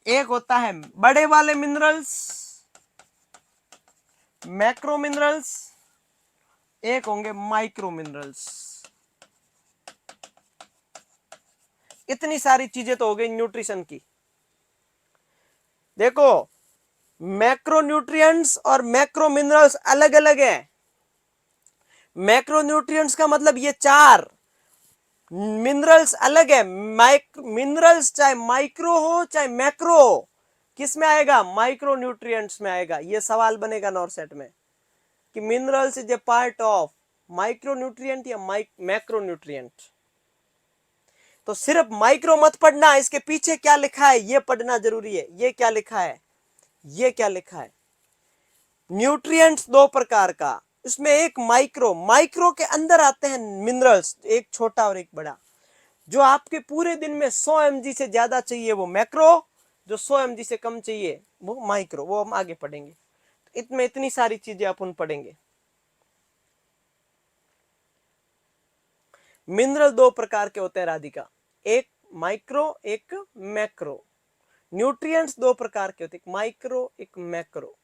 एक होता है बड़े वाले मिनरल्स, मैक्रो मिनरल्स, एक होंगे माइक्रो मिनरल्स। इतनी सारी चीजें तो हो गई न्यूट्रिशन की। देखो, मैक्रो न्यूट्रिएंट्स और मैक्रो मिनरल्स अलग अलग है। मैक्रो न्यूट्रिएंट्स का मतलब ये चार, मिनरल्स अलग है। मिनरल्स चाहे माइक्रो हो चाहे मैक्रो हो, किस में आएगा? माइक्रो न्यूट्रिएंट्स में आएगा। ये सवाल बनेगा नॉर सेट में कि minerals is a part of micro nutrient या मैक्रो न्यूट्रिएंट। तो सिर्फ माइक्रो मत पढ़ना, इसके पीछे क्या लिखा है ये पढ़ना जरूरी है। ये क्या लिखा है? ये क्या लिखा है? न्यूट्रिएंट्स दो प्रकार का, इसमें एक माइक्रो, माइक्रो के अंदर आते हैं मिनरल्स, एक छोटा और एक बड़ा। जो आपके पूरे दिन में 100 mg से ज्यादा चाहिए वो मैक्रो, जो 100 mg से कम चाहिए वो माइक्रो। वो हम आगे पढ़ेंगे। इसमें इतनी सारी चीजें अपन पढ़ेंगे। मिनरल दो प्रकार के होते हैं राधिका, एक माइक्रो एक मैक्रो। न्यूट्रिएंट्स दो प्रकार के होते हैं, एक माइक्रो एक मैक्रो।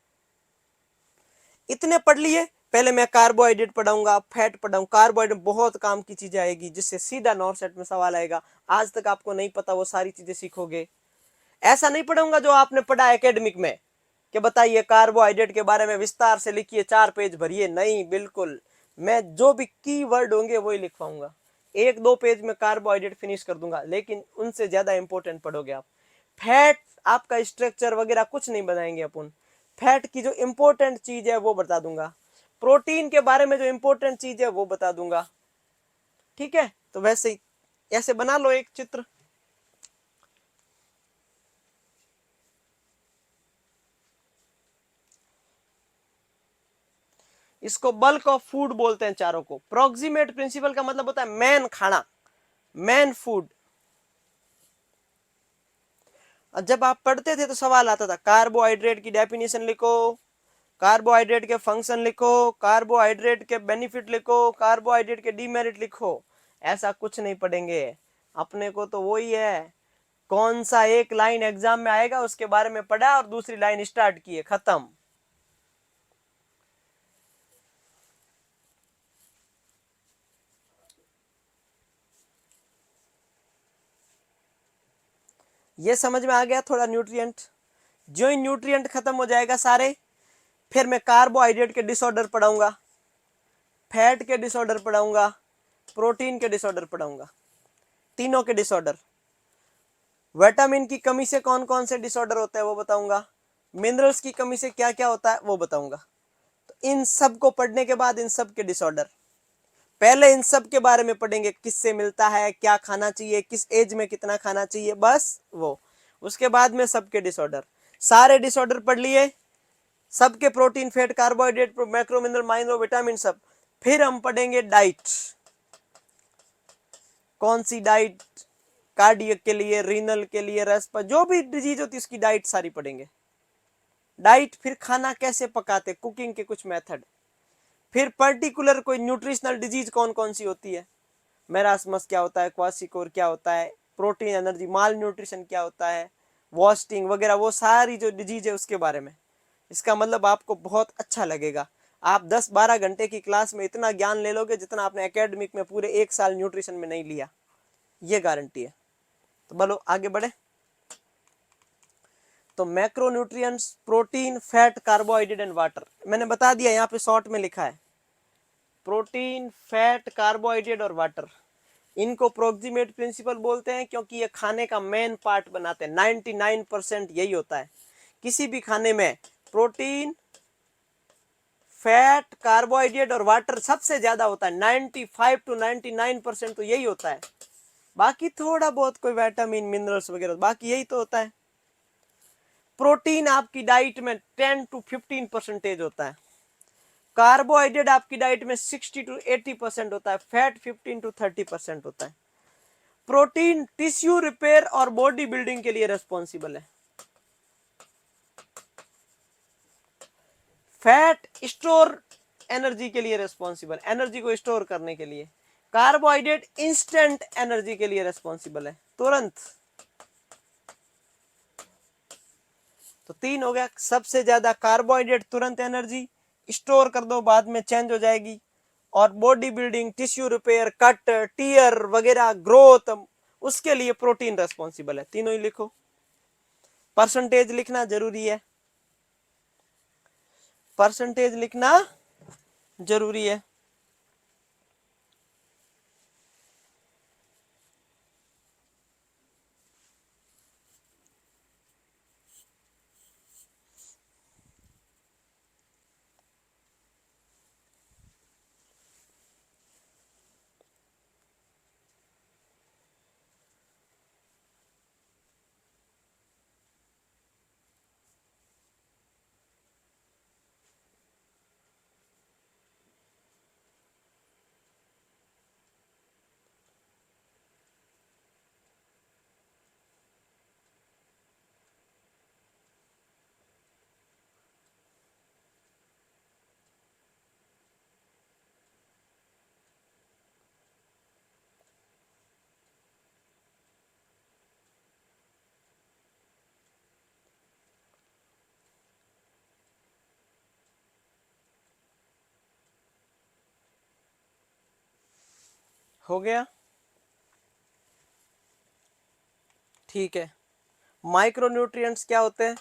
इतने पढ़ लिए। पहले मैं कार्बोहाइड्रेट पढ़ाऊंगा, फैट पढ़ाऊंगा। कार्बोहाइड्रेट बहुत काम की चीजें आएगी, जिससे सीधा नॉर सेट में सवाल आएगा। आज तक आपको नहीं पता वो सारी चीजें सीखोगे। ऐसा नहीं पढ़ाऊंगा जो आपने पढ़ा एकेडमिक में कि बताइए कार्बोहाइड्रेट के बारे में विस्तार से लिखिए, 4 पेज भरिए। नहीं, बिल्कुल मैं जो भी की वर्ड होंगे वही लिखवाऊंगा। 1-2 पेज में कार्बोहाइड्रेट फिनिश कर दूंगा, लेकिन उनसे ज्यादा इंपॉर्टेंट पढ़ोगे आप। फैट आपका स्ट्रक्चर वगैरह कुछ नहीं बनाएंगे अपन। फैट की जो इंपॉर्टेंट चीज है वो बता दूंगा। प्रोटीन के बारे में जो इंपॉर्टेंट चीज है वो बता दूंगा। ठीक है, तो वैसे ही ऐसे बना लो एक चित्र। इसको बल्क ऑफ फूड बोलते हैं चारों को। प्रोक्सीमेट प्रिंसिपल का मतलब होता है मेन खाना, मेन फूड। जब आप पढ़ते थे तो सवाल आता था कार्बोहाइड्रेट की डेफिनेशन लिखो, कार्बोहाइड्रेट के फंक्शन लिखो, कार्बोहाइड्रेट के बेनिफिट लिखो, कार्बोहाइड्रेट के डीमेरिट लिखो। ऐसा कुछ नहीं पढ़ेंगे अपने को। तो वही है, कौन सा एक लाइन एग्जाम में आएगा उसके बारे में पढ़ा और दूसरी लाइन स्टार्ट की है, खत्म। ये समझ में आ गया थोड़ा न्यूट्रिएंट। जो ही न्यूट्रिएंट खत्म हो जाएगा सारे, फिर मैं कार्बोहाइड्रेट के डिसऑर्डर पढ़ाऊंगा, फैट के डिसऑर्डर पढ़ाऊंगा, प्रोटीन के डिसऑर्डर पढ़ाऊंगा, तीनों के डिसऑर्डर। विटामिन की कमी से कौन कौन से डिसऑर्डर होता है वो बताऊंगा, मिनरल्स की कमी से क्या क्या होता है वो बताऊंगा। तो इन सब को पढ़ने के बाद इन सब के डिसऑर्डर, पहले इन सब के बारे में पढ़ेंगे, किससे मिलता है, क्या खाना चाहिए, किस एज में कितना खाना चाहिए, बस वो। उसके बाद में सबके डिसऑर्डर, सारे डिसऑर्डर पढ़ लिए, सबके protein fat carbohydrate macro mineral minor vitamin सब। फिर हम पढ़ेंगे डाइट, कौन सी डाइट कार्डियक के लिए, रीनल के लिए, रस पर जो भी डिजीज होती है उसकी डाइट सारी पढ़ेंगे। डाइट, फिर खाना कैसे पकाते, कुकिंग के कुछ मेथड। फिर पर्टिकुलर कोई न्यूट्रिशनल डिजीज कौन कौन सी होती है, मेरास्मस क्या होता है, क्वासिकोर क्या होता है, प्रोटीन एनर्जी माल न्यूट्रिशन क्या होता है, वॉस्टिंग वगैरह, वो सारी जो डिजीज है उसके बारे में। इसका मतलब आपको बहुत अच्छा लगेगा। आप 10-12 घंटे की क्लास में इतना ज्ञान ले लोगे जितना आपने एकेडमिक में पूरे 1 साल न्यूट्रिशन में नहीं लिया, ये गारंटी है। तो बोलो आगे बढ़े। तो macronutrients, protein, fat, carbohydrate and water. मैंने बता दिया, यहाँ पे शॉर्ट में लिखा है प्रोटीन, फैट, कार्बोहाइड्रेट और वाटर। इनको प्रोक्सीमेट प्रिंसिपल बोलते हैं क्योंकि ये खाने का मेन पार्ट बनाते हैं। 99% यही होता है किसी भी खाने में। प्रोटीन, फैट, कार्बोहाइड्रेट और वाटर सबसे ज्यादा होता है। 95 to 99% तो यही होता है। बाकी थोड़ा बहुत कोई विटामिन मिनरल्स वगैरह, बाकी यही तो होता है। प्रोटीन आपकी डाइट में 10 to 15% होता है, कार्बोहाइड्रेट आपकी डाइट में 60 to 80% होता है, फैट 15 to 30% होता है। प्रोटीन टिश्यू रिपेयर और बॉडी बिल्डिंग के लिए रेस्पॉन्सिबल है, फैट स्टोर एनर्जी के लिए रेस्पॉन्सिबल, एनर्जी को स्टोर करने के लिए, कार्बोहाइड्रेट इंस्टेंट एनर्जी के लिए रेस्पॉन्सिबल है, तुरंत। तो 3 हो गया, सबसे ज्यादा कार्बोहाइड्रेट तुरंत एनर्जी, स्टोर कर दो बाद में चेंज हो जाएगी, और body building, tissue repair, cut, tear वगैरह, ग्रोथ, उसके लिए प्रोटीन रेस्पॉन्सिबल है। तीनों ही लिखो, परसेंटेज लिखना जरूरी है, परसेंटेज लिखना जरूरी है। हो गया, ठीक है। माइक्रोन्यूट्रिएंट्स क्या होते हैं?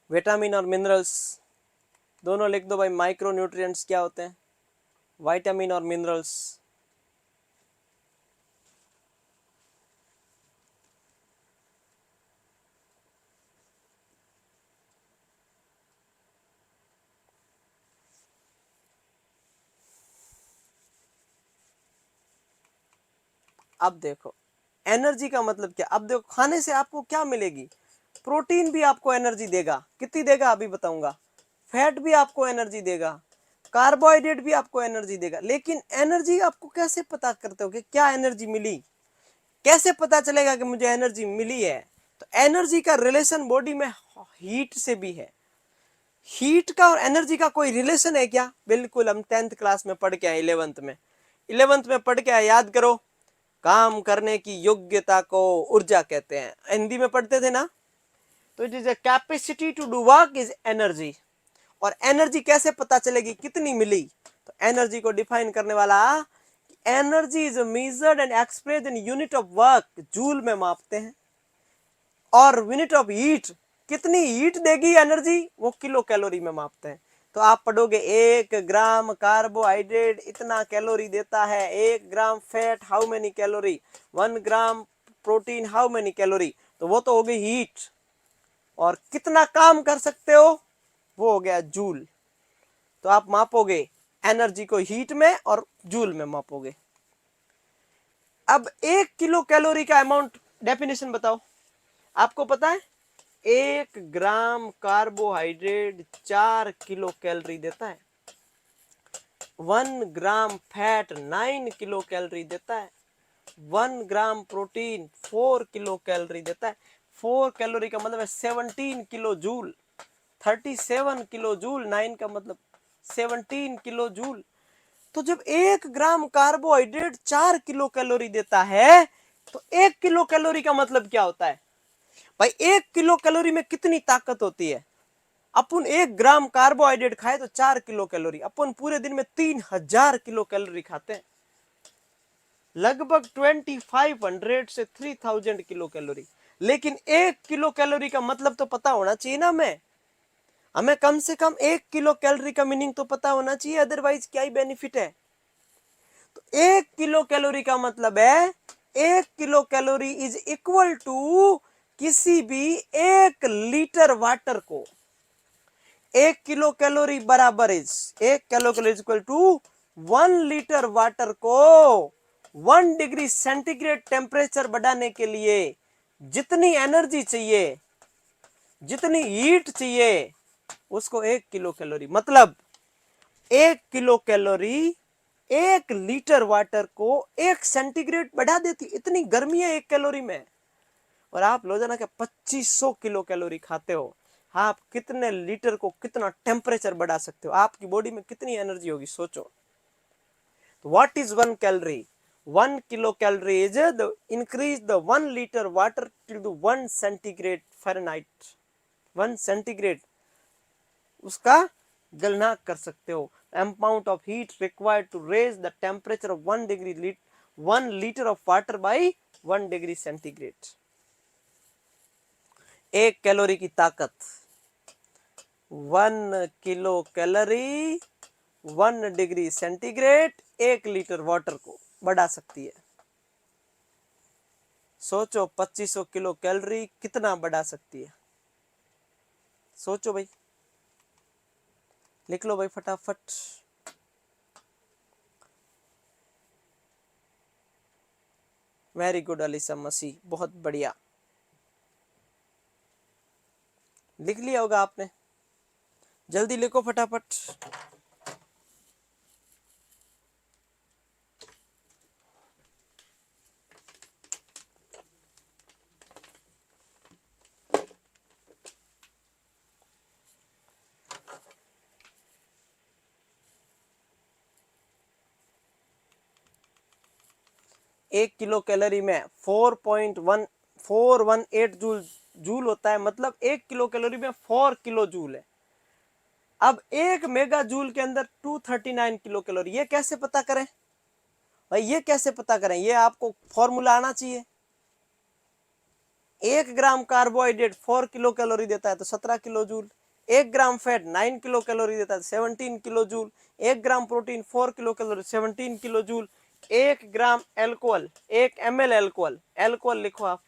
विटामिन और मिनरल्स, दोनों लिख दो भाई। माइक्रोन्यूट्रिएंट्स क्या होते हैं? विटामिन और मिनरल्स। अब देखो एनर्जी का मतलब क्या, अब देखो खाने से आपको क्या मिलेगी, प्रोटीन भी आपको एनर्जी देगा, कितनी देगा अभी बताऊंगा, फैट भी आपको एनर्जी देगा, कार्बोहाइड्रेट भी आपको एनर्जी देगा। लेकिन एनर्जी आपको कैसे पता करते हो कि क्या एनर्जी मिली, कैसे पता चलेगा कि मुझे एनर्जी मिली है? तो एनर्जी का रिलेशन बॉडी में हीट से भी है। हीट का और एनर्जी का कोई रिलेशन है क्या? बिल्कुल, हम 10th क्लास में पढ़ के आए, 11th में पढ़ के आए, याद करो। काम करने की योग्यता को ऊर्जा कहते हैं, हिंदी में पढ़ते थे ना। तो it is a capacity to do work is energy. और एनर्जी कैसे पता चलेगी कितनी मिली? तो एनर्जी को डिफाइन करने वाला, energy is measured and expressed in unit of work, joule में मापते हैं। और यूनिट ऑफ हीट, कितनी हीट देगी एनर्जी, वो किलो कैलोरी में मापते हैं। तो आप पढ़ोगे 1 ग्राम कार्बोहाइड्रेट इतना कैलोरी देता है, 1 ग्राम fat how many calorie, 1 gram protein how many calorie. तो वो तो हो गई हीट। और कितना काम कर सकते हो, वो हो गया जूल। तो आप मापोगे एनर्जी को हीट में और जूल में मापोगे। अब 1 किलो कैलोरी का अमाउंट, डेफिनेशन बताओ। आपको पता है 1 ग्राम कार्बोहाइड्रेट 4 किलो कैलोरी देता है, 1 ग्राम फैट 9 किलो कैलोरी देता है, 1 ग्राम प्रोटीन 4 किलो कैलोरी देता है। 4 कैलोरी का मतलब है 17 किलो जूल, 37 किलो जूल, 9 का मतलब 17 किलो जूल। तो जब 1 ग्राम कार्बोहाइड्रेट 4 किलो कैलोरी देता है, तो 1 किलो कैलोरी का मतलब क्या होता है भाई? 1 किलो कैलोरी में कितनी ताकत होती है? अपन 1 ग्राम कार्बोहाइड्रेट खाए तो 4 किलो कैलोरी, अपन पूरे दिन में 3000 किलो कैलोरी खाते हैं, लगभग 2500 से 3000 किलो कैलोरी। लेकिन 1 किलो कैलोरी का मतलब तो पता होना चाहिए ना हमें कम से कम 1 किलो कैलोरी का मीनिंग तो पता होना चाहिए, अदरवाइज क्या ही बेनिफिट है। तो 1 किलो कैलोरी का मतलब है 1 kilocalorie is equal to किसी भी 1 लीटर वाटर को। 1 किलो कैलोरी बराबर is 1 kilocalorie equal to 1 litre water को 1 डिग्री सेंटीग्रेड टेम्परेचर बढ़ाने के लिए जितनी एनर्जी चाहिए, जितनी हीट चाहिए उसको 1 किलो कैलोरी, मतलब 1 किलो कैलोरी 1 लीटर वाटर को 1 सेंटीग्रेड बढ़ा देती। इतनी गर्मी है 1 कैलोरी में। और आप रोजाना क्या 2500 किलो कैलोरी खाते हो, आप कितने लीटर को कितना टेम्परेचर बढ़ा सकते हो, आपकी बॉडी में कितनी एनर्जी होगी, सोचो। तो what is 1 calorie? 1 kilocalorie is the increase the 1 litre water to the 1 centigrade Fahrenheit. 1 centigrade उसका गलनांक कर सकते हो। Amount of heat required to raise the temperature of 1 litre of water by 1 degree centigrade. 1 calorie की ताकत 1 kilocalorie 1 degree centigrade 1 litre water को बढ़ा सकती है। सोचो 2500 किलो कैलोरी कितना बढ़ा सकती है, सोचो भाई, लिख लो भाई फटाफट। वेरी गुड अलीसा मसीह, बहुत बढ़िया, लिख लिया होगा आपने, जल्दी लिखो फटाफट। एक किलो कैलोरी में 4.1418 जूल होता है, मतलब 1 किलो कैलोरी में 4 किलो जूल है। अब 1 मेगा जूल के अंदर 239 किलो कैलोरी, ये कैसे पता करें भाई, ये कैसे पता करें, ये आपको फॉर्मूला आना चाहिए। 1 ग्राम कार्बोहाइड्रेट 4 किलो कैलोरी देता है तो 17 किलो जूल, 1 ग्राम फैट 9 किलो कैलोरी देता है 17 kilo joule, 1 gram protein 4 kilo calorie 17 kilo joule, 1 ग्राम एल्कोहल 1 ml एल्कोहल लिखो आप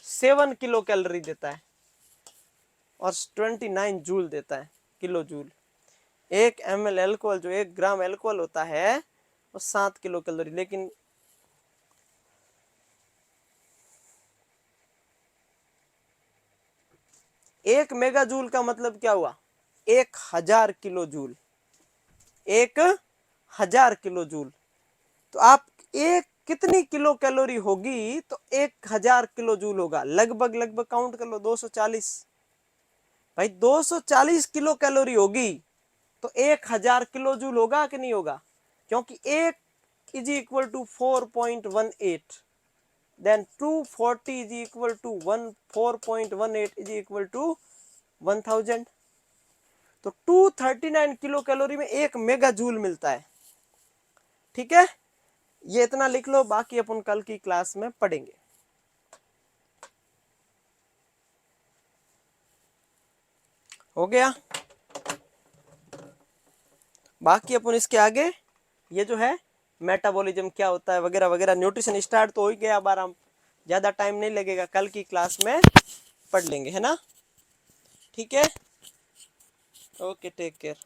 7 किलो कैलोरी देता है और 29 जूल देता है, किलो जूल। 1 ml एल्कोहल, जो 1 ग्राम एल्कोहल होता है वो 7 किलो कैलोरी, लेकिन एक मेगा जूल का मतलब क्या हुआ, 1000 किलो जूल, 1000 किलो जूल। तो आप एक कितनी किलो कैलोरी होगी, तो 1000 किलो जूल होगा, लगभग काउंट कर लो 240 भाई, 240 किलो कैलोरी होगी तो 1000 किलो जूल होगा कि नहीं होगा, क्योंकि 1 is equal to 4.18, then 240 is equal to 4.18 is equal to 1000। तो 239 किलो कैलोरी में 1 मेगा जूल मिलता है। ठीक है, ये इतना लिख लो, बाकी अपन कल की क्लास में पढ़ेंगे। हो गया, बाकी अपन इसके आगे ये जो है मेटाबॉलिज्म क्या होता है वगैरह वगैरह, न्यूट्रिशन स्टार्ट तो हो ही गया, अब आराम, ज्यादा टाइम नहीं लगेगा, कल की क्लास में पढ़ लेंगे, है ना। ठीक है, ओके, टेक केयर।